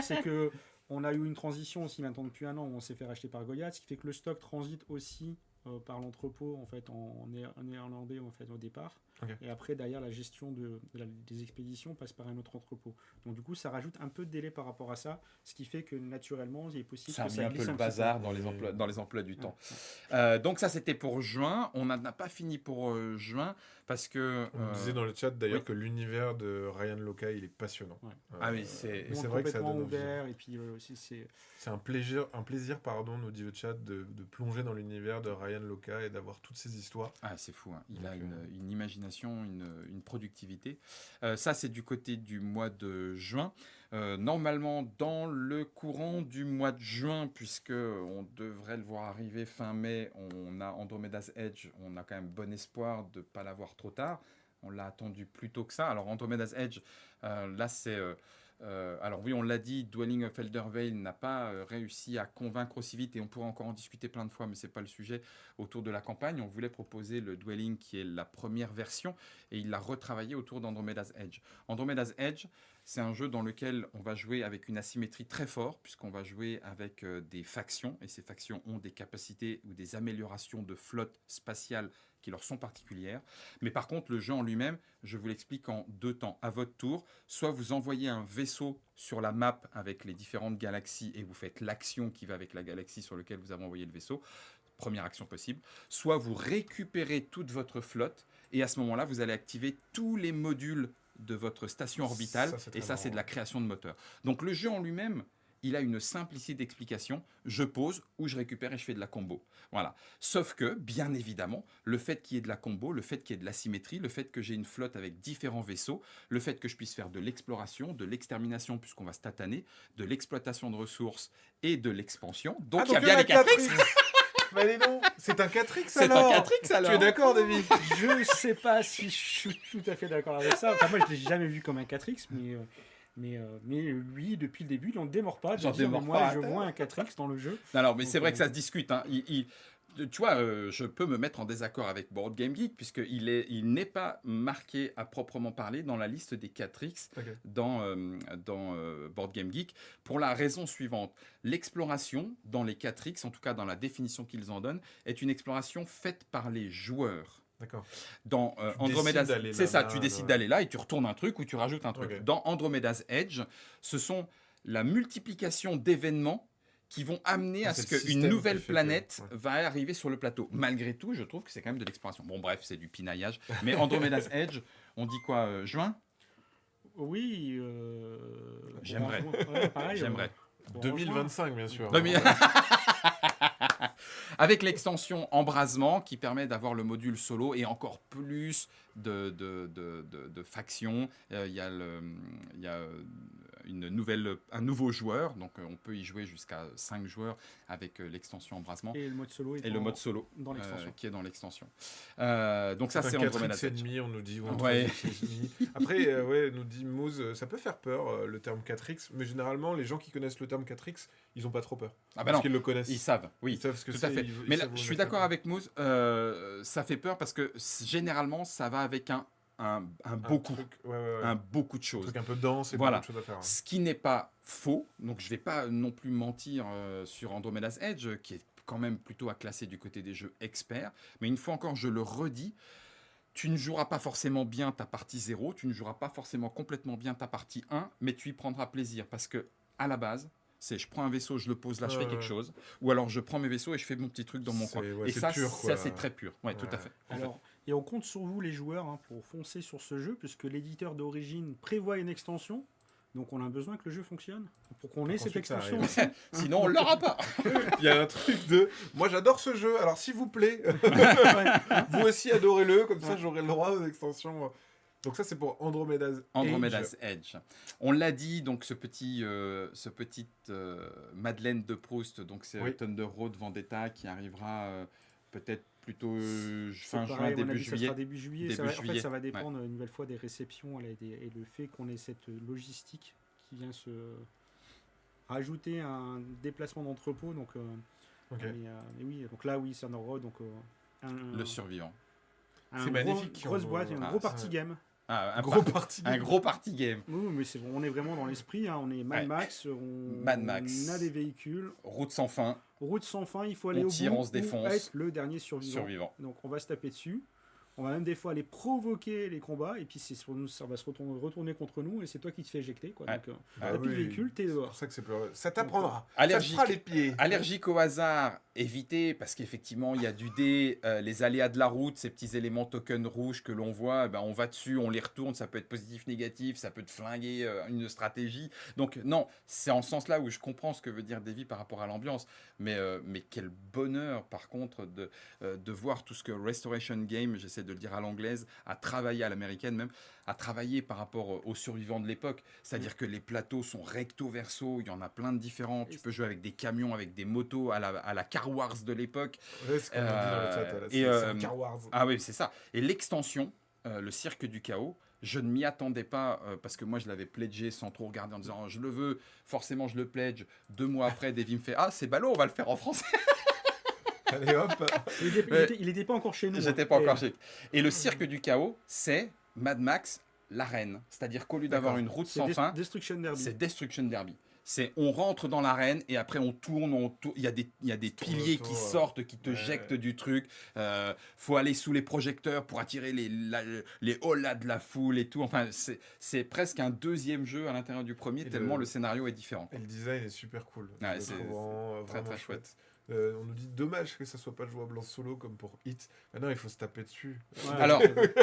c'est que on a eu une transition aussi maintenant depuis un an où on s'est fait racheter par Goliath, ce qui fait que le stock transite aussi par l'entrepôt en fait en néerlandais en fait au départ. Okay. Et après derrière la gestion des expéditions passe par un autre entrepôt. Donc du coup ça rajoute un peu de délai par rapport à ça, ce qui fait que naturellement il est possible ça que ça a mis glisse un peu le bazar dans les emplois du temps. Donc ça c'était pour juin. On n'a pas fini pour juin parce que on nous disait dans le chat d'ailleurs que l'univers de Ryan Loca il est passionnant. Ah oui, c'est vrai que ça donne ouvert et puis aussi c'est un plaisir pardon, nous dit le chat de plonger dans l'univers de Ryan Loca et d'avoir toutes ces histoires. Ah c'est fou, hein. Il a une imagination, une productivité. Ça c'est du côté du mois de juin. Normalement dans le courant du mois de juin, puisque on devrait le voir arriver fin mai, on a Andromeda's Edge, on a quand même bon espoir de ne pas l'avoir trop tard. On l'a attendu plus tôt que ça. Alors Andromeda's Edge, là c'est... alors oui, on l'a dit, Dwelling of Eldervale n'a pas réussi à convaincre aussi vite, et on pourra encore en discuter plein de fois, mais c'est pas le sujet. Autour de la campagne, on voulait proposer le Dwelling qui est la première version, et il l'a retravaillé autour d'Andromeda's Edge. Andromeda's Edge, c'est un jeu dans lequel on va jouer avec une asymétrie très forte, puisqu'on va jouer avec des factions, et ces factions ont des capacités ou des améliorations de flotte spatiale qui leur sont particulières. Mais par contre, le jeu en lui-même, je vous l'explique en 2 temps. À votre tour, soit vous envoyez un vaisseau sur la map avec les différentes galaxies et vous faites l'action qui va avec la galaxie sur laquelle vous avez envoyé le vaisseau. Première action possible. Soit vous récupérez toute votre flotte et à ce moment-là, vous allez activer tous les modules de votre station orbitale. Et ça, c'est de la création de moteur. Donc le jeu en lui-même, il a une simplicité d'explication. Je pose ou je récupère et je fais de la combo. Voilà. Sauf que, bien évidemment, le fait qu'il y ait de la combo, le fait qu'il y ait de la symétrie, le fait que j'ai une flotte avec différents vaisseaux, le fait que je puisse faire de l'exploration, de l'extermination, puisqu'on va se tataner, de l'exploitation de ressources et de l'expansion. Donc il y a bien les 4X. Mais non, c'est un 4X c'est alors. C'est un 4X alors. Tu es d'accord, David? Je sais pas si je suis tout à fait d'accord avec ça. Enfin, moi, je l'ai jamais vu comme un 4X, mais lui, depuis le début, il n'en démord pas. Moi, je vois un 4X dans le jeu. Non, mais c'est vrai que ça se discute. Hein. Tu vois, je peux me mettre en désaccord avec Board Game Geek, puisqu'il n'est pas marqué à proprement parler dans la liste des 4X dans Board Game Geek, pour la raison suivante. L'exploration dans les 4X, en tout cas dans la définition qu'ils en donnent, est une exploration faite par les joueurs. D'accord. Dans Andromeda's, c'est ça, tu décides d'aller là et tu retournes un truc ou tu rajoutes un truc. Dans Andromeda's Edge, ce sont la multiplication d'événements qui vont amener à ce qu'une nouvelle planète va arriver sur le plateau. Malgré tout, je trouve que c'est quand même de l'exploration. Bon, bref, c'est du pinaillage. Mais Andromeda's Edge, on dit quoi, juin? Oui. J'aimerais. Pareil, J'aimerais. 2025, bien sûr. Avec l'extension embrasement qui permet d'avoir le module solo et encore plus de factions. Il y a un nouveau joueur, donc on peut y jouer jusqu'à 5 joueurs avec l'extension embrasement. Et le mode solo dans l'extension. Qui est dans l'extension. Donc ça, c'est Andromeda's Edge. On nous dit. Après, nous dit Moose, ça peut faire peur le terme 4X, mais généralement les gens qui connaissent le terme 4X, ils n'ont pas trop peur. Ah parce qu'ils le connaissent. Ils savent, oui. savent ce que Tout à c'est. fait. Ils Mais là, savent où je suis mettre la d'accord main. avec Moose, ça fait peur parce que généralement, ça va avec un beaucoup, Ouais. un beaucoup de Un choses. truc un peu dense et Voilà. beaucoup de choses à faire. Ouais. Ce qui n'est pas faux, donc je vais pas non plus mentir sur Andromeda's Edge, qui est quand même plutôt à classer du côté des jeux experts, mais une fois encore, je le redis, tu ne joueras pas forcément bien ta partie 0, tu ne joueras pas forcément complètement bien ta partie 1, mais tu y prendras plaisir parce que à la base, c'est je prends un vaisseau, je le pose là, je fais quelque chose, ou alors je prends mes vaisseaux et je fais mon petit truc dans mon coin. Ouais, Et c'est ça, pur, ça quoi. c'est très pur. Ouais, tout à fait. Alors, et on compte sur vous les joueurs hein, pour foncer sur ce jeu, puisque l'éditeur d'origine prévoit une extension. Donc on a besoin que le jeu fonctionne pour qu'on ait cette qu'ensuite, ça extension arrive. aussi. Sinon, on l'aura pas. Il y a un truc de. Moi, j'adore ce jeu. Alors, s'il vous plaît, vous aussi adorez-le. Comme ça, j'aurai le droit aux extensions. Donc ça, c'est pour Andromeda's Andromeda's Edge. On l'a dit, donc ce petit Madeleine de Proust, donc c'est Oui. Thunder Road Vendetta qui arrivera peut-être plutôt C'est fin juin, pareil, à mon début avis, ça juillet. sera début juillet. Début Ça va- En fait, juillet, ça va ouais. dépendre une nouvelle fois des réceptions et le fait qu'on ait cette logistique qui vient se rajouter un déplacement d'entrepôt. Donc, Ok. mais oui, donc là, oui, Thunder Road, donc Le survivant. C'est magnifique, Grosse on- boîte, un Ah, gros ça- party game. Ah, Gros parti. un gros party game. Oui, mais c'est bon, on est vraiment dans l'esprit. Hein, on est Mad Ouais. Max. On Mad Max. a des véhicules. Route sans fin, Route sans fin, il faut aller On au tire, bout on se défonce. ou être le dernier survivant. survivant. Donc on va se taper dessus. On va même des fois aller provoquer les combats et puis ça va se retourner contre nous et c'est toi qui te fais éjecter. Quoi. Ouais. Donc Ah t'as plus de oui. véhicule, t'es C'est dehors. pour ça que c'est plus. Ça t'apprendra. Allergique. Ça te fera les pieds. Allergique au hasard, évitez, parce qu'effectivement, il y a du dé, les aléas de la route, ces petits éléments tokens rouges que l'on voit, eh ben, on va dessus, on les retourne, ça peut être positif, négatif, ça peut te flinguer une stratégie. Donc non, c'est en ce sens-là où je comprends ce que veut dire Davy par rapport à l'ambiance, mais quel bonheur par contre de voir tout ce que Restoration Game, j'essaie de le dire à l'anglaise, a travaillé à l'américaine même, a travaillé par rapport aux survivants de l'époque. C'est-à-dire que les plateaux sont recto verso, il y en a plein de différents. Tu peux jouer avec des camions, avec des motos à la Car Wars de l'époque. Ouais, c'est ce qu'on a dit dans le chat. Là. et, C'est un Car Wars. Ah oui, c'est ça. Et l'extension, le cirque du chaos, je ne m'y attendais pas parce que moi je l'avais pledgé sans trop regarder en disant je le veux, forcément je le pledge. 2 mois après, Davy me fait ah c'est ballot, on va le faire en français. Allez hop. Il était pas encore chez nous. J'étais hein. pas encore chez. Et le cirque du chaos, c'est Mad Max l'arène. C'est-à-dire qu'au lieu d'avoir D'accord. une route C'est sans fin, Destruction Derby. c'est Destruction Derby. C'est on rentre dans l'arène et après on tourne. Il y a des tournes piliers autour, qui sortent, qui te ouais. jettent du truc. Faut aller sous les projecteurs pour attirer les holas de la foule et tout. Enfin, c'est presque un deuxième jeu à l'intérieur du premier, Et tellement le scénario est différent. Et le design est super cool. Ouais, Je le c'est trouve vraiment, très, vraiment très chouette. On nous dit dommage que ça soit pas jouable en solo comme pour Hit. Maintenant, il faut se taper dessus. Ouais.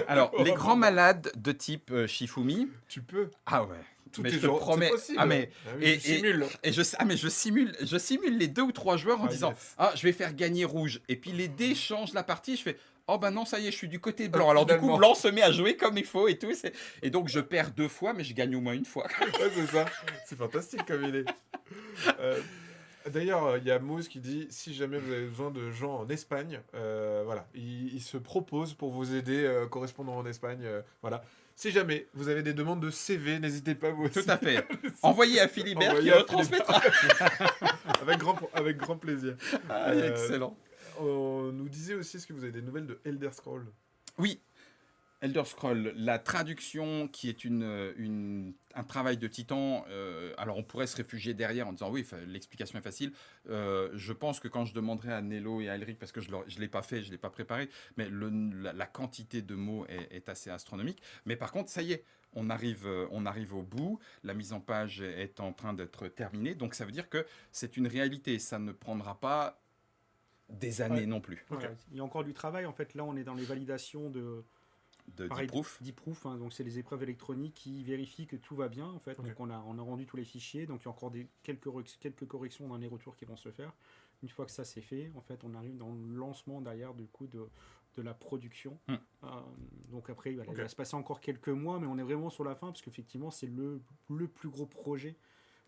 Alors les grands malades de type Shifumi. Tu peux. Ah ouais. Tout Mais est je te genre- promets. c'est possible. Ah mais Ah oui, et- tu simules. Et je simule les 2 ou 3 joueurs en Ah, disant yes. ah je vais faire gagner rouge et puis les dés changent la partie, je fais oh bah non ça y est je suis du côté blanc, Ah, alors du coup finalement. blanc se met à jouer comme il faut et tout, et donc je perds 2 fois mais je gagne au moins une fois. Ouais, c'est ça. C'est fantastique comme il est. D'ailleurs, il y a Moose qui dit si jamais vous avez besoin de gens en Espagne, voilà, il se propose pour vous aider, correspondant en Espagne, voilà. Si jamais vous avez des demandes de CV, n'hésitez pas vous aussi. Tout à fait. Envoyez à Philibert qui Envoyez à le transmettra. avec grand plaisir. Ah, il est excellent. On nous disait aussi, est-ce que vous avez des nouvelles de Elder Scrolls? Oui, Elder Scroll, la traduction qui est un travail de titan, alors on pourrait se réfugier derrière en disant oui, l'explication est facile. Je pense que quand je demanderai à Nello et à Elric, parce que je ne l'ai pas fait, je ne l'ai pas préparé, mais la quantité de mots est assez astronomique. Mais par contre, ça y est, on arrive au bout, la mise en page est en train d'être terminée, donc ça veut dire que c'est une réalité, ça ne prendra pas des années Ouais. non plus. Ouais, il y a encore du travail. En fait, là, on est dans les validations de De pareil, deep proof. deep proof, hein, donc c'est les épreuves électroniques qui vérifient que tout va bien. En fait, Ok. donc on a rendu tous les fichiers. Donc il y a encore quelques corrections dans les retours qui vont se faire. Une fois que ça c'est fait, en fait, on arrive dans le lancement derrière du coup de la production. Donc après, voilà, Ok. il va se passer encore quelques mois, mais on est vraiment sur la fin parce qu'effectivement, c'est le plus gros projet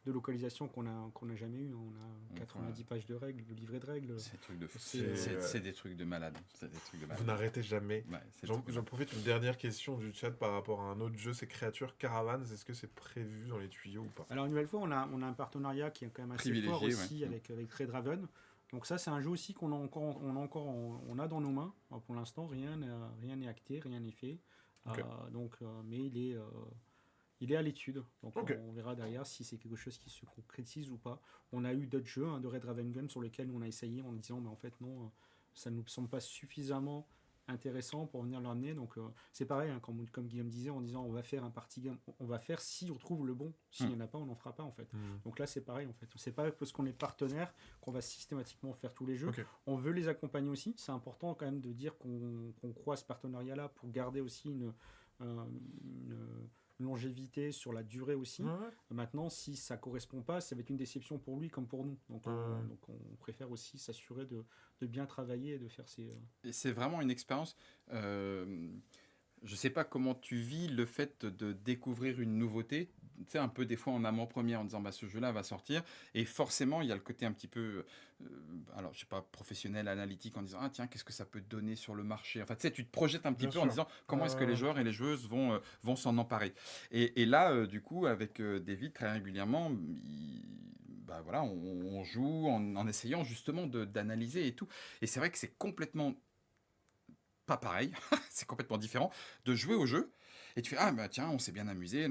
de localisation qu'on a jamais eu. On a 90 pages de règles, de livret de règles. C'est des trucs de fou. C'est- C'est des trucs de malade. C'est des trucs de Vous malade. n'arrêtez jamais. Ouais, c'est des J'en trucs de j'en malade. profite, une dernière question du chat par rapport à un autre jeu, c'est Créatures Caravans. Est-ce que c'est prévu dans les tuyaux ou pas? Alors une nouvelle fois, on a un partenariat qui est quand même assez Privilégié, fort aussi ouais. avec Red Raven. Donc ça, c'est un jeu aussi on a dans nos mains. Pour l'instant, rien n'est acté, rien n'est fait. Ok. Mais il est à l'étude. Donc Ok. on verra derrière si c'est quelque chose qui se concrétise ou pas. On a eu d'autres jeux de Red Raven Gun sur lesquels on a essayé en disant, mais en fait non, ça ne nous semble pas suffisamment intéressant pour venir l'amener. Donc c'est pareil, comme Guillaume disait, en disant on va faire un party game, on va faire si on trouve le bon. S'il n'y en a pas, on n'en fera pas en fait. Donc là c'est pareil en fait. C'est pas parce qu'on est partenaire qu'on va systématiquement faire tous les jeux. Ok. On veut les accompagner aussi. C'est important quand même de dire qu'on croit à ce partenariat-là pour garder aussi une longévité sur la durée aussi. Ouais. Maintenant, si ça correspond pas, ça va être une déception pour lui comme pour nous. Donc on préfère aussi s'assurer de bien travailler et de faire ces... Et c'est vraiment une expérience. Je sais pas comment tu vis le fait de découvrir une nouveauté. Tu sais, un peu des fois en avant-première en disant bah, ce jeu-là va sortir. Et forcément, il y a le côté un petit peu, alors je sais pas, professionnel, analytique en disant ah tiens, qu'est-ce que ça peut donner sur le marché. Enfin, tu sais, tu te projettes un petit Bien peu en sûr. disant comment est-ce que les joueurs et les joueuses vont s'en emparer. Et là, du coup, avec David, très régulièrement, bah voilà, on joue en essayant justement d'analyser et tout. Et c'est vrai que c'est complètement pas pareil, c'est complètement différent de jouer au jeu. Et tu fais, ah bah tiens, on s'est bien amusé.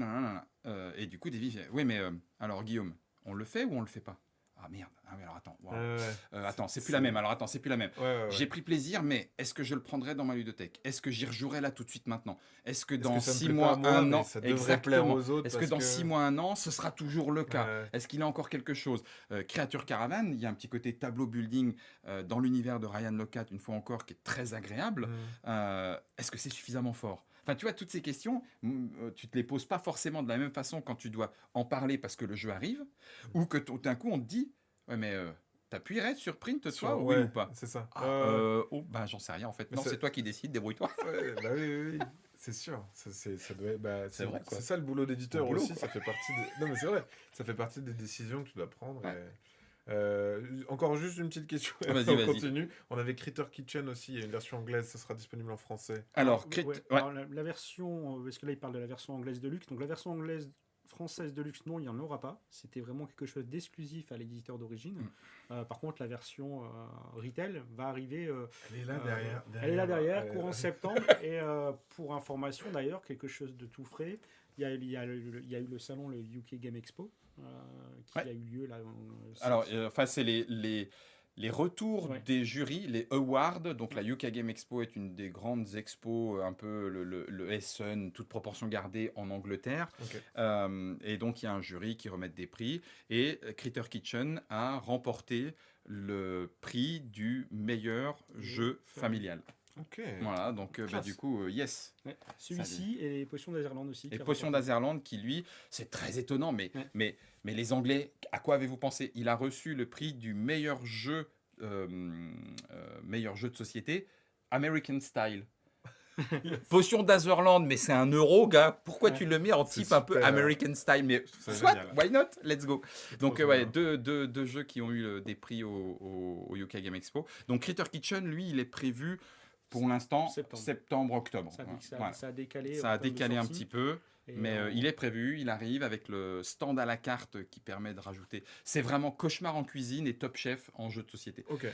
Et du coup, David fait, oui, mais alors Guillaume, on le fait ou on le fait pas? Ah merde, ah oui, alors attends, wow. Attends, c'est plus la même. Alors attends, c'est plus la même. Ouais. J'ai pris plaisir, mais est-ce que je le prendrai dans ma ludothèque? Est-ce que j'y rejouerai là tout de suite maintenant? Est-ce que Est-ce dans que ça me 6 plaît pas mois, à moi, 1 mais an, ça devrait plaire exactement. aux autres Est-ce que parce dans que- 6 mois, 1 an, ce sera toujours le cas? Ouais. Est-ce qu'il y a encore quelque chose? Creature Caravan, il y a un petit côté tableau building dans l'univers de Ryan Locat, une fois encore, qui est très agréable. Est-ce que c'est suffisamment fort? Enfin, tu vois, toutes ces questions, tu te les poses pas forcément de la même façon quand tu dois en parler parce que le jeu arrive, ou que tout d'un coup on te dit, ouais, mais t'appuierais sur print, toi, oui Ouais, ou pas? c'est ça. Ah, oh, bah j'en sais rien en fait. Mais Non, c'est- c'est toi qui décides, débrouille-toi. Ouais, bah oui. C'est sûr. Ça doit être- bah, C'est vrai, quoi. C'est ça le boulot d'éditeur Mon boulot, aussi. quoi. Ça fait partie des... Non, mais c'est vrai. Ça fait partie des décisions que tu dois prendre. Ouais. Encore juste une petite question. et Vas-y, on vas-y. continue. On avait Critter Kitchen aussi. Il y a une version anglaise. Ça sera disponible en français. Alors, ouais, ouais. alors, la version, parce que là il parle de la version anglaise de luxe, donc la version anglaise française de luxe, non, il n'y en aura pas. C'était vraiment quelque chose d'exclusif à l'éditeur d'origine. Par contre, la version retail va arriver. Elle est là derrière. Elle est là derrière, courant septembre. Et pour information d'ailleurs, quelque chose de tout frais, il y a eu le salon, le UK Game Expo, qui a eu lieu là. Alors, enfin, c'est les retours Ouais. des jurys, les awards. Donc, la UK Game Expo est une des grandes expos, un peu le Essen, toute proportion gardée, en Angleterre. Ok. Et donc, il y a un jury qui remet des prix. Et Critter Kitchen a remporté le prix du meilleur jeu familial. Ok. Voilà, donc Classe. du coup, yes. Ouais. Celui-ci et les Potions d'Azerland aussi. Et qui a Potion remporté. d'Azerland qui, lui, c'est très étonnant, Ouais. mais les Anglais, à quoi avez-vous pensé? Il a reçu le prix du meilleur jeu de société, American Style. Potion d'Azerland, mais c'est un euro, gars. Pourquoi Ouais. tu le mets en C'est type un peu super. American Style? Mais C'est soit, génial. why not? Let's go. Donc, trop ouais, bien. deux jeux qui ont eu des prix au UK Game Expo. Donc, Critter Kitchen, lui, il est prévu pour l'instant septembre-octobre. Ça a décalé. Ça en a termes de décalé un sortie. petit peu. Et, Mais il est prévu, il arrive avec le stand à la carte qui permet de rajouter. C'est vraiment Cauchemar en cuisine et Top Chef en jeu de société. Ok.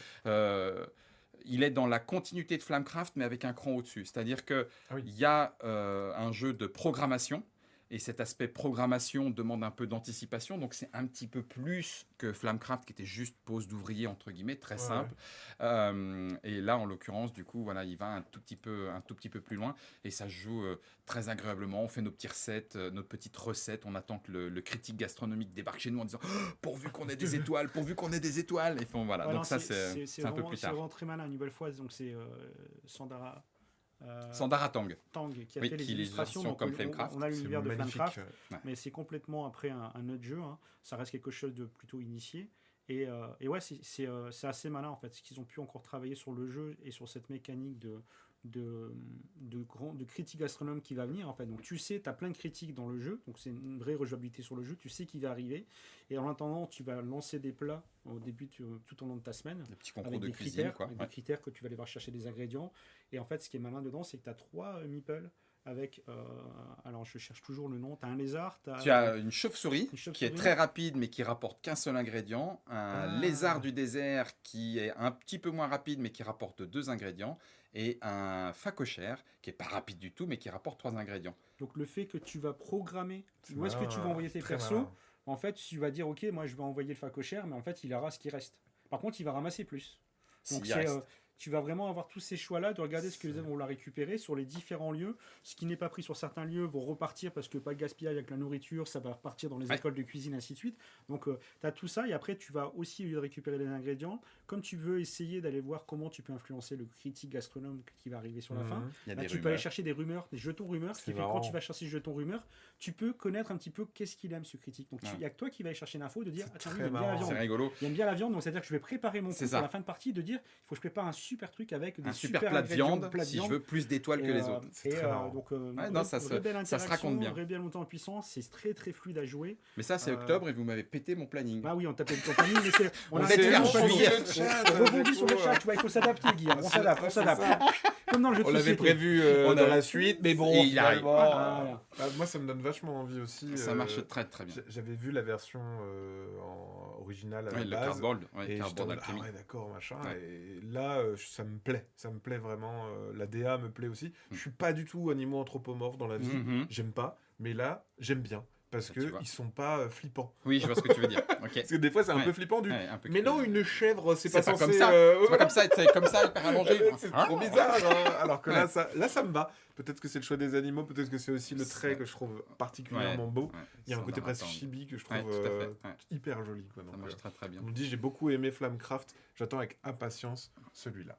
Il est dans la continuité de Flamecraft, mais avec un cran au-dessus. C'est-à-dire qu'il Ah oui. y a un jeu de programmation. Et cet aspect programmation demande un peu d'anticipation. Donc, c'est un petit peu plus que Flamecraft, qui était juste pose d'ouvrier, entre guillemets, très simple. Et là, en l'occurrence, du coup, voilà, il va un tout petit peu plus loin. Et ça se joue très agréablement. On fait nos petites recettes. On attend que le critique gastronomique débarque chez nous en disant pourvu qu'on ait des étoiles, pourvu qu'on ait des étoiles. Et bon, voilà. Ouais, donc, non, ça, c'est un peu plus C'est tard. vraiment très malin, une nouvelle fois. Donc, c'est Sandara. Sandara Tang. Tang qui a Oui, fait les qui les illustrations. illustrations Donc, comme Flamecraft. on a l'univers de magnifique. Flamecraft, Ouais. mais c'est complètement après un autre jeu. Hein. Ça reste quelque chose de plutôt initié. Et ouais, c'est assez malin en fait, parce qu'ils ont pu encore travailler sur le jeu et sur cette mécanique de critique gastronome qui va venir en fait. Donc tu sais, tu as plein de critiques dans le jeu, donc c'est une vraie rejouabilité sur le jeu, tu sais qui va arriver. Et en attendant, tu vas lancer des plats au début, tout au long de ta semaine. Des petits concours Avec de des cuisine, critères, quoi. avec Ouais. des critères que tu vas aller voir chercher des ingrédients. Et en fait, ce qui est malin dedans, c'est que tu as 3 meeples avec, alors je cherche toujours le nom, tu as un lézard, Tu as une chauve-souris Une chauve-souris. qui est très rapide mais qui rapporte qu'un seul ingrédient, un lézard du désert qui est un petit peu moins rapide mais qui rapporte 2 ingrédients, et un phacochère qui est pas rapide du tout mais qui rapporte 3 ingrédients. Donc le fait que tu vas programmer C'est où est-ce que malin, tu vas envoyer tes très persos, malin. en fait tu vas dire ok moi je vais envoyer le phacochère, mais en fait il aura ce qui reste. Par contre il va ramasser plus. Donc S'il y reste. tu vas vraiment avoir tous ces choix-là de regarder ce que les autres vont la récupérer sur les différents lieux. Ce qui n'est pas pris sur certains lieux vont repartir parce que pas de gaspillage avec la nourriture, ça va repartir dans les Ouais. écoles de cuisine, ainsi de suite. Donc tu as tout ça et après tu vas aussi au lieu de récupérer les ingrédients, comme tu veux essayer d'aller voir comment tu peux influencer le critique gastronome qui va arriver sur la fin. Il y a Là, des tu peux aller rumeurs. chercher des rumeurs, des jetons rumeurs, ce C'est qui fait que quand marrant. tu vas chercher ce jeton rumeur, tu peux connaître un petit peu qu'est-ce qu'il aime ce critique. Donc il Ouais. n'y a que toi qui vas aller chercher l'info de dire C'est ah, tiens, très lui, il aime bien la marrant. viande. C'est rigolo. Il aime bien la viande, donc c'est-à-dire que je vais préparer mon C'est coup ça. pour la fin de partie de dire il faut que je prépare un super truc avec des Un super plat de ingrédients, viande plat de si je viande. veux plus d'étoiles que les autres. C'est très marrant. Donc, Ouais, non, ça se raconte bien. Vraie belle montée en puissance, c'est très très fluide à jouer. Mais ça, c'est Euh, octobre et vous m'avez pété mon planning. Bah oui, on tapait le compagnie, mais c'est. On a s'est arrêté fait le enfuir. compagnie. le chat, On rebondit du sur le coup, chat, tu vois, il faut s'adapter, Guillaume. On s'adapte, on s'adapte. Comme dans le jeu de On l'avait société. prévu On dans a- la suite, mais bon, Et il arrive. finalement, Voilà. Moi, ça me donne vachement envie aussi. Ça marche très très bien. J'avais vu la version originale à Ouais, le la base. cardboard, ouais, Et j'étais en cardboard mode, alchemy. ah ouais, d'accord, machin. Ouais. Et là, ça me plaît vraiment. La DA me plaît aussi. Je suis pas du tout animaux anthropomorphe dans la vie. Mhm. J'aime pas. Mais là, j'aime bien. Parce Tu que vois. ils sont pas flippants. Oui, je vois ce que tu veux dire. Ok. Parce que des fois, c'est un Ouais. peu flippant du. Ouais, un peu Mais cru. non, une chèvre, c'est pas C'est pas censé. comme ça. C'est pas comme ça, c'est comme ça, hyper allongé. C'est Hein trop bizarre. Hein. Alors que là, Ouais. ça me va. Peut-être que c'est le choix des animaux. Peut-être que c'est aussi le trait que je trouve particulièrement beau. Ouais, Il y a un ça, côté on va presque attendre. chibi que je Ouais, trouve tout à fait. Ouais. hyper joli. Quoi. Ça Donc, marche très très bien. on me dit j'ai beaucoup aimé Flamecraft. J'attends avec impatience celui-là.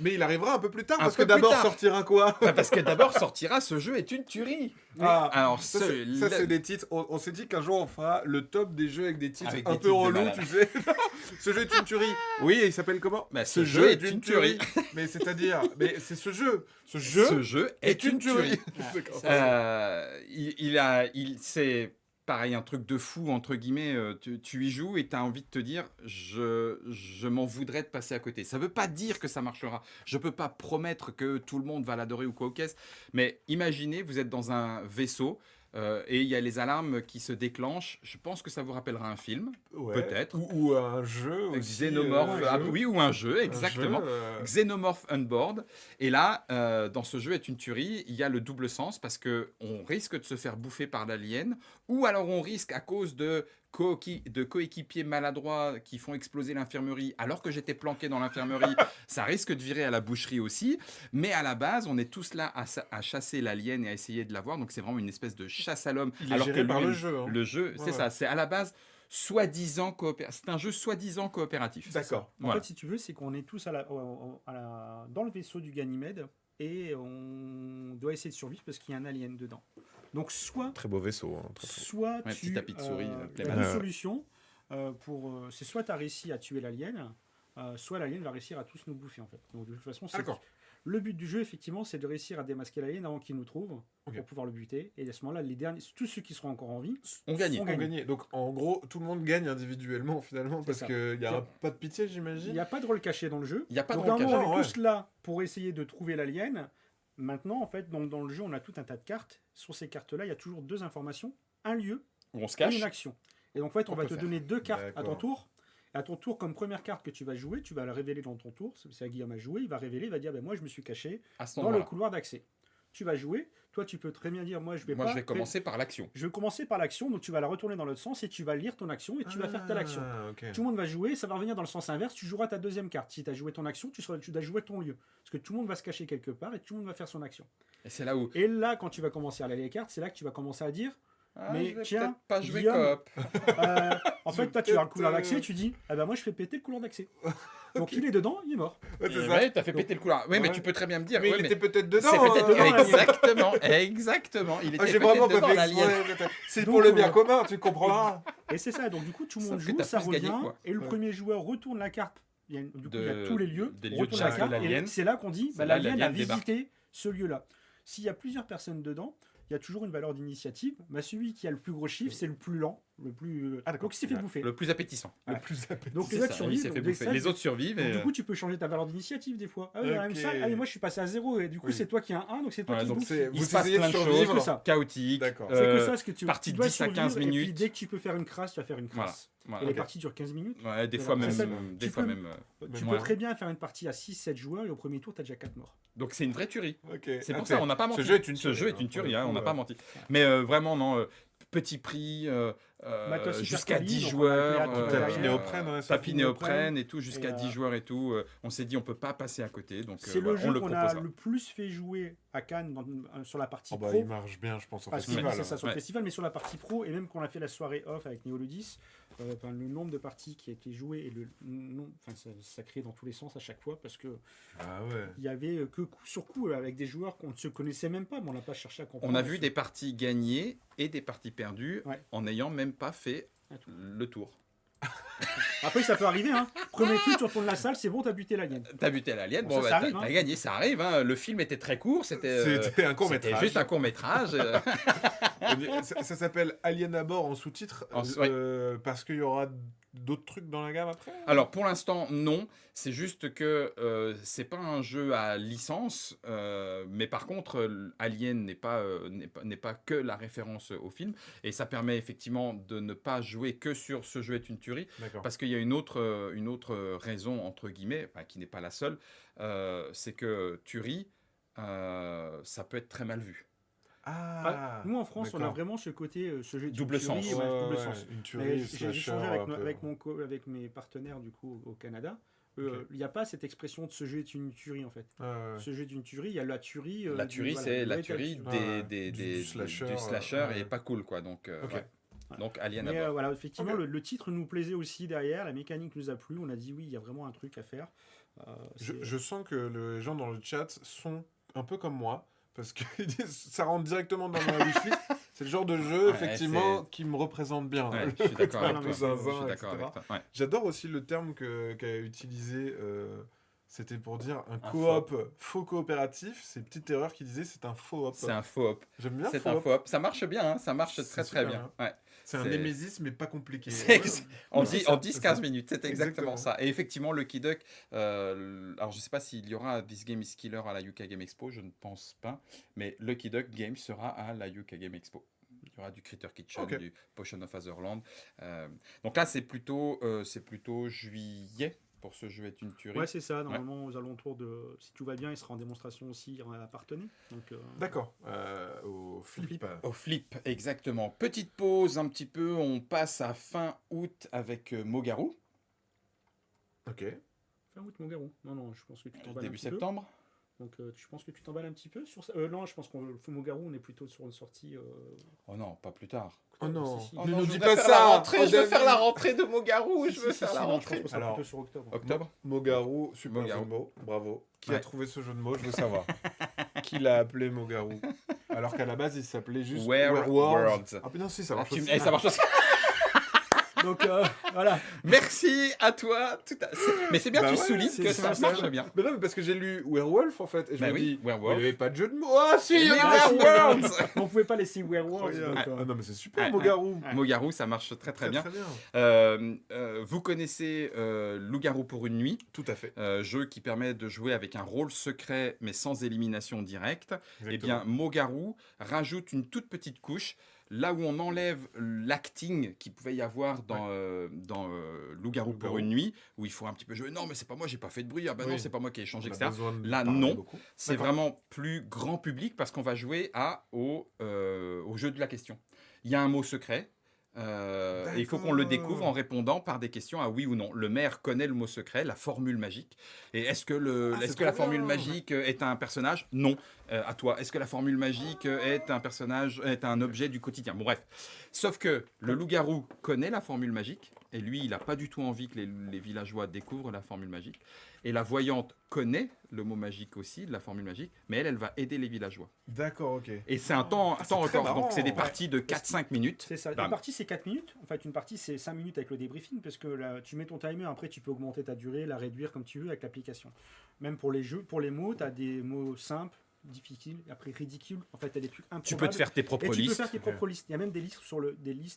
Mais il arrivera un peu plus tard Un parce peu que d'abord plus tard. sortira quoi? Ouais, parce que d'abord sortira Ce jeu est une tuerie. Ah, Alors, ça, c'est des titres. On s'est dit qu'un jour on fera le top des jeux avec des titres Avec un des peu titres de relous, malade. tu sais. Ce jeu est une tuerie. Oui, et il s'appelle comment? Bah, ce jeu est une tuerie. Mais c'est-à-dire, mais c'est ce jeu. Ce Ce jeu jeu est une tuerie. C'est pareil, un truc de fou, entre guillemets. Tu y joues et tu as envie de te dire, je m'en voudrais de passer à côté. Ça veut pas dire que ça marchera. Je peux pas promettre que tout le monde va l'adorer ou quoi au caisse. Mais imaginez, vous êtes dans un vaisseau. Et il y a les alarmes qui se déclenchent. Je pense que ça vous rappellera un film, Ouais. peut-être. Ou un jeu aussi. Xenomorph, un jeu. oui, ou un jeu, Un exactement. jeu, Xenomorph Unboard. Et là, dans ce jeu est une tuerie, il y a le double sens parce que on risque de se faire bouffer par l'alien, ou alors on risque à cause de coéquipiers maladroits qui font exploser l'infirmerie alors que j'étais planqué dans l'infirmerie, ça risque de virer à la boucherie aussi. Mais à la base, on est tous là à chasser l'alien et à essayer de l'avoir. Donc c'est vraiment une espèce de chasse à l'homme. Il est alors géré que par lui, le jeu. Hein. Le jeu, Ouais, c'est ouais. ça. C'est à la base soi-disant coopératif. C'est un jeu soi-disant coopératif. D'accord. En Voilà. fait, si tu veux, c'est qu'on est tous dans le vaisseau du Ganymède et on doit essayer de survivre parce qu'il y a un alien dedans. Donc soit Très beau vaisseau. Hein, soit Ouais, tu petit tapis de souris, il y a Playman. deux solutions c'est soit tu as réussi à tuer l'alien, soit l'alien va réussir à tous nous bouffer en fait. Donc de toute façon, D'accord. le but du jeu effectivement, c'est de réussir à démasquer l'alien avant qu'il nous trouve Ok. pour pouvoir le buter. Et à ce moment-là, tous ceux qui seront encore en vie On gagne. sont On gagnés. gagnait. Donc en gros, tout le monde gagne individuellement finalement parce ça. qu'il n'y Il y a a- pas de pitié, Il j'imagine. n'y a pas de rôle caché dans le jeu. Il n'y a pas de Donc à un rôle moment, caché. on est ouais. tous là pour essayer de trouver l'alien. Maintenant, en fait, dans le jeu, on a tout un tas de cartes. Sur ces cartes-là, il y a toujours deux informations, un lieu Où on se et cache. une action. Et donc, en fait, on On va peut te faire. donner deux cartes à ton D'accord. tour. À ton tour, comme première carte que tu vas jouer, tu vas la révéler dans ton tour. C'est à Guillaume à jouer. Il va révéler, il va dire moi, je me suis caché À ce dans le moment-là. couloir d'accès. Tu vas jouer. Toi, tu peux très bien dire moi, je vais Moi, pas. je vais commencer par l'action. Je vais commencer par l'action. Donc, tu vas la retourner dans l'autre sens et tu vas lire ton action et tu vas faire telle action. Ah, ok. Tout le monde va jouer, ça va revenir dans le sens inverse, tu joueras ta deuxième carte. Si tu as joué ton action, tu dois jouer ton lieu. Parce que tout le monde va se cacher quelque part et tout le monde va faire son action. Et c'est là où. Et là, quand tu vas commencer à aller les cartes, c'est là que tu vas commencer à dire Ah, Mais je vais tiens, peut-être pas jouer Guillaume, coop. en fait, toi, tu as le couloir d'accès et tu dis ah ben moi, je fais péter le couloir d'accès. Donc, il est dedans, il est mort. Ouais, c'est Et ça. ouais, t'as fait péter le couloir. Oui, mais Ouais. tu peux très bien me dire. Mais ouais, il était peut-être dedans. c'est peut-être hein. dedans, exactement. Il était Ah, j'ai peut-être vraiment pas dedans, fait l'alien. exprès. C'est Donc, pour le bien commun, tu comprendras. Et c'est ça. Donc, du coup, tout le Sauf monde que joue, t'as ça plus revient. gagné, quoi. Et le Ouais. premier joueur retourne la carte. Il y a, il y a tous les lieux. des on lieux de retourne la chasse de carte, l'alien. et c'est là qu'on dit C'est là, l'alien a l'alien débarque. visité ce lieu-là. S'il y a plusieurs personnes dedans, il y a toujours une valeur d'initiative. Celui qui a le plus gros chiffre, c'est le plus lent. le plus. Ah, d'accord. Donc il s'est fait bouffer. Le plus appétissant. Le Ouais. plus appétissant. Donc C'est les autres ça, lui, il s'est survivent. fait donc bouffer. ça, Les autres survivent donc, et... du coup, tu peux changer ta valeur d'initiative des fois. Ah oui, la même Ok. ça. Allez, moi je suis passé à 0 et du coup Oui. c'est toi qui as un 1, donc c'est toi Voilà, qui donc bouffe. c'est- il vous se passe essayez plein de de survivre. choses C'est que ça. chaotiques. D'accord. C'est que ça, ce que tu partie dois 10 à 15 survivre, et puis minutes. dès que tu peux faire une crasse, tu vas faire une crasse. Voilà. Et les Ok. parties durent 15 minutes. Ouais, des Voilà. fois Ça, même... tu Des fois peux- même Tu ouais. peux très bien faire une partie à 6-7 joueurs et au premier tour, tu as déjà 4 morts. Donc c'est une vraie tuerie. Ok. C'est Ah, pour ça, on n'a pas menti. Ce jeu est une Ce jeu est une pour tuerie, le hein, coup, on n'a pas ouais. menti. Mais vraiment, non, petit prix, Matos hyper jusqu'à quali, 10 donc on a joueurs, le théâtre Tapis derrière. néoprène, ouais, ça. tapis néoprène et tout, Et, jusqu'à 10 joueurs et tout. On s'est dit, on peut pas passer à côté, donc C'est le voilà, on jeu le qu'on a proposera. le plus fait jouer à Cannes sur la partie Oh bah, pro. il marche bien, je pense, en Parce que festival. c'est ça sur le Ouais. festival, mais sur la partie pro, et même quand on a fait la soirée off avec Neoludis, le nombre de parties qui a été jouées et ça criait dans tous les sens à chaque fois parce que Ah ouais. il y avait que coup sur coup avec des joueurs qu'on ne se connaissait même pas, mais on n'a pas cherché à comprendre. On a vu des parties gagnées et des parties perdues Ouais. en n'ayant même pas fait Un tour. le tour. Après, ça peut arriver, hein. Premier truc, tu retournes la salle, c'est bon, t'as buté la game. T'as buté l'alien, Bon, bon, ça, bah, ça t'as arrive, hein. t'as gagné, ça arrive. Hein. Le film était très court, c'était C'était un court-métrage. C'était juste un court métrage. Ça s'appelle Alien à bord en sous-titre parce qu'il y aura d'autres trucs dans la gamme après. Alors pour l'instant non, c'est juste que c'est pas un jeu à licence, mais par contre Alien n'est pas que la référence au film et ça permet effectivement de ne pas jouer que sur ce jeu est une tuerie D'accord. parce qu'il y a une autre raison entre guillemets, enfin, qui n'est pas la seule, c'est que tuerie ça peut être très mal vu. Ah. Nous, en France, on a d'accord. vraiment ce côté, ce jeu de Double tuerie, sens. ouais, Ouais, double ouais, sens. une Mais tuerie, j'ai slasher, échangé un peu. avec mes partenaires du coup au Canada. Il Ok. n'y a pas cette expression de ce jeu est une tuerie en fait. Ouais, ouais. Ce jeu est une tuerie, il y a la tuerie. La tuerie, voilà, c'est le la vrai tuerie tuerie. Ouais, du slasher, slasher ouais. et pas cool quoi. Donc, Ok. ouais. Donc Alien à Mais bord. voilà, effectivement, Ok. le titre nous plaisait aussi derrière, la mécanique nous a plu. On a dit oui, il y a vraiment un truc à faire. Je sens que les gens dans le chat sont un peu comme moi. Parce que ça rentre directement dans ma wishlist. C'est le genre de jeu, Ouais, effectivement, qui me représente bien. Ouais, je suis d'accord avec un toi. peu zinzin, Je suis d'accord etc. avec toi. Ouais. J'adore aussi le terme qu'a utilisé. C'était pour dire un Un coop faux coopératif. C'est Petite Erreur qui disait c'est un faux op. C'est un faux op. J'aime bien C'est faux un op. faux op. Ça marche bien, hein. Ça marche C'est très super bien. Ouais. C'est un c'est- Némésis, mais pas compliqué. C'est ex- En Ouais, c'est 10, ça, en 10-15 minutes, c'est exactement Exactement. ça. Et effectivement, Lucky Duck, alors je sais pas s'il y aura This Game is Killer à la UK Game Expo, je ne pense pas, mais Lucky Duck Game sera à la UK Game Expo. Il y aura du Critter Kitchen, Ok. du Potion of Otherland. Donc là, c'est plutôt juillet pour ce jeu est une tuerie. Ouais, c'est ça. Normalement, aux alentours de. Si tout va bien, il sera en démonstration aussi à Parthenay. Donc, D'accord. Au flip. Au flip, exactement. Petite pause un petit peu, on passe à fin août avec Mogarou, Ok. Fin août, mon garou. Non, je pense que tu t'emballes un début petit peu. septembre. Donc, je pense que tu t'emballes un petit peu sur ça. Non, je pense qu'on le Mogarou, on est plutôt sur une sortie. Oh non, pas plus tard. Oh non. Si, si. Oh Ne non, nous je dis voudrais pas faire la ça. rentrée, Oh, je veux David. faire la rentrée de Mogarou, je veux Si, faire si, la non, je rentrée. pense que c'est Alors, plutôt sur octobre. Octobre. Mogarou, super Mogarou. jeu de mots. Bravo. Qui Ouais. a trouvé ce jeu de mots Je veux savoir. Qui l'a appelé Mogarou Alors qu'à la base, il s'appelait juste Werewolves. Ah putain, si, ça marche Ah, aussi. ça marche aussi. Donc, voilà. Merci à toi. Mais c'est bien, Bah tu ouais, soulignes c'est que ça, ça c'est marche ça. bien. Mais non, mais parce que j'ai lu Werewolf en fait. Et je Bah me oui, dis, Werewolf. il n'y avait pas de jeu de mots. Ah si, il y en Mais a là, un c'est Werewolves. On pouvait pas laisser Werewolves. Incroyable. donc, Ah non, mais c'est super, Ouais, Mogarou. ouais. Mogarou, ça marche très très bien. Très bien. Vous connaissez Loup-garou pour une nuit, Tout à fait. jeu qui permet de jouer avec un rôle secret mais sans élimination directe. Eh Exactement. bien, Mogarou rajoute une toute petite couche. Là où on enlève l'acting qu'il pouvait y avoir dans Loup-garou pour Loup-garou. une nuit, où il faut un petit peu jouer. Non, mais c'est pas moi, j'ai pas fait de bruit. Ah ben non, Oui. c'est pas moi qui ai échangé, On a etc. besoin de Là, parler non. beaucoup. C'est D'accord. vraiment plus grand public parce qu'on va jouer au jeu de la question. Il y a un mot secret. Et il faut qu'on le découvre en D'accord. répondant par des questions à oui ou non. Le maire connaît le mot secret, la formule magique. Et est-ce que, c'est est-ce que la trop formule bien. magique est un personnage? Non. À toi. Est-ce que la formule magique est un personnage, est un objet du quotidien? Bon, bref. Sauf que le loup-garou connaît la formule magique. Et lui, il n'a pas du tout envie que les villageois découvrent la formule magique. Et la voyante connaît le mot magique aussi, la formule magique. Mais elle va aider les villageois. D'accord, ok. Et c'est un temps c'est très record. marrant. Donc, c'est des Ouais. parties de 4-5 minutes. C'est ça. Bam. Une partie, c'est 4 minutes. En fait, une partie, c'est 5 minutes avec le débriefing, parce que là, tu mets ton timer, après, tu peux augmenter ta durée, la réduire comme tu veux avec l'application. Même pour les jeux, pour les mots, tu as des mots simples, difficile, après ridicule. En fait, t'as des trucs improbables. Tu peux te faire tes propres Et tu peux listes. faire tes propres listes. Il y a même des listes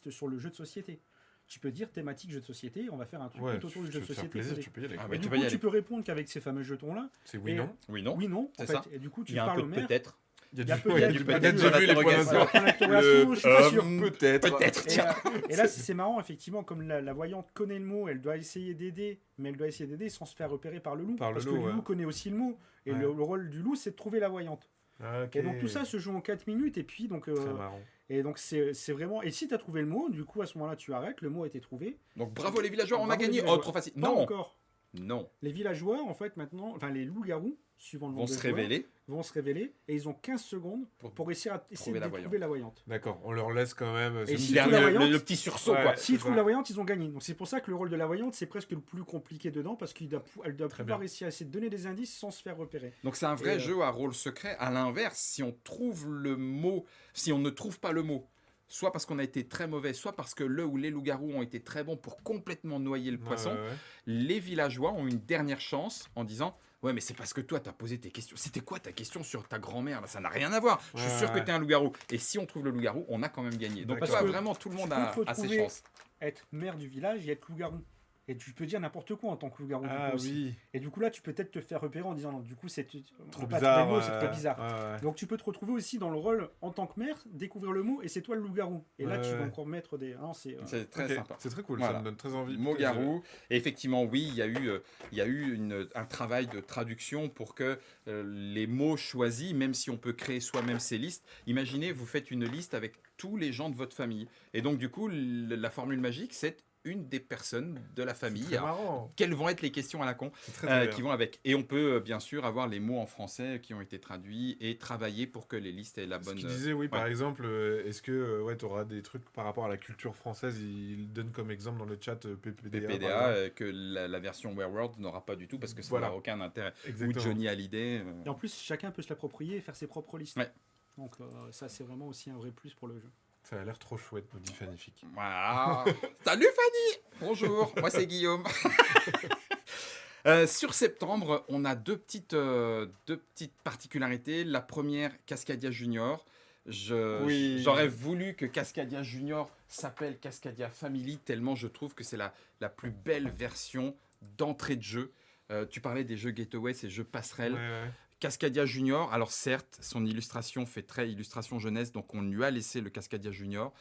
sur le jeu de société. Tu peux dire thématique jeu de société, on va faire un truc Ouais, tout autour du jeu de te faire société. plaisir, tu peux y aller. Ah quoi. ouais, Et tu du vas y coup, aller. tu peux répondre qu'avec ces fameux jetons-là. C'est oui, Et- non. Oui, non. Oui, non. C'est En fait. ça. Et du coup, tu Il y a un parles peu au de maire. peut-être. Il y a peut-être- du peut-être- peut-être, j'ai vu les points l'interrogation. Voilà, d'interrogation. point d'interrogation, je suis pas sûr. Peut-être. Peut-être, Et, tiens. et là, c'est marrant, effectivement, comme la voyante connaît le mot, elle doit essayer d'aider, mais elle doit essayer d'aider sans se faire repérer par le loup. Par le parce loup, que le ouais. loup connaît aussi le mot. Et Ouais. le rôle du loup, c'est de trouver la voyante. Ah, ok. Et donc tout ça se joue en 4 minutes. Et puis, donc, Très marrant. et donc c'est vraiment. Et si tu as trouvé le mot, du coup, à ce moment-là, tu arrêtes, le mot a été trouvé. Donc bravo les villageois, on a Bravo, les gagné. villageois. Oh, trop facile. Pas Non. encore. Non. Les villageois, en fait, maintenant, enfin, les loups-garous, suivant le Vont nombre se de joueurs, révéler. vont se révéler. Et ils ont 15 secondes pour essayer trouver la de trouver la voyante. D'accord, on leur laisse quand même. Et ce si petit- tu la voyante- Le petit sursaut, Ouais. quoi. S'ils c'est trouvent ça. la voyante, ils ont gagné. Donc c'est pour ça que le rôle de la voyante, c'est presque le plus compliqué dedans, parce qu'elle doit Très pouvoir bien. essayer de donner des indices sans se faire repérer. Donc c'est un vrai Et, jeu à rôle secret. À l'inverse, si on trouve le mot, si on ne trouve pas le mot, soit parce qu'on a été très mauvais, soit parce que le ou les loups-garous ont été très bons pour complètement noyer le Ouais, poisson, ouais, ouais. les villageois ont une dernière chance en disant ouais, mais c'est parce que toi, t'as posé tes questions. C'était quoi ta question sur ta grand-mère là? Ça n'a rien à voir. Je suis Ouais, sûr que ouais. t'es un loup-garou. Et si on trouve le loup-garou, on a quand même gagné. Donc, D'accord. tu vois, Parce que vraiment, tout le monde tu a, peux te a ses retrouver- chances. Être maire du village et être loup-garou. Et tu peux dire n'importe quoi en tant que loup-garou. du Ah coup, aussi. oui, Et du coup, là, tu peux peut-être te faire repérer en disant non, du coup, c'est trop on va pas bizarre. trouver le mot, c'est trop bizarre. Ouais, ouais. Donc tu peux te retrouver aussi dans le rôle en tant que maire, découvrir le mot et c'est toi le loup-garou. Et là, Ouais, tu vas ouais. encore mettre des. Non, C'est très Ok, sympa. C'est très cool, Voilà. ça me donne très envie. Mot Putain, garou. Et effectivement, oui, il y a eu un travail de traduction pour que les mots choisis, même si on peut créer soi-même ces listes, imaginez, vous faites une liste avec tous les gens de votre famille. Et donc, du coup, la formule magique, c'est une des personnes de la C'est famille. très marrant. Quelles vont être les questions à la con C'est très, très qui bien. vont avec. Et on peut bien sûr avoir les mots en français qui ont été traduits et travailler pour que les listes aient la Ce bonne. qu'il disait, oui, par ouais. exemple, est-ce que ouais, tu auras des trucs par rapport à la culture française? Il donne comme exemple dans le chat PPDA. par PPDA, exemple. que la version Wereworld n'aura pas du tout parce que ça Voilà. n'a aucun intérêt. Ou Exactement. Johnny Hallyday. Et en plus, chacun peut se l'approprier et faire ses propres listes. Ouais. Donc ça, c'est vraiment aussi un vrai plus pour le jeu. Ça a l'air trop chouette, nous dit Fanifique. Voilà. Salut Fanny. Bonjour, moi c'est Guillaume. Sur septembre, on a deux petites particularités. La première, Cascadia Junior. Oui. J'aurais voulu que Cascadia Junior s'appelle Cascadia Family, tellement je trouve que c'est la plus belle version d'entrée de jeu. Tu parlais des jeux Gateway, ces jeux passerelles. Ouais, ouais. Cascadia Junior, alors certes, son illustration fait très illustration jeunesse, donc on lui a laissé le Cascadia Junior.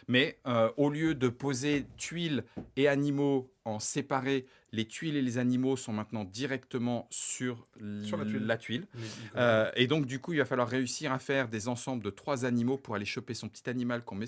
Mais au lieu de poser tuiles et animaux en séparé, les tuiles et les animaux sont maintenant directement sur Sur la tuile. la tuile. Les- Et donc, du coup, il va falloir réussir à faire des ensembles de 3 animaux pour aller choper son petit animal qu'on met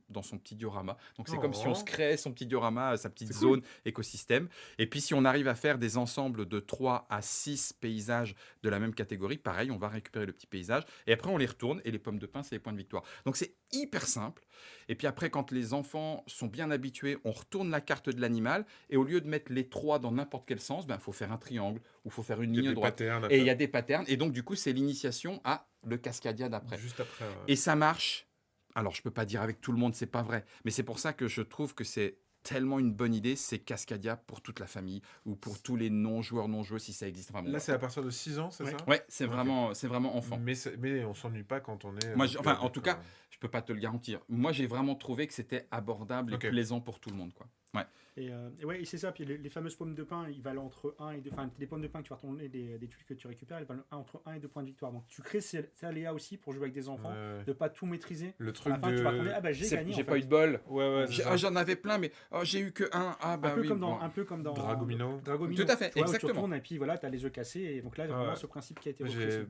dans son petit diorama. Donc, c'est comme si on Oh. se créait son petit diorama, sa petite C'est zone écosystème. Et puis, si on arrive à faire des ensembles de 3 à 6 paysages de la même catégorie, pareil, on va récupérer le petit paysage. Et après, on les retourne. Et les pommes de pin, c'est les points de victoire. Donc, c'est hyper simple. Et puis après, quand les enfants sont bien habitués, on retourne la carte de l'animal. Et au lieu de mettre les 3 dans n'importe quel sens, il faut faire un triangle ou il faut faire une Il y a ligne des droite. patterns à Et il y faire. a des patterns. Et donc, du coup, c'est l'initiation à le Cascadia d'après. Juste après. ouais. Et ça marche. Alors, je peux pas dire avec tout le monde, c'est pas vrai. Mais c'est pour ça que je trouve que c'est tellement une bonne idée. C'est Cascadia pour toute la famille ou pour tous les non-joueurs, non-joueux, si ça existe. Enfin, bon, Là, c'est à partir de 6 ans, c'est Ouais. ça? ouais, c'est Ok. vraiment enfant. Mais on s'ennuie pas quand on est. Moi, donc, enfin, en tout d'accord. cas, je peux pas te le garantir. Moi, j'ai vraiment trouvé que c'était abordable Ok. et plaisant pour tout le monde, quoi. Ouais. Et ouais, et c'est ça. Puis les fameuses pommes de pin, ils valent entre 1 et 2. Enfin, les pommes de pin que tu vas retourner, des tuiles que tu récupères, elles valent entre 1 et 2 points de victoire. Donc tu crées ces aléas aussi pour jouer avec des enfants, Ouais, ouais. de pas tout maîtriser. Le À truc la fin, de. tu vas retourner, ah bah j'ai gagné. J'ai en pas fait. eu de bol. Ouais, ouais, c'est ça. J'en avais plein, mais j'ai eu que un. Ah bah un peu oui. comme dans, bon. un peu comme dans Dragomino. Dragomino. Tout à fait, Tu vois, où tu exactement. retournes et puis voilà, t'as les œufs cassés. Et donc là, Ah vraiment ouais. ce principe qui a été repris. J'ai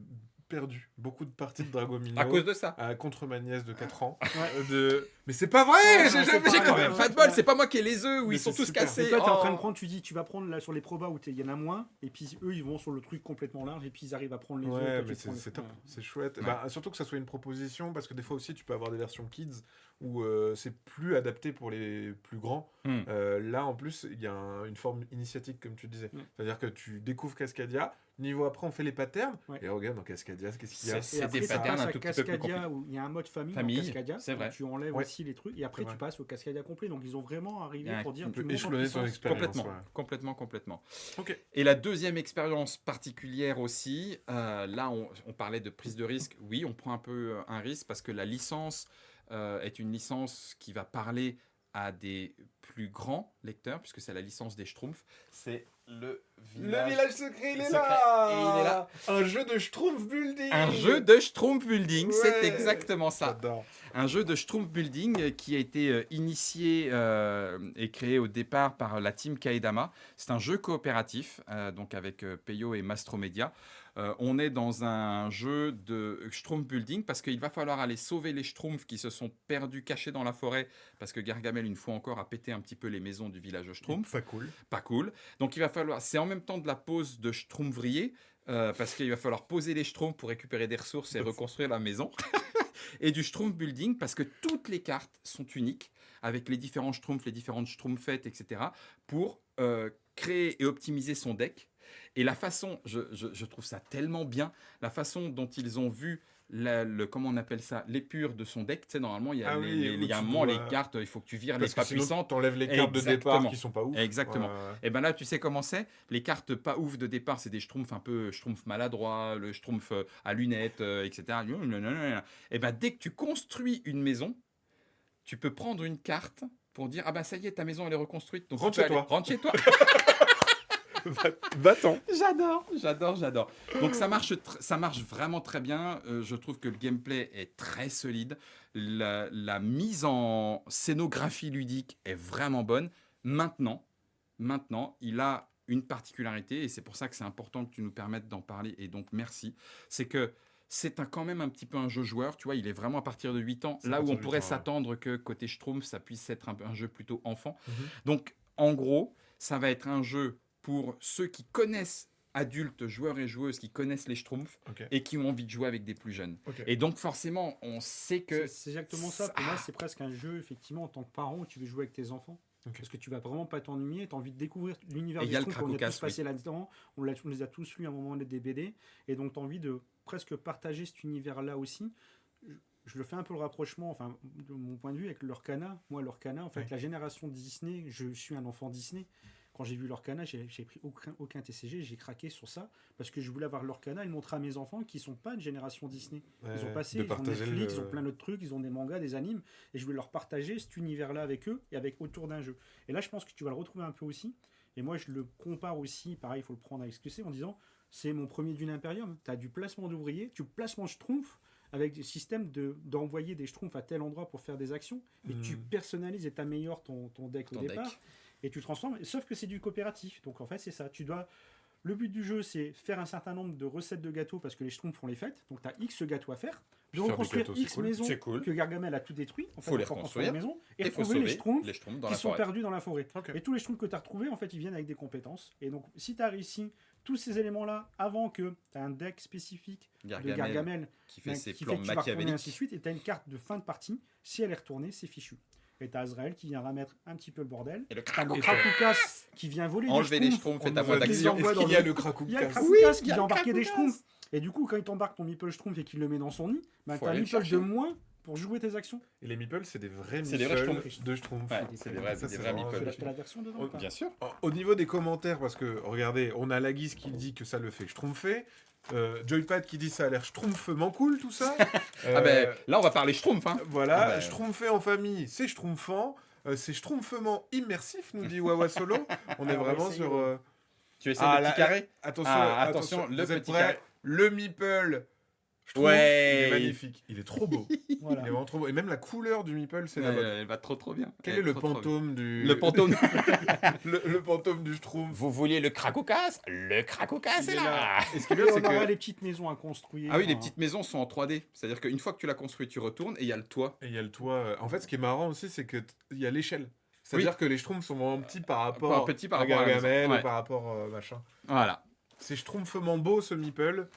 perdu beaucoup de parties de Dragomino. À cause de ça. Contre ma nièce de 4 ans. Ouais. Mais c'est pas vrai! Ouais, j'ai non, jamais- c'est J'ai pas quand vrai, même ouais. pas de bol. Ouais. C'est pas moi qui ai les œufs où Mais ils sont c'est tous super. cassés. Et toi, t'es en train de Oh. prendre, tu dis, tu vas prendre là, sur les probas où il y en a moins, et puis eux, ils vont sur le truc complètement large, et puis ils arrivent à prendre les œufs. Ouais, toi, mais tu prends les- c'est top, ouais. c'est chouette. Ouais. Bah, surtout que ça soit une proposition, parce que des fois aussi, tu peux avoir des versions kids où c'est plus adapté pour les plus grands. Hmm. Là, en plus, il y a une forme initiatique, comme tu disais. Mm. C'est-à-dire que tu découvres Cascadia, Niveau après, on fait les patterns. Ouais. Et regarde, dans Cascadia, qu'est-ce qu'il y a C'est Et des après, tu patterns passes un à tout petit peu plus Cascadia où il y a un mode famille, Famille, dans Cascadia. c'est vrai. où tu enlèves Ouais. aussi les trucs. Et après, C'est tu vrai. passes au Cascadia complet. Donc, ils ont vraiment arrivé Ouais, pour dire on tu peut montes en échelonner ton puissance. expérience. Complètement. Ouais. Ok. Et la deuxième expérience particulière aussi, là on parlait de prise de risque. Oui, on prend un peu un risque parce que la licence est une licence qui va parler à des plus grands lecteurs, puisque c'est la licence des Schtroumpfs. C'est le village secret, il est là. Et il est là. Un jeu de Schtroumpf Building. Un jeu de Schtroumpf Building, c'est Ouais. exactement ça. J'adore. Un jeu de Schtroumpf Building qui a été initié et créé au départ par la team Kaedama. C'est un jeu coopératif, donc avec Peyo et Mastromedia. On est dans un jeu de Schtroumpf Building parce qu'il va falloir aller sauver les Schtroumpfs qui se sont perdus, cachés dans la forêt, parce que Gargamel, une fois encore, a pété un petit peu les maisons du village Schtroumpf. Pas cool. Pas cool. Donc il va falloir, c'est en même temps de la pose de Schtroumpfrier, parce qu'il va falloir poser les Schtroumpfs pour récupérer des ressources et reconstruire la maison. Et du Schtroumpf Building, parce que toutes les cartes sont uniques, avec les différents Schtroumpfs, les différentes Schtroumpfettes, etc., pour créer et optimiser son deck. Et la façon, je trouve ça tellement bien, la façon dont ils ont vu comment on appelle ça, l'épure de son deck. Tu sais, normalement, il y a, il y a un moment, les cartes, il faut que tu vires les pas puissantes. T'enlèves les cartes de départ qui sont pas ouf. Exactement. Et ben là, tu sais comment c'est. Les cartes pas ouf de départ, c'est des Schtroumpfs un peu Schtroumpf maladroit, le Schtroumpf à lunettes, etc. Et ben dès que tu construis une maison, tu peux prendre une carte pour dire ah ben ça y est, ta maison elle est reconstruite. Donc rentre chez toi. Rentre chez toi. Va-t'en. J'adore. Donc ça marche vraiment très bien. Je trouve que le gameplay est très solide. La mise en scénographie ludique est vraiment bonne. Maintenant, il a une particularité, et c'est pour ça que c'est important que tu nous permettes d'en parler, et donc merci, c'est que c'est quand même un petit peu un jeu joueur, tu vois, il est vraiment à partir de 8 ans, là où on pourrait s'attendre que côté Schtroumpf, ça puisse être un jeu plutôt enfant. Donc, en gros, ça va être un jeu pour ceux qui connaissent adultes, joueurs et joueuses, qui connaissent les Schtroumpfs et qui ont envie de jouer avec des plus jeunes. Et donc, forcément, on sait que... C'est exactement ça. Pour moi, c'est presque un jeu, effectivement, en tant que parent, où tu veux jouer avec tes enfants. Parce que tu vas vraiment pas t'ennuyer, tu as envie de découvrir l'univers des Schtroumpfs. On a tous passé là-dedans, on les a tous lus à un moment des BD, et donc tu as envie de presque partager cet univers-là aussi. Je le fais un peu le rapprochement, enfin, de mon point de vue, avec Lorcana. Moi, Lorcana, en fait, la génération Disney, je suis un enfant Disney. Quand j'ai vu Lorcana, j'ai pris aucun TCG, j'ai craqué sur ça, parce que je voulais avoir Lorcana et le montrer à mes enfants qui sont pas de génération Disney. Ils ont passé, ils ont Netflix, ils ont plein d'autres trucs, ils ont des mangas, des animes, et je voulais leur partager cet univers-là avec eux, et autour d'un jeu. Et là, je pense que tu vas le retrouver un peu aussi, et moi, je le compare aussi, pareil, il faut le prendre avec ce que c'est, en disant, c'est mon premier Dune Imperium, tu as du placement d'ouvriers, tu placements Schtroumpf, avec des systèmes d'envoyer des Schtroumpfs à tel endroit pour faire des actions, et tu personnalises et t'améliores ton deck au départ. Et tu transformes, sauf que c'est du coopératif. Donc en fait, c'est ça. Le but du jeu, c'est faire un certain nombre de recettes de gâteaux parce que les Schtroumpfs font les fêtes. Donc tu as X gâteaux à faire. De reconstruire X maisons que Gargamel a tout détruit. Il faut les reconstruire. Maison, et retrouver les Schtroumpfs qui sont perdus dans la forêt. Okay. Et tous les Schtroumpfs que tu as retrouvés, en fait, ils viennent avec des compétences. Et donc, si tu as réussi tous ces éléments-là avant que tu as un deck spécifique de Gargamel qui fait ses plans machiavéliques, ainsi de suite, et tu as une carte de fin de partie. Si elle est retournée, c'est fichu. Et t'as Azrael qui vient remettre un petit peu le bordel. Et le Krakoukas qui vient voler enlever des Schtroumpfs. Faites à moins d'action. Est-ce qu'il y a le Krakoukas? Il y a le Krakoukas qui vient embarquer des Schtroumpfs. Et du coup, quand il t'embarque ton Meeple Schtroumpf et qu'il le met dans son nid, bah, t'as un Meeple de moins pour jouer tes actions. Et les Meeples, c'est des vrais Meeples de Schtroumpf. Ouais, c'est des vrais Meeples. Tu as la version dedans. Bien sûr. Au niveau des commentaires, parce que regardez, on a Laguise qui dit que ça le fait Schtroumpfer. Joypad qui dit ça a l'air schtroumpfement cool tout ça. Là on va parler Schtroumpf. Voilà, Schtroumpfer en famille, c'est schtroumpfant. C'est schtroumpfement immersif, nous dit Wawa Solo. On est vraiment sur. Tu essaies le petit carré. Attention, le petit carré. Le meeple. Il est magnifique. Il est trop beau. Voilà. Il est vraiment trop beau. Et même la couleur du meeple, c'est la bonne. Elle va trop bien. Quel est le pantôme du. Le pantôme. le pantôme du Schtroumpf. Vous vouliez le Krakoukas? Le Krakoukas est là. Et ce qui est bien, c'est que les petites maisons à construire. Ah oui, les petites maisons sont en 3D. C'est-à-dire qu'une fois que tu l'as construit, tu retournes et il y a le toit. En fait, ce qui est marrant aussi, c'est qu'il y a l'échelle. C'est-à-dire que les Schtroumpfs sont vraiment petits par rapport à Gargamel, par rapport machin. Voilà. C'est schtroumpfement beau ce meeple.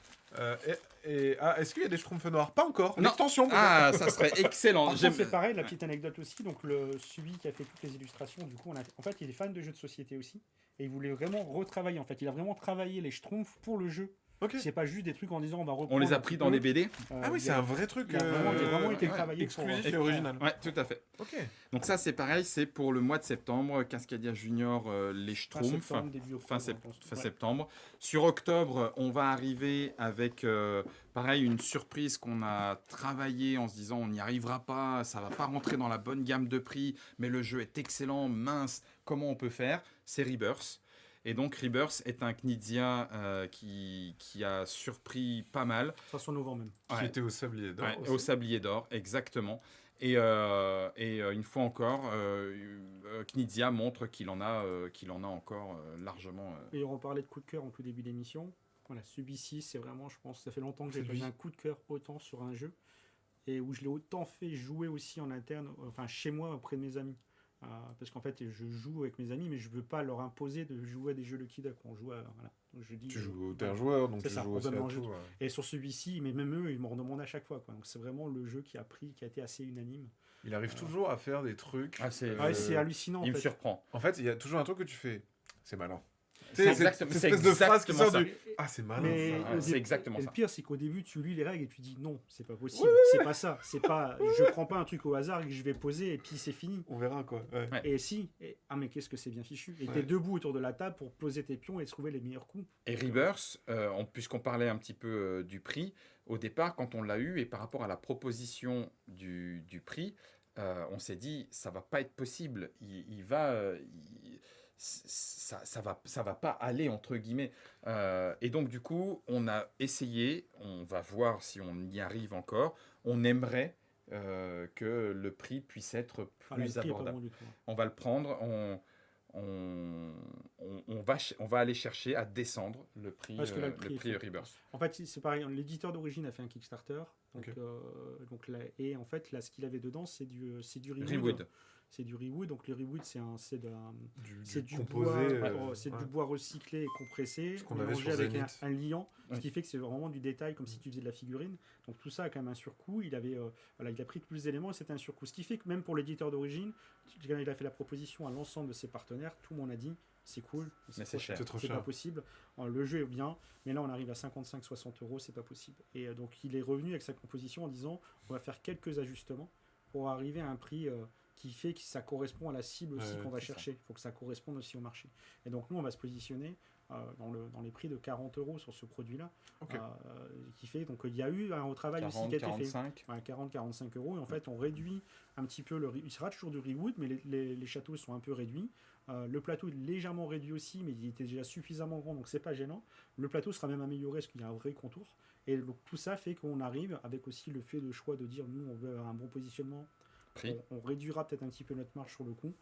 est-ce qu'il y a des Schtroumpfs noirs? Pas encore. Non. L'extension. peut-être. Ah, ça serait excellent. Par J'aime- contre, c'est pareil, la petite anecdote aussi. Donc, celui qui a fait toutes les illustrations, du coup, en fait, il est fan de jeux de société aussi. Et il voulait vraiment retravailler. En fait, il a vraiment travaillé les Schtroumpfs pour le jeu. Ok. C'est pas juste des trucs en disant on va reprendre. On les a un pris petit dans peu. les BD. Ah oui, c'est un vrai truc. Il a vraiment été ouais, travaillé pour. exclusif et original. Ouais, tout à fait. Ok. Donc ça, c'est pareil, c'est pour le mois de septembre. Cascadia Junior, les Fin Schtroumpfs. septembre, début octobre, Fin, je pense. fin Ouais. septembre. Sur octobre, on va arriver avec, pareil, une surprise qu'on a travaillée en se disant on n'y arrivera pas, ça va pas rentrer dans la bonne gamme de prix, mais le jeu est excellent, mince, comment on peut faire? C'est Rebirth. Et donc Rebirth est un Knizia qui a surpris pas mal. Ça sort novembre même. Qui Ouais. était au Sablier d'Or. Ouais, aussi. au Sablier d'Or, exactement. Et une fois encore, Knizia montre qu'il en a encore largement. Et on parlait de coup de cœur en tout début d'émission. Voilà, Subici, c'est vraiment, je pense, ça fait longtemps que j'ai C'est pas eu lui. un coup de cœur autant sur un jeu. Et où je l'ai autant fait jouer aussi en interne, enfin chez moi, auprès de mes amis. Parce qu'en fait, je joue avec mes amis, mais je veux pas leur imposer de jouer à des jeux Lucky Duck. On joue à. Voilà. Donc je dis, Tu joues au voilà. terre joueur, donc C'est tu ça, joues on aussi peut à mélanger tout. tout. ouais. Et sur celui-ci, mais même eux, ils m'en redemandent à chaque fois. Quoi. Donc c'est vraiment le jeu qui a été assez unanime. Il arrive toujours à faire des trucs. Ah, c'est- Ouais, c'est hallucinant. Il en me fait. surprend. En fait, il y a toujours un truc que tu fais. C'est malin. C'est C'est exactement- cette c'est espèce de phrase qui exactement sort ça. du. Ah, c'est malin. Mais ça. Ouais, au c'est dé- exactement et ça. le pire, c'est qu'au début, tu lis les règles et tu dis non, c'est pas possible, c'est pas ça, c'est pas, je prends pas un truc au hasard que je vais poser et puis c'est fini. On verra quoi. Ouais. Ouais. Et si, ah mais qu'est-ce que c'est bien fichu. Et Ouais. t'es debout autour de la table pour poser tes pions et trouver les meilleurs coups. Et Rebirth, puisqu'on parlait un petit peu du prix, au départ, quand on l'a eu, et par rapport à la proposition du prix, on s'est dit, ça va pas être possible. Ça va pas aller, entre guillemets. Et donc, du coup, on a essayé, on va voir si on y arrive encore. On aimerait que le prix puisse être Voilà, le plus prix est pas abordable. bon du tout. On va le prendre, on va aller chercher à descendre le prix, Parce que là, le le prix est prix fou. Rebirth. En fait, c'est pareil, l'éditeur d'origine a fait un Kickstarter. Donc, Ok. et en fait, là, ce qu'il avait dedans, c'est du Rewood. Rewood. C'est du Rewood. Donc, le Rewood, c'est du composé. bois, euh, c'est ouais. du bois recyclé et compressé, Ce qu'on avait mélangé sur avec Zenith. un liant, ce Oui. qui fait que c'est vraiment du détail, comme si tu faisais de la figurine. Donc tout ça a quand même un surcoût. Il a pris plus d'éléments et c'était un surcoût. Ce qui fait que même pour l'éditeur d'origine, quand il a fait la proposition à l'ensemble de ses partenaires, tout le monde a dit c'est cool, Mais c'est cher. C'est trop c'est pas cher. possible. Le jeu est bien, mais là on arrive à 55-60 euros, c'est pas possible. Et donc il est revenu avec sa composition en disant on va faire quelques ajustements pour arriver à un prix qui fait que ça correspond à la cible aussi Ouais, qu'on va c'est ça. chercher. Il faut que ça corresponde aussi au marché. Et donc nous on va se positionner dans les prix de 40 euros sur ce produit-là, Ok. qui fait donc il y a eu un travail aussi qui a été fait. 40-45. Ouais, 40-45 euros. Et en fait, on réduit un petit peu il sera toujours du Rewood, mais les châteaux sont un peu réduits. Le plateau est légèrement réduit aussi, mais il était déjà suffisamment grand, donc c'est pas gênant. Le plateau sera même amélioré parce qu'il y a un vrai contour. Et donc tout ça fait qu'on arrive, avec aussi le fait de choix de dire nous on veut avoir un bon positionnement, Prix. on réduira peut-être un petit peu notre marge sur le coup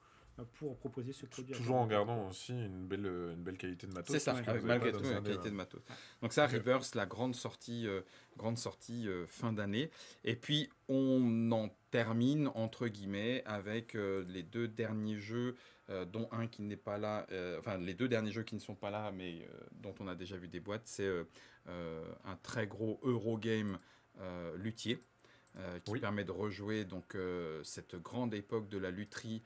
pour proposer ce produit. à Toujours en 40 euros. gardant aussi une belle qualité de matos. C'est ça, parce que avec vous avez malgré pas tout dans la un qualité dé, de matos. Donc ça, Ok. Rebirth, la grande sortie fin d'année. Et puis on en termine entre guillemets avec les deux derniers jeux, dont un qui n'est pas là, enfin les deux derniers jeux qui ne sont pas là, mais dont on a déjà vu des boîtes. C'est un très gros Eurogame luthier. Qui Oui. permet de rejouer donc cette grande époque de la lutherie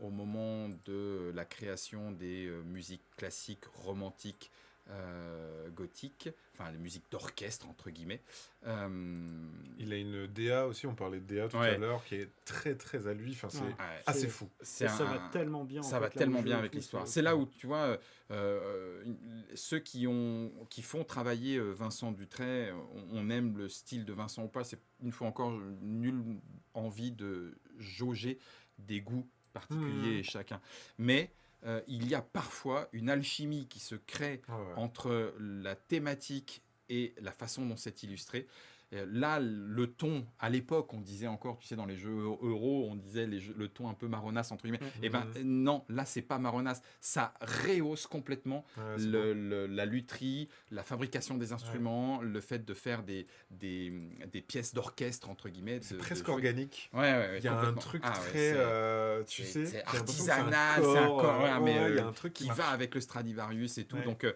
au moment de la création des musiques classiques, romantiques, gothiques, enfin les musiques d'orchestre entre guillemets. Il a une DA aussi, on parlait de DA tout Ouais. à l'heure, qui est très très à lui. Enfin, c'est Ouais. assez C'est- fou. C'est Ça va tellement bien. ça en va fait, là, tellement le jeu bien et avec tout, l'histoire. C'est là où tu vois ceux qui font travailler Vincent Dutray, on aime le style de Vincent ou pas. C'est une fois encore nulle envie de jauger des goûts particuliers chacun. Mais il y a parfois une alchimie qui se crée Ah ouais. entre la thématique et la façon dont c'est illustré. Là, le ton, à l'époque, on disait encore, tu sais, dans les jeux euro, on disait le ton un peu marronasse, entre guillemets. Et ben non, là, c'est pas marronasse. Ça rehausse complètement la lutherie, la fabrication des instruments, le fait de faire des pièces d'orchestre, entre guillemets. C'est presque organique. Ouais, il y a un truc très, tu sais, c'est artisanal, c'est un corps, mais il y a un truc qui va avec le Stradivarius et tout. Donc,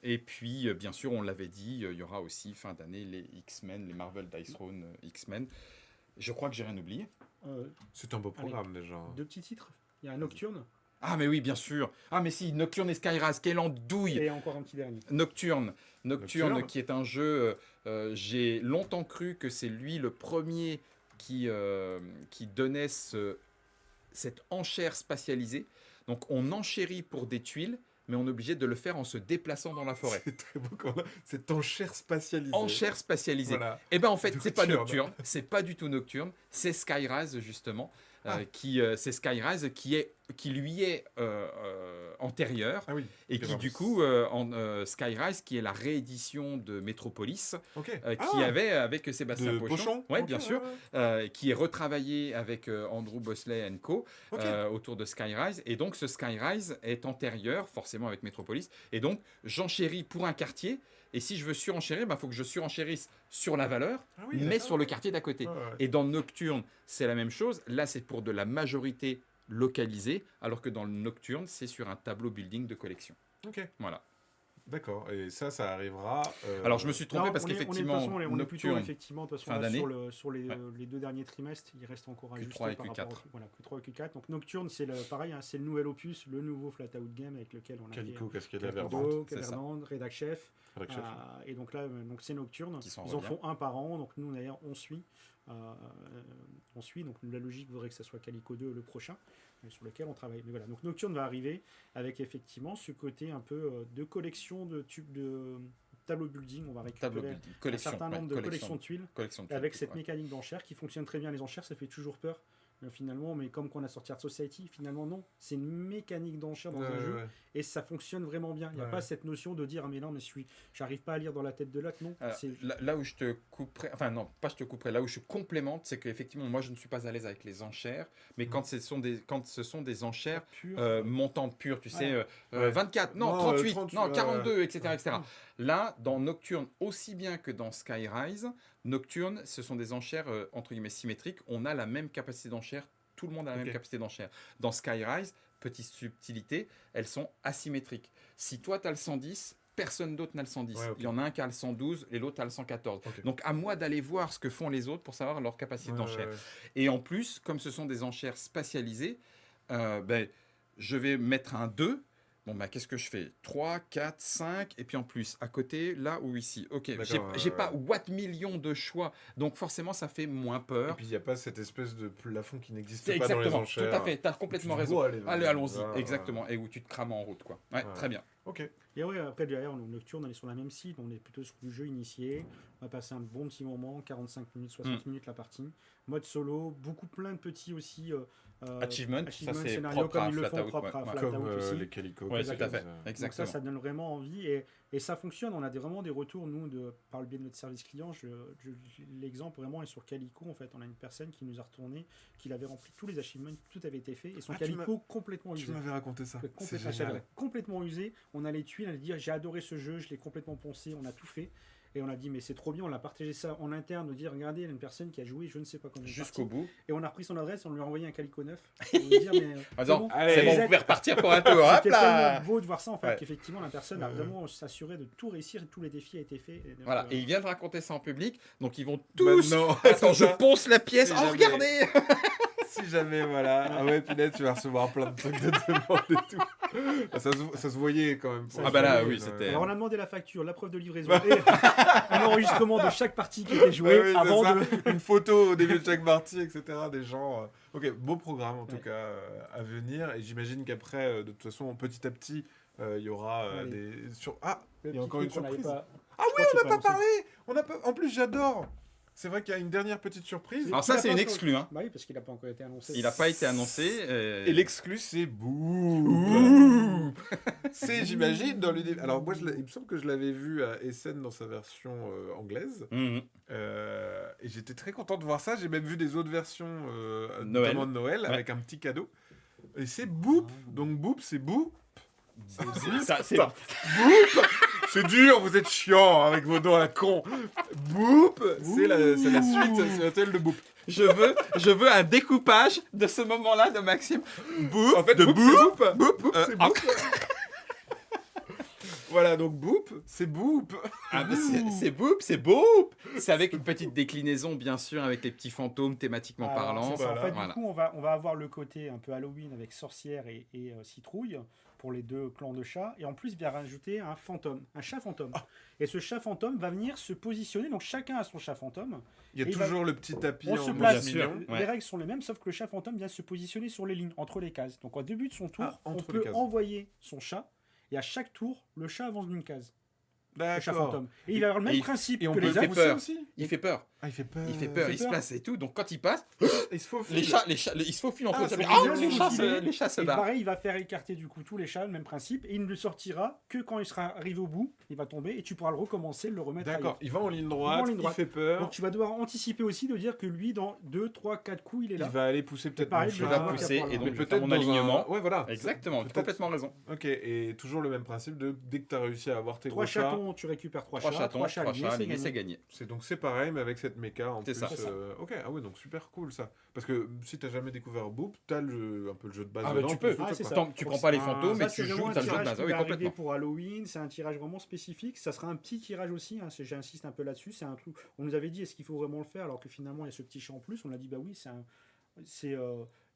et puis, bien sûr, on l'avait dit, il y aura aussi fin d'année les X-Men, les Marvel Dice Throne X-Men. Je crois que j'ai rien oublié. C'est un beau programme déjà. 2 petits titres. Il y a un Nocturne. Ah mais oui, bien sûr. Ah mais si, Nocturne et Skyrise, quelle andouille. Et encore un petit dernier. Nocturne, qui est un jeu, j'ai longtemps cru que c'est lui le premier qui donnait cette enchère spatialisée. Donc on enchérit pour des tuiles, mais on est obligé de le faire en se déplaçant dans la forêt. C'est très beau quand même. C'est enchère spatialisée. Enchère spatialisée. Voilà. Et ben en fait, c'est pas Nocturne, c'est pas du tout Nocturne, c'est Skyrise justement. C'est Skyrise qui lui est antérieur et qui du coup Skyrise qui est la réédition de Metropolis qui avait avec Sébastien Pochon, bien sûr, qui est retravaillé avec Andrew Bosley & Co autour de Skyrise, et donc ce Skyrise est antérieur forcément avec Metropolis, et donc j'enchéris pour un quartier. Et si je veux surenchérir, il faut que je surenchérisse sur la valeur, mais sur le quartier d'à côté. Et dans Nocturne, c'est la même chose. Là, c'est pour de la majorité localisée, alors que dans le Nocturne, c'est sur un tableau building de collection. Voilà. D'accord, et ça arrivera... Alors, je me suis trompé parce qu'effectivement, on est plutôt effectivement, de toute façon, fin d'année. Sur les 2 derniers trimestres, il reste encore à ajuster Q3 et par Q4. rapport au Q3 et Q4. Donc Nocturne, c'est pareil, c'est le nouvel opus, le nouveau Flatout Game avec lequel on a Calico, fait Cascade Verdante, Redac Chef. Et donc là, c'est Nocturne. Ils en font un par an, donc nous d'ailleurs on suit. Donc la logique voudrait que ça soit Calico 2 le prochain, sur lequel on travaille. Mais voilà, donc Nocturne va arriver avec effectivement ce côté un peu de collection de tubes de tableau building. On va récupérer un certain nombre de collections de tuiles avec cette mécanique d'enchère qui fonctionne très bien. Les enchères, ça fait toujours peur. Finalement, mais comme qu'on a sorti Art Society, finalement non, c'est une mécanique d'enchère dans un jeu et ça fonctionne vraiment bien. Il n'y a pas cette notion de dire ah mais non mais j'arrive pas à lire dans la tête de l'autre, non. Là où je te couperai, enfin non, pas je te couperai, là où je complémente, c'est qu'effectivement moi je ne suis pas à l'aise avec les enchères, mais quand ce sont des enchères montantes pures, tu sais, 24, non 38, 38, non 42, etc. Là, dans Nocturne, aussi bien que dans Skyrise, Nocturne, ce sont des enchères entre guillemets symétriques. On a la même capacité d'enchère. Tout le monde a la même capacité d'enchère. Dans Skyrise, petite subtilité, elles sont asymétriques. Si toi, tu as le 110, personne d'autre n'a le 110. Il y en a un qui a le 112 et l'autre a le 114. Donc, à moi d'aller voir ce que font les autres pour savoir leur capacité d'enchère. Et en plus, comme ce sont des enchères spatialisées, je vais mettre un 2. Bon, qu'est-ce que je fais ? 3, 4, 5, et puis en plus, à côté, là ou ici. Ok, j'ai pas watt million de choix, donc forcément, ça fait moins peur. Et puis, il n'y a pas cette espèce de plafond qui n'existe pas dans les enchères. Tout à fait, tu as complètement raison. Allez, allons-y, exactement. Et où tu te crames en route, quoi. Très bien. Et après, derrière, Nocturne, on est sur la même site, on est plutôt sur du jeu initié. On va passer un bon petit moment, 45 minutes, 60 minutes la partie. Mode solo, plein de petits aussi... achievement, ça c'est scénario propre comme ils le font, propre à à Flatout aussi. Les Calico. Oui, tout à fait. Exactement. Donc ça donne vraiment envie et ça fonctionne. On a vraiment des retours, nous, par le biais de notre service client. L'exemple vraiment est sur Calico. En fait, on a une personne qui nous a retourné, qu'il avait rempli tous les achievements, tout avait été fait et son Calico complètement usé. Tu m'avais raconté ça. Complètement usé. On a les tuiles, elle a dit j'ai adoré ce jeu, je l'ai complètement poncé, on a tout fait. Et on a dit, mais c'est trop bien, on l'a partagé ça en interne, de dire, regardez, il y a une personne qui a joué, je ne sais pas comment. Jusqu'au bout. Et on a repris son adresse, on lui a envoyé un Calico 9. Pour lui dire, mais. C'est bon, vous pouvez repartir pour un tour. C'était tellement beau de voir ça, en fait, qu'effectivement, la personne a vraiment s'assuré de tout réussir, tous les défis ont été faits. Voilà, et il vient de raconter ça en public, donc ils vont tous. Attends, je ponce la pièce. Oh, regardez. Si jamais, voilà. Ah ouais, Pinette, tu vas recevoir plein de trucs de demande et tout. Ça se voyait quand même. Oui, c'était... Alors, on a demandé la facture, la preuve de livraison et un enregistrement de chaque partie qui était jouée avant de... Une photo au début de chaque partie, etc. Des gens... Ok, beau programme en tout cas à venir. Et j'imagine qu'après, de toute façon, petit à petit, il y aura des... Ah, il y a encore une surprise. Ah oui, on n'a pas parlé. En plus, j'adore. C'est vrai qu'il y a une dernière petite surprise. Alors ça, c'est une exclue. Hein. Bah oui, parce qu'il n'a pas encore été annoncé. Il n'a pas été annoncé. Et l'exclu, c'est Boop. C'est, j'imagine, dans l'univers. Alors, moi, il me semble que je l'avais vu à Essen dans sa version anglaise. Mhm. Et j'étais très content de voir ça. J'ai même vu des autres versions, Noël. notamment de Noël, Ouais. avec un petit cadeau. Et c'est Boop. Donc, Boop, c'est Boop. Ça, c'est Boop. C'est dur, vous êtes chiant avec vos noms à con. Boop, c'est la suite, c'est l'hôtel de Boop. je veux un découpage de ce moment-là de Maxime. Boop, En fait, de Boop, Boop. c'est Boop. Boop, c'est Ah. Boop. Voilà, donc Boop, c'est Boop. Ah, mais c'est Boop, c'est Boop. C'est avec une petite déclinaison, bien sûr, avec les petits fantômes thématiquement Alors, parlant. c'est ça. En fait, Voilà. du coup, on va avoir le côté un peu Halloween avec sorcière et citrouille pour les deux clans de chats. Et en plus, il vient rajouter un fantôme, un chat fantôme. Et ce chat fantôme va venir se positionner. Donc, chacun a son chat fantôme. Il y a Et toujours le petit tapis On se en place. bien sûr. mignon. Ouais. Les règles sont les mêmes, sauf que le chat fantôme vient se positionner sur les lignes, entre les cases. Donc, au début de son tour, Ah, on entre peut les cases. envoyer son chat. Et à chaque tour, le chat avance d'une case. Le chat D'accord. fantôme. Et il va avoir le même Et principe Et on que peut les le faire autres. peur. aussi. Il fait peur. Ah, il fait peur. Il fait peur, il se peur. place et tout. Donc quand il passe, Il se faufile. les chats, ils se faufilent entre Ah, eux. Ça c'est fait, bien, les chats, faufilés. les chats se Et barrent. pareil, il va faire écarter du coup tous les chats, le même principe, et il ne le sortira que quand il sera arrivé au bout, il va tomber, et tu pourras le recommencer, le remettre D'accord, ailleurs. il va en ligne Il va droite, en ligne il droite. fait peur. Donc tu vas devoir anticiper aussi de dire que lui, dans 2, 3, 4 coups, il est Il là. va aller pousser peut-être pareil, mon il Il chat. va pousser et donc Mais je vais faire mon dans un- alignement. Ouais, voilà. Exactement, tu as Peut-être- complètement raison. Ok, et toujours le même principe de dès que tu as réussi à avoir tes 3 gros chats. chatons, tu récupères 3 Trois chats, chatons, 3 chats trois alignés, chats c'est alignés, c'est gagné. gagné. C'est pareil, mais avec cette méca en C'est plus. ça. C'est ça. Ok, ah ouais, donc super cool ça. Parce que si t'as jamais découvert Boop, t'as un peu le jeu de base. Ah, bah, dedans, tu peux. plus le Ah, truc, c'est quoi. ça. Tant que tu prends pas les fantômes, Ça, mais c'est tu vraiment joues, un t'as le jeu de tirage base. qui Ah oui, va arriver complètement. pour Halloween, c'est un tirage vraiment spécifique. Ça sera un petit tirage aussi, hein, j'insiste un peu là-dessus. C'est un truc. On nous avait dit est-ce qu'il faut vraiment le faire alors que finalement il y a ce petit chat en plus. On a dit bah oui, il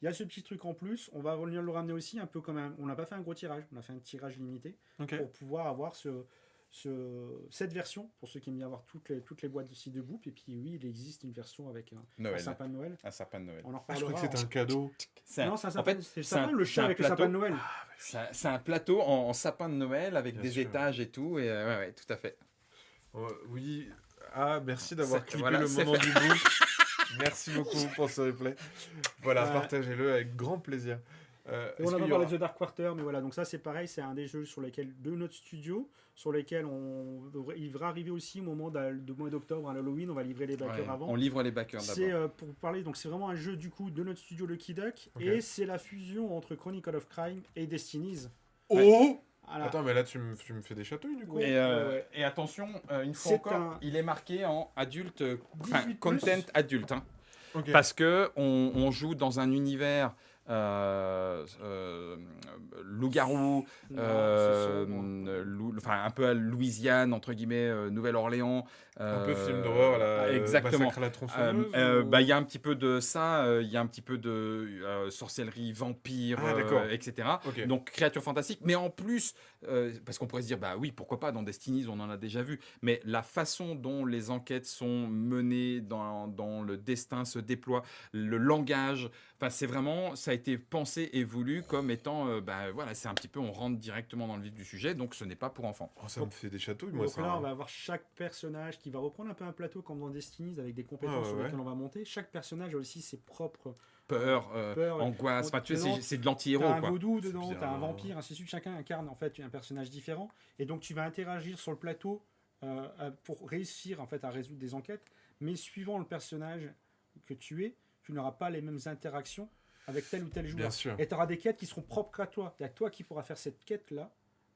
y a ce petit truc en plus. On va venir le ramener aussi un peu comme on n'a pas fait un gros tirage, on a fait un tirage limité Ok. pour pouvoir avoir cette version pour ceux qui aiment bien avoir toutes les boîtes aussi de Boop. Et puis oui, il existe une version avec un Noël. sapin de Noël. Un sapin de Noël. On en Ah, je crois reparlera. que c'était un cadeau. Non, c'est un En sapin. fait, C'est le c'est un- sapin, le c'est chat un avec le plateau. sapin de Noël. C'est un plateau en sapin de Noël avec Bien des sûr. étages et tout. Et ouais, tout à fait. Oui. Ah, merci d'avoir C'est- clippé voilà, le c'est moment du Boop. Merci beaucoup pour ce replay. Voilà, Ouais. partagez-le avec grand plaisir. Et Est-ce on a qu'il pas y parlé aura- de The Dark Quarter, mais voilà, donc ça c'est pareil, c'est un des jeux sur lesquels, de notre studio, sur lesquels il va arriver aussi au moment du mois d'octobre à l'Halloween, on va livrer les backers Ouais, avant. on livre les backers C'est d'abord. pour parler, donc c'est vraiment un jeu du coup de notre studio Lucky Duck, Ok. et c'est la fusion entre Chronicle of Crime et Destinies. Oh Voilà. Attends, mais là tu me fais des chatouilles du coup. Oui. Et, et attention, une fois C'est encore, un- il est marqué en adulte, 18+. content adulte. Hein. Ok. Parce que on joue dans un univers loup-garou, Non, c'est sombre. un peu à Louisiane, entre guillemets, Nouvelle-Orléans. Un peu film d'horreur, là. Exactement. Massacre à la tronçonneuse. ou- Il y a un petit peu de ça, il y a un petit peu de sorcellerie, vampire, Ah, d'accord. etc. Ok. Donc créatures fantastiques, mais en plus, parce qu'on pourrait se dire, bah oui, pourquoi pas, dans Destinies, on en a déjà vu, mais la façon dont les enquêtes sont menées, dans le destin se déploie, le langage, enfin c'est vraiment, ça a été pensé et voulu comme étant, voilà, c'est un petit peu, on rentre directement dans le vif du sujet, donc ce n'est pas pour enfants. Oh, ça me fait des chatouilles, moi Donc ça. là, on hein. va avoir chaque personnage qui va reprendre un peu un plateau comme dans Destinies avec des compétences Ah, ouais, sur ouais. lesquelles on va monter. Chaque personnage a aussi ses propres Peur, peurs. angoisse, enfin tu sais, Dedans, c'est de l'anti-héros, T'as un quoi. vaudou dedans, bien. t'as un vampire, ainsi de suite. Chacun incarne en fait un personnage différent. Et donc tu vas interagir sur le plateau pour réussir en fait à résoudre des enquêtes. Mais suivant le personnage que tu es, tu n'auras pas les mêmes interactions avec tel ou tel joueur. Bien sûr. Et tu auras des quêtes qui seront propres à toi. Il y a toi qui pourras faire cette quête-là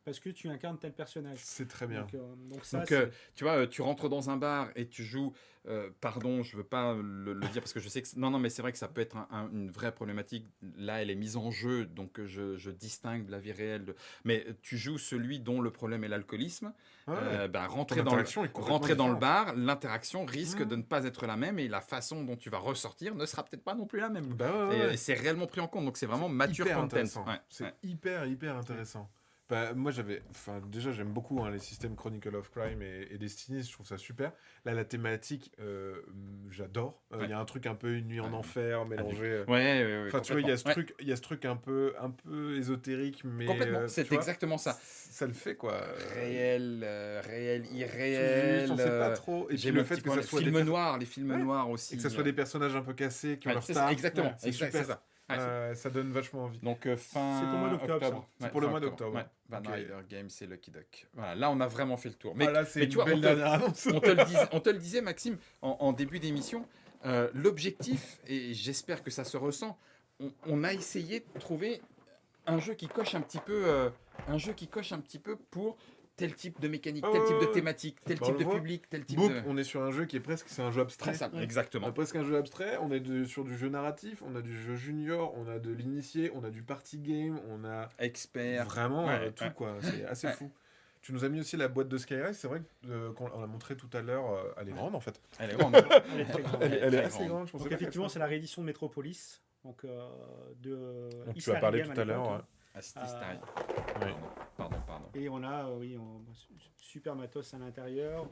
parce que tu incarnes tel personnage. C'est très bien. Donc ça, Donc, c'est- tu vois, tu rentres dans un bar et tu joues. Pardon, je veux pas le dire parce que je sais que non, mais c'est vrai que ça peut être une vraie problématique. Là, elle est mise en jeu, donc je distingue la vie réelle. Mais tu joues celui dont le problème est l'alcoolisme. Ah ouais. Rentrer Ton interaction est complètement rentrer dans le différente. bar, l'interaction risque Ouais. de ne pas être la même et la façon dont tu vas ressortir ne sera peut-être pas non plus la même. Bah ouais, Et ouais. c'est réellement pris en compte, donc c'est vraiment mature Hyper content. intéressant. Ouais, C'est ouais. hyper intéressant. Bah, moi, déjà, j'aime beaucoup hein, les systèmes Chronicle of Crime et Destiny, je trouve ça super. Là, la thématique, j'adore. Il y a un truc un peu Une nuit en Ouais. enfer mélangé. Ouais, Enfin, tu vois, il y a ce complètement. Ouais, truc, il y a ce truc un peu ésotérique, mais complètement, c'est tu vois, exactement ça. ça le fait quoi. Réel, Tout juste, irréel. on sait pas trop. Et puis J'aime le un fait petit que peu ça les soit films noirs, les films Ouais. noirs et que aussi. ça soit des personnages un peu cassés qui ont Ouais, leur c'est ça, star. exactement, C'est super. c'est ça. Ouais, Ça donne vachement envie. donc C'est pour le mois fin d'octobre, ça. octobre. C'est Ouais, pour le fin mois octobre. d'octobre. Ouais. Van Ok. Ryder Games et Lucky Duck. Voilà, là on a vraiment fait le tour. Ah là, c'est mais une tu vois, belle dernière annonce. on te le disait Maxime en début d'émission, l'objectif, et j'espère que ça se ressent, on a essayé de trouver un jeu qui coche un petit peu, pour tel type de mécanique, tel type de thématique, tel Bah, on type le de voit. public, tel type Boop, de... on est sur un jeu qui est presque, c'est un jeu abstrait. Très simple, Ouais. exactement. Presque un jeu abstrait, on est sur du jeu narratif, on a du jeu junior, on a de l'initié, on a du party game, on a Expert. vraiment Ouais, tout ouais. quoi, c'est assez Ouais. fou. Tu nous as mis aussi la boîte de Skyrise, c'est vrai qu'on l'a montré tout à l'heure, elle est grande en fait. Elle est grande. Elle est très grande. Elle est très assez grande, je pensais Donc pas effectivement, qu'elle c'est la réédition de Metropolis, donc de Donc tu Istari as parlé Game tout à l'époque, l'heure. hein. Ah, c'était Starry. Ouais. Pardon. Et on a, super matos à l'intérieur.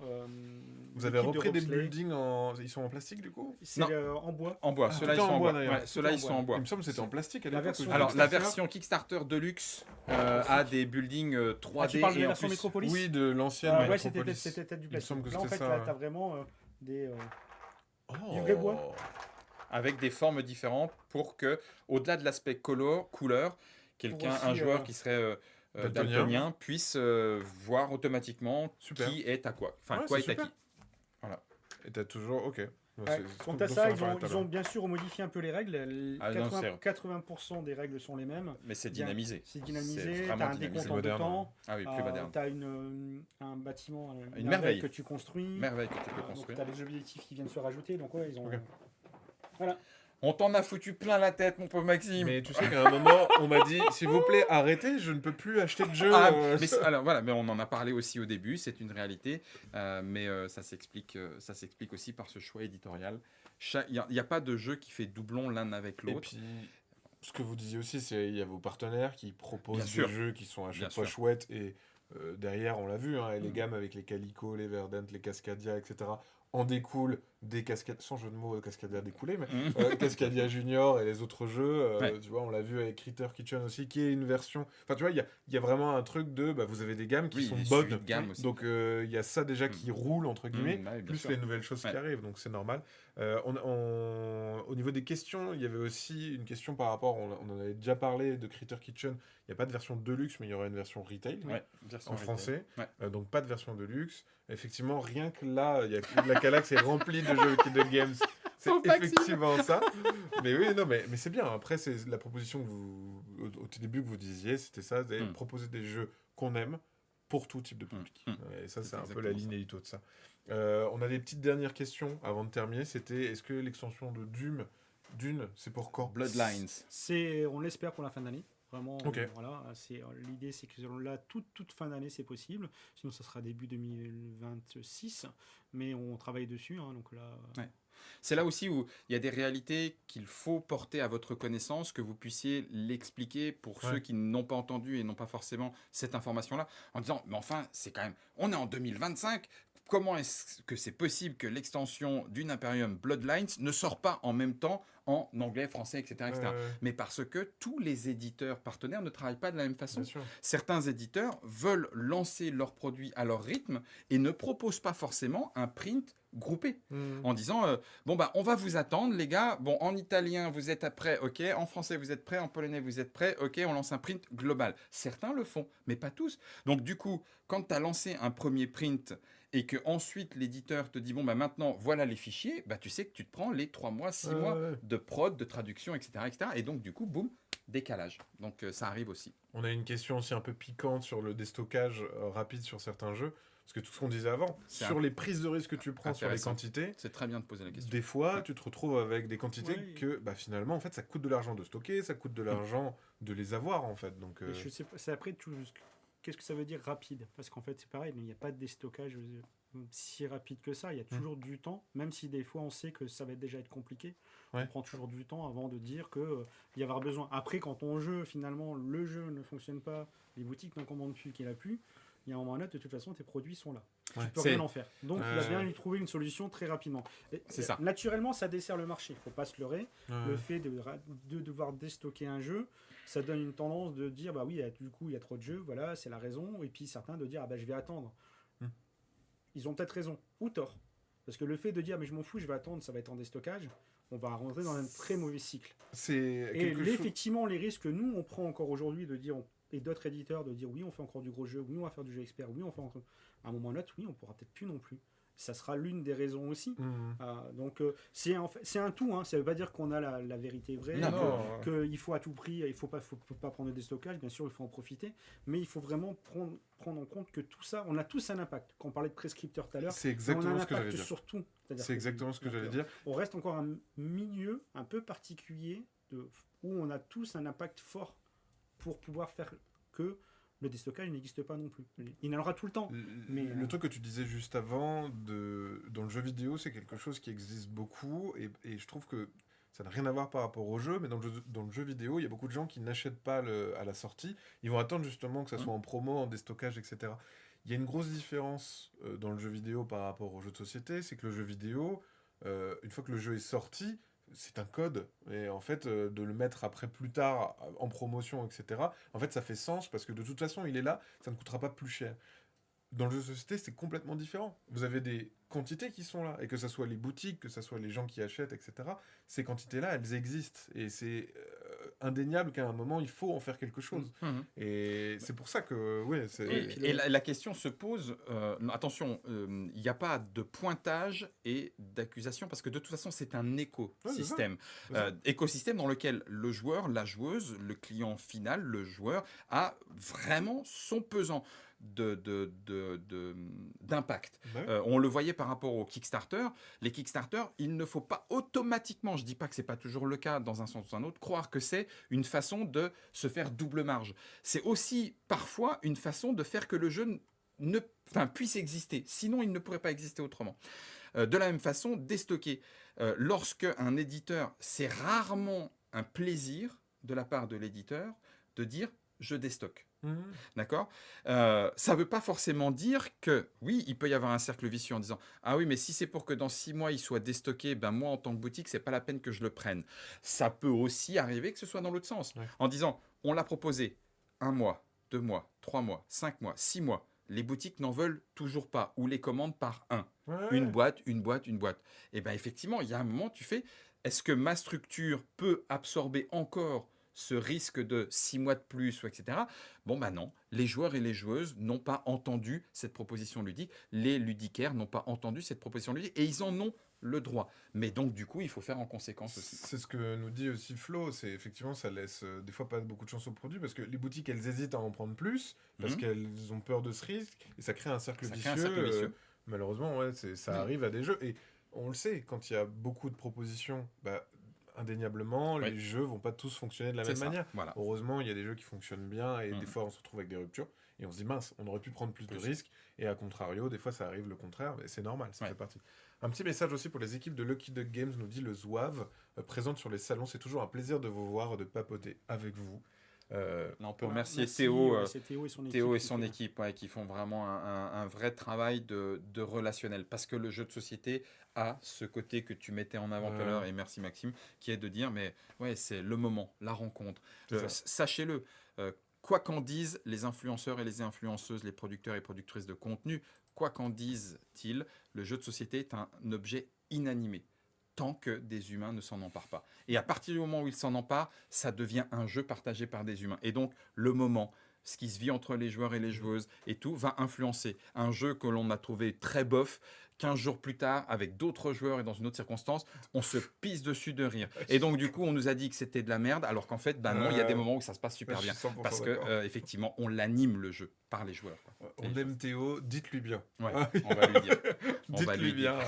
Vous avez l'équipe de repris des Roxley. buildings ils sont en plastique du coup C'est Non. En bois. En bois, Ah, ceux-là ils tout est sont en en bois, bois. d'ailleurs. Ouais, ceux-là Tout ils en sont en bois. Il me semble que c'était en plastique à La l'époque. version- aussi. Alors la Kickstarter. version Kickstarter Deluxe a des buildings 3D Ah, tu parles de et la en version plus... Metropolis. Oui, de l'ancienne Ouais, Metropolis. c'était peut-être du Il me semble plastique. que Là, en c'était fait, ça. là, t'as vraiment des. Oh. Du vrai bois. avec des formes différentes pour que, au-delà de l'aspect couleur, quelqu'un, aussi, un joueur qui serait daltonien. daltonien puisse voir automatiquement Super. qui est à quoi. Enfin, Ouais, quoi c'est est à super. qui. Voilà. Et t'as toujours. Ok. Bon, Ouais. c'est Quant dont à ça, on parlait tout à ils l'heure. ont bien sûr modifié un peu les règles. Ah, non, 80% des règles sont les mêmes. Mais c'est Bien. dynamisé. C'est C'est dynamisé. vraiment T'as un dynamisé. décompte en deux Moderne, temps. Ah oui, plus moderne. T'as un bâtiment, Une merveille. que tu construis. Merveille que tu peux Donc construire. t'as des objectifs qui viennent se rajouter. Donc ouais, ils ont. Ok. Voilà. On t'en a foutu plein la tête, mon pauvre Maxime. Mais tu sais qu'à un moment, on m'a dit s'il vous plaît, arrêtez, je ne peux plus acheter de jeu. Ah, alors voilà, mais on en a parlé aussi au début, c'est une réalité, mais ça s'explique aussi par ce choix éditorial. Il n'y a pas de jeu qui fait doublon l'un avec Et l'autre. puis, ce que vous disiez aussi, c'est il y a vos partenaires qui proposent Bien des sûr. jeux qui sont à chaque Bien fois sûr. chouettes. Et derrière, on l'a vu, hein, et les Mm. gammes avec les Calico, les Verdant, les Cascadia, etc. En découlent des Cascadia, sans jeu de mots, Cascadia découlé, mais Cascadia Junior et les autres jeux. Ouais. Tu vois, on l'a vu avec Critter Kitchen aussi, qui est une version. Enfin, tu vois, il y a vraiment un truc de. Bah, vous avez des gammes qui Oui, sont les bonnes. suivis de gamme aussi. Donc, il y a ça déjà qui roule, entre guillemets, Ouais, bien plus sûr. les nouvelles choses qui Ouais. arrivent, donc c'est normal. Au niveau des questions, il y avait aussi une question par rapport, on en avait déjà parlé de Critter Kitchen, il n'y a pas de version deluxe, mais il y aura une version retail Ouais, version en retail. français, Ouais. donc pas de version deluxe. Effectivement, rien que là, la Calax est remplie de jeux de games. C'est Pauvre Maxime. effectivement ça. Mais oui, non, mais c'est bien. Après, c'est la proposition que au tout début que vous disiez, c'était ça, de proposer des jeux qu'on aime pour tout type de public. Et ça, c'est un peu la exactement ligne ça. édito de ça. On a des petites dernières questions avant de terminer. C'était est-ce que l'extension de Dune, c'est pour quand Bloodlines. On l'espère pour la fin d'année. Vraiment, Ok. voilà. L'idée, c'est que là, toute fin d'année, c'est possible. Sinon, ça sera début 2026. Mais on travaille dessus. Hein, donc là. Ouais. C'est là aussi où il y a des réalités qu'il faut porter à votre connaissance, que vous puissiez l'expliquer pour ceux qui n'ont pas entendu et n'ont pas forcément cette information-là, en disant, mais enfin, c'est quand même, on est en 2025, comment est-ce que c'est possible que l'extension d'une Imperium Bloodlines ne sort pas en même temps en anglais, français, etc. Mais parce que tous les éditeurs partenaires ne travaillent pas de la même façon. Bien sûr. Certains éditeurs veulent lancer leurs produits à leur rythme et ne proposent pas forcément un print groupé en disant bon bah on va vous attendre les gars, bon en italien vous êtes prêts, ok, en français vous êtes prêts, en polonais vous êtes prêts, ok, on lance un print global. Certains le font, mais pas tous. Donc du coup, quand tu as lancé un premier print et que ensuite l'éditeur te dit bon bah maintenant voilà les fichiers, bah tu sais que tu te prends les 3 mois, 6 mois de prod, de traduction, etc., etc. Et donc du coup, boum, décalage. Donc ça arrive aussi. On a une question aussi un peu piquante sur le déstockage rapide sur certains jeux. Parce que tout ce qu'on disait avant, sur les prises de risque que tu prends sur les quantités, c'est très bien de poser la question. Des fois, tu te retrouves avec des quantités que bah, finalement, en fait, ça coûte de l'argent de stocker, ça coûte de l'argent de les avoir, en fait. Donc, je sais pas, c'est après, qu'est-ce que ça veut dire rapide? Parce qu'en fait, c'est pareil, mais il n'y a pas de déstockage si rapide que ça. Il y a toujours du temps, même si des fois on sait que ça va déjà être compliqué. Ouais. On prend toujours du temps avant de dire que il y avoir besoin. Après, quand ton jeu, finalement, le jeu ne fonctionne pas, les boutiques n'en commandent plus, qu'il a plus, il y a un moment donné, de toute façon, tes produits sont là. Ouais. Tu peux C'est- rien en faire. Donc, il va bien lui trouver une solution très rapidement. C'est ça. Naturellement, ça dessert le marché. Il ne faut pas se leurrer. Ouais. Le fait de devoir déstocker un jeu, ça donne une tendance de dire, bah oui, du coup, il y a trop de jeux, voilà, c'est la raison. Et puis certains de dire, ah bah je vais attendre. Hmm. Ils ont peut-être raison, ou tort. Parce que le fait de dire, mais je m'en fous, je vais attendre, ça va être en déstockage, on va rentrer dans un très mauvais cycle. C'est Et quelque chose... effectivement, les risques que nous, on prend encore aujourd'hui de dire, et d'autres éditeurs de dire, oui, on fait encore du gros jeu, oui, on va faire du jeu expert, oui, on fait encore... À un moment ou l'autre, oui, on pourra peut-être plus non plus. Ça sera l'une des raisons aussi. Donc, c'est un tout. Hein. Ça ne veut pas dire qu'on a la vérité vraie, Non, qu'il faut à tout prix, il ne faut pas prendre de déstockage, bien sûr, il faut en profiter. Mais il faut vraiment prendre en compte que tout ça, on a tous un impact. Quand on parlait de prescripteur tout à l'heure, c'est on a exactement un ce que j'allais impact dire. sur tout. C'est exactement ce que j'allais dire. On reste encore un milieu un peu particulier où on a tous un impact fort pour pouvoir faire que le déstockage n'existe pas non plus. Il en aura tout le temps. Mais, Le truc que tu disais juste avant, dans le jeu vidéo, c'est quelque chose qui existe beaucoup, et je trouve que ça n'a rien à voir par rapport au jeu, mais dans le jeu vidéo, il y a beaucoup de gens qui n'achètent pas à la sortie. Ils vont attendre justement que ça soit en promo, en déstockage, etc. Il y a une grosse différence dans le jeu vidéo par rapport au jeu de société, c'est que le jeu vidéo, une fois que le jeu est sorti, c'est un code, et en fait, de le mettre après plus tard en promotion, etc., en fait, ça fait sens parce que de toute façon, il est là, ça ne coûtera pas plus cher. Dans le jeu de société, c'est complètement différent. Vous avez des quantités qui sont là, et que ce soit les boutiques, que ce soit les gens qui achètent, etc., ces quantités-là, elles existent, et c'est indéniable qu'à un moment, il faut en faire quelque chose. Et c'est pour ça que, ouais, c'est... Et la question se pose, attention, il n'y a pas de pointage et d'accusation, parce que de toute façon, c'est un écosystème. C'est ça. Écosystème dans lequel le joueur, la joueuse, le client final, le joueur, a vraiment son pesant d'impact. Ouais. On le voyait par rapport au Kickstarter. Les Kickstarter, il ne faut pas automatiquement, je dis pas que c'est pas toujours le cas dans un sens ou un autre, croire que c'est une façon de se faire double marge. C'est aussi parfois une façon de faire que le jeu puisse exister. Sinon, il ne pourrait pas exister autrement. De la même façon, déstocker. Lorsque un éditeur, c'est rarement un plaisir de la part de l'éditeur de dire je déstocke. D'accord. Ça ne veut pas forcément dire que, oui, il peut y avoir un cercle vicieux en disant ah oui, mais si c'est pour que dans 6 mois il soit déstocké, ben moi en tant que boutique, c'est pas la peine que je le prenne. Ça peut aussi arriver que ce soit dans l'autre sens, en disant on l'a proposé 1 mois, 2 mois, 3 mois, 5 mois, 6 mois. Les boutiques n'en veulent toujours pas ou les commandent par un. Une boîte. Et bien effectivement, il y a un moment, tu fais est-ce que ma structure peut absorber encore ce risque de 6 mois de plus, etc. Bon, ben non, les joueurs et les joueuses n'ont pas entendu cette proposition ludique, les ludicaires n'ont pas entendu cette proposition ludique, et ils en ont le droit. Mais donc, du coup, il faut faire en conséquence aussi. C'est ce que nous dit aussi Flo, c'est effectivement, ça laisse des fois pas beaucoup de chance au produit, parce que les boutiques, elles hésitent à en prendre plus, parce qu'elles ont peur de ce risque, et ça crée un cercle vicieux. Malheureusement, ouais, ça arrive à des jeux, et on le sait, quand il y a beaucoup de propositions, bah, indéniablement, les jeux vont pas tous fonctionner de la même manière. Voilà. Heureusement, il y a des jeux qui fonctionnent bien, et des fois, on se retrouve avec des ruptures, et on se dit, mince, on aurait pu prendre plus de risques, et à contrario, des fois, ça arrive le contraire, mais c'est normal, ça fait partie. Un petit message aussi pour les équipes de Lucky Duck Games, nous dit le Zouave, présente sur les salons, c'est toujours un plaisir de vous voir, de papoter avec vous. On peut remercier merci, Théo et son équipe, qui font vraiment un vrai travail de relationnel, parce que le jeu de société a ce côté que tu mettais en avant tout à l'heure, et merci Maxime, qui est de dire mais ouais, c'est le moment, la rencontre. Sachez-le, quoi qu'en disent les influenceurs et les influenceuses, les producteurs et productrices de contenu, quoi qu'en disent-ils, le jeu de société est un objet inanimé tant que des humains ne s'en emparent pas. Et à partir du moment où ils s'en emparent, ça devient un jeu partagé par des humains. Et donc, le moment, ce qui se vit entre les joueurs et les joueuses et tout, va influencer un jeu que l'on a trouvé très bof. 15 jours plus tard, avec d'autres joueurs et dans une autre circonstance, on se pisse dessus de rire. Et donc, du coup, on nous a dit que c'était de la merde, alors qu'en fait, non, il y a des moments où ça se passe super bien. Parce que, effectivement, on l'anime le jeu par les joueurs. On aime Théo, dites-lui bien. Ouais, on va lui dire. Dites-lui bien.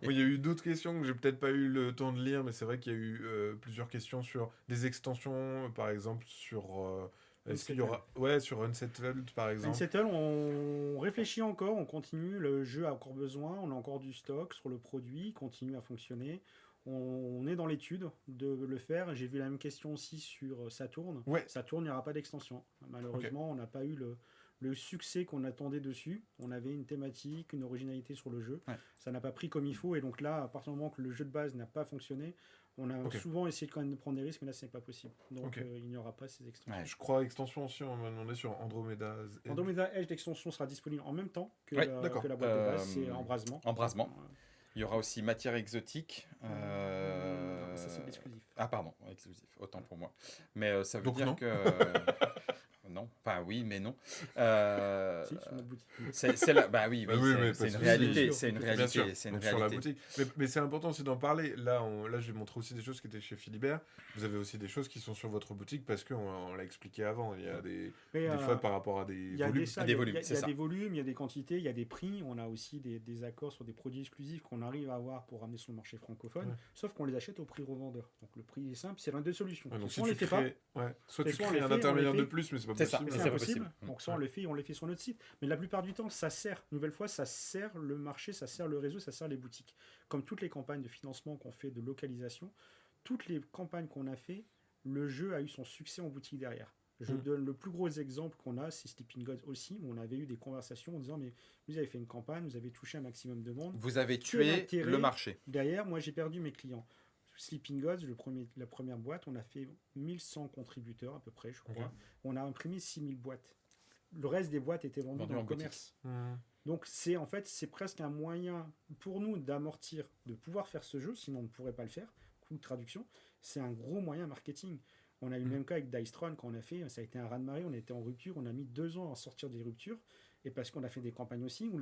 Il y a eu d'autres questions que j'ai peut-être pas eu le temps de lire, mais c'est vrai qu'il y a eu plusieurs questions sur des extensions, par exemple, sur Est-ce qu'il y aura... Ouais, sur Unsettled, par exemple. Unsettled, on réfléchit encore, on continue, le jeu a encore besoin, on a encore du stock sur le produit, il continue à fonctionner. On est dans l'étude de le faire. J'ai vu la même question aussi sur Saturn. Ouais. Saturn, il n'y aura pas d'extension. Malheureusement, on n'a pas eu le succès qu'on attendait dessus. On avait une thématique, une originalité sur le jeu. Ouais. Ça n'a pas pris comme il faut. Et donc là, à partir du moment que le jeu de base n'a pas fonctionné, on a souvent essayé quand même de prendre des risques, mais là, ce n'est pas possible. Donc il n'y aura pas ces extensions. Ouais. Je crois extension aussi, on m'a demandé sur Andromeda Edge. Andromeda Edge d'extension sera disponible en même temps que, Ouais, la boîte de base. C'est Embrasement. Embrasement. Il y aura aussi Matière exotique. Ça, c'est l'exclusif. Ah, pardon, exclusif, autant pour moi. Mais ça veut Donc dire non. que. Non, enfin oui, mais non. Si, sur notre boutique. C'est la... Bah oui, Bah oui, mais c'est parce une que- réalité. Bien C'est une sûr. Bien réalité. sûr, C'est une donc sur la réalité. boutique. Mais c'est important aussi d'en parler. Là, j'ai montré aussi des choses qui étaient chez Philibert. Vous avez aussi des choses qui sont sur votre boutique parce qu'on l'a expliqué avant. Il y a des fois par rapport à des Il y a volumes. des volumes, il y c'est a ça. des volumes, il y a des quantités, il y a des prix. On a aussi des accords sur des produits exclusifs qu'on arrive à avoir pour ramener sur le marché francophone. Ouais. Sauf qu'on les achète au prix revendeur. Donc le prix est simple, c'est l'un des solutions. Ouais, donc Soit on les fait soit Et tu soit on crées les un fait, on intermédiaire les de fait. plus, mais c'est pas C'est ça, possible. mais c'est c'est impossible. impossible. Donc soit on les fait, on les fait sur notre site. Mais la plupart du temps, ça sert. Une nouvelle fois, ça sert le marché, ça sert le réseau, ça sert les boutiques. Comme toutes les campagnes de financement qu'on fait de localisation, toutes les campagnes qu'on a fait, le jeu a eu son succès en boutique derrière. Je donne le plus gros exemple qu'on a, c'est Sleeping Gods aussi, où on avait eu des conversations en disant mais vous avez fait une campagne, vous avez touché un maximum de monde. Vous avez Quel tué intérêt le marché. Derrière, moi j'ai perdu mes clients. Sleeping Gods, la première boîte, on a fait 1100 contributeurs à peu près, je crois. Ok. On a imprimé 6000 boîtes. Le reste des boîtes étaient vendues Vendues dans en le boutique. commerce. Mmh. Donc c'est presque un moyen pour nous d'amortir, de pouvoir faire ce jeu, sinon on ne pourrait pas le faire. Coût de traduction, c'est un gros moyen marketing. On a eu le même cas avec Dice Throne quand on a fait, ça a été un raz-de-marée, on était en rupture, on a mis 2 ans à sortir des ruptures, et parce qu'on a fait des campagnes aussi où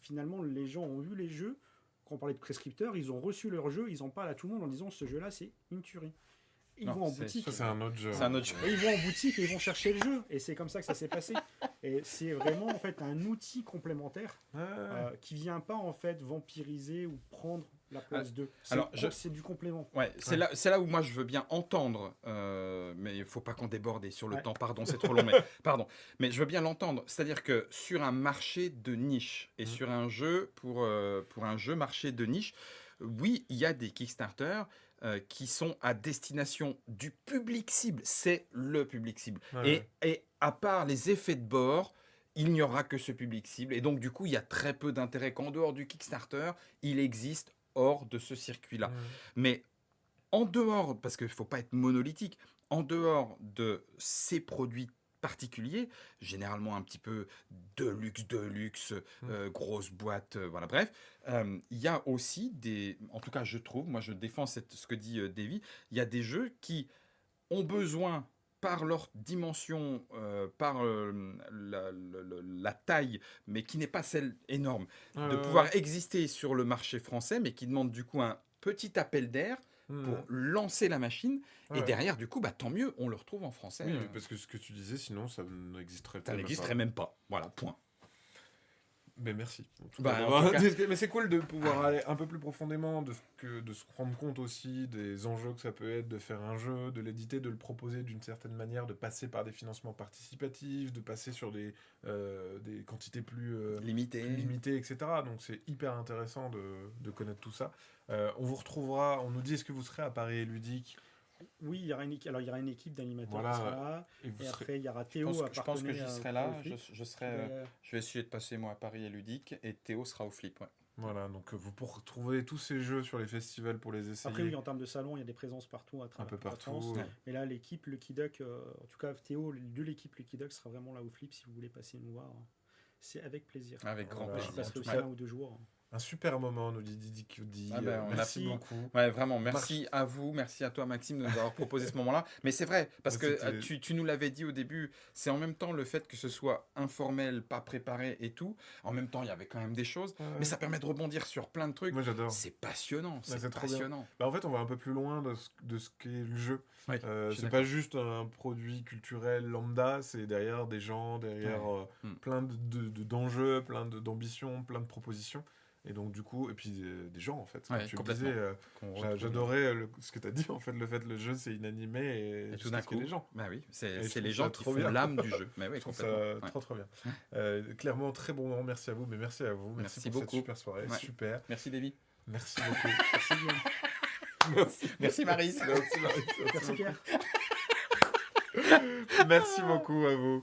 finalement les gens ont vu les jeux, quand on parlait de prescripteurs, ils ont reçu leur jeu, ils en parlent à tout le monde en disant ce jeu-là c'est une tuerie. Ils Non, vont en c'est- boutique. Ça, c'est un autre jeu. C'est un autre jeu. Et ils vont en boutique et ils vont chercher le jeu. Et c'est comme ça que ça s'est passé. Et c'est vraiment en fait un outil complémentaire qui vient pas en fait vampiriser ou prendre la place d'eux. alors, C'est du complément. Ouais, c'est là où moi je veux bien entendre, mais il faut pas qu'on déborde sur le Ouais. temps, pardon, c'est trop long, mais pardon. Mais je veux bien l'entendre, c'est-à-dire que sur un marché de niche et sur un jeu pour un jeu marché de niche, oui, il y a des Kickstarter qui sont à destination du public cible, c'est le public cible. Ouais. Et à part les effets de bord, il n'y aura que ce public cible. Et donc, du coup, il y a très peu d'intérêt qu'en dehors du Kickstarter, il existe hors de ce circuit-là. Mais en dehors, parce qu'il ne faut pas être monolithique, en dehors de ces produits particuliers, généralement un petit peu de luxe, grosse boîte, voilà, bref, il y a aussi des... En tout cas, je trouve, moi je défends ce que dit Davy, il y a des jeux qui ont besoin par leur dimension, par la taille, mais qui n'est pas celle énorme, de pouvoir exister sur le marché français, mais qui demande du coup un petit appel d'air pour lancer la machine. Et derrière, du coup, bah, tant mieux, on le retrouve en français. Oui, parce que ce que tu disais, sinon, ça n'existerait pas. Ça n'existerait même pas. Voilà, point. Mais merci. En tout Bah, cas, en tout cas- mais c'est cool de pouvoir aller un peu plus profondément, de se rendre compte aussi des enjeux que ça peut être de faire un jeu, de l'éditer, de le proposer d'une certaine manière, de passer par des financements participatifs, de passer sur des quantités plus limitées, etc. Donc c'est hyper intéressant de connaître tout ça. On vous retrouvera, on nous dit, est-ce que vous serez à Paris Ludique? Oui, il y aura une équipe d'animateurs Voilà, qui sera là. et vous Et serez... après, il y aura Je Théo pense, à je pense que Partenay j'y à- serai au là. Flip. Je vais essayer de passer moi à Paris et Ludique, et Théo sera au Flip. Ouais. Voilà, donc vous pourrez retrouver tous ces jeux sur les festivals pour les essayer. Après, oui, en termes de salon, il y a des présences partout à un travers peu toute la partout. France. Ouais. Mais là, l'équipe Lucky Duck, en tout cas Théo de l'équipe Lucky Duck sera vraiment là au Flip si vous voulez passer nous voir. C'est avec plaisir. Avec grand Voilà. Je plaisir. passerai en tout aussi cas, 1 ou 2 jours. Un super moment, nous dit Didi Kyudi. Ah ben, merci merci. beaucoup. Ouais, vraiment, merci à vous, merci à toi Maxime de nous avoir proposé ce moment-là. Mais c'est vrai, parce que tu nous l'avais dit au début, c'est en même temps le fait que ce soit informel, pas préparé et tout. En même temps, il y avait quand même des choses, mais ça permet de rebondir sur plein de trucs. Moi j'adore. C'est passionnant, c'est c'est trop bien. passionnant. Bah, en fait, on va un peu plus loin de ce qu'est le jeu. Oui, je suis c'est d'accord. pas juste un produit culturel lambda, c'est derrière des gens, derrière plein d'enjeux, plein d'ambitions, plein de propositions. Et donc, du coup, et puis des gens, en fait. Ouais, Comme tu le complètement. disais, Qu'on retrouve. j'adorais ce que tu as dit, en fait, le fait que le jeu, c'est inanimé et Et tout jusqu'à d'un ce qu'il y ait coup, les gens. bah oui, Et je c'est trouve les ça gens qui trop font bien. l'âme du jeu. Mais oui, Je trouve ça complètement. Ouais. trop, trop bien. Clairement, très bon moment. Merci à vous. Mais merci à vous. Merci Merci pour beaucoup. cette super soirée. Ouais. Super. Merci, Davy. Merci beaucoup. Merci Guillaume. Merci. Merci, Maryse. Merci, Marie. Merci Pierre. Merci beaucoup à vous.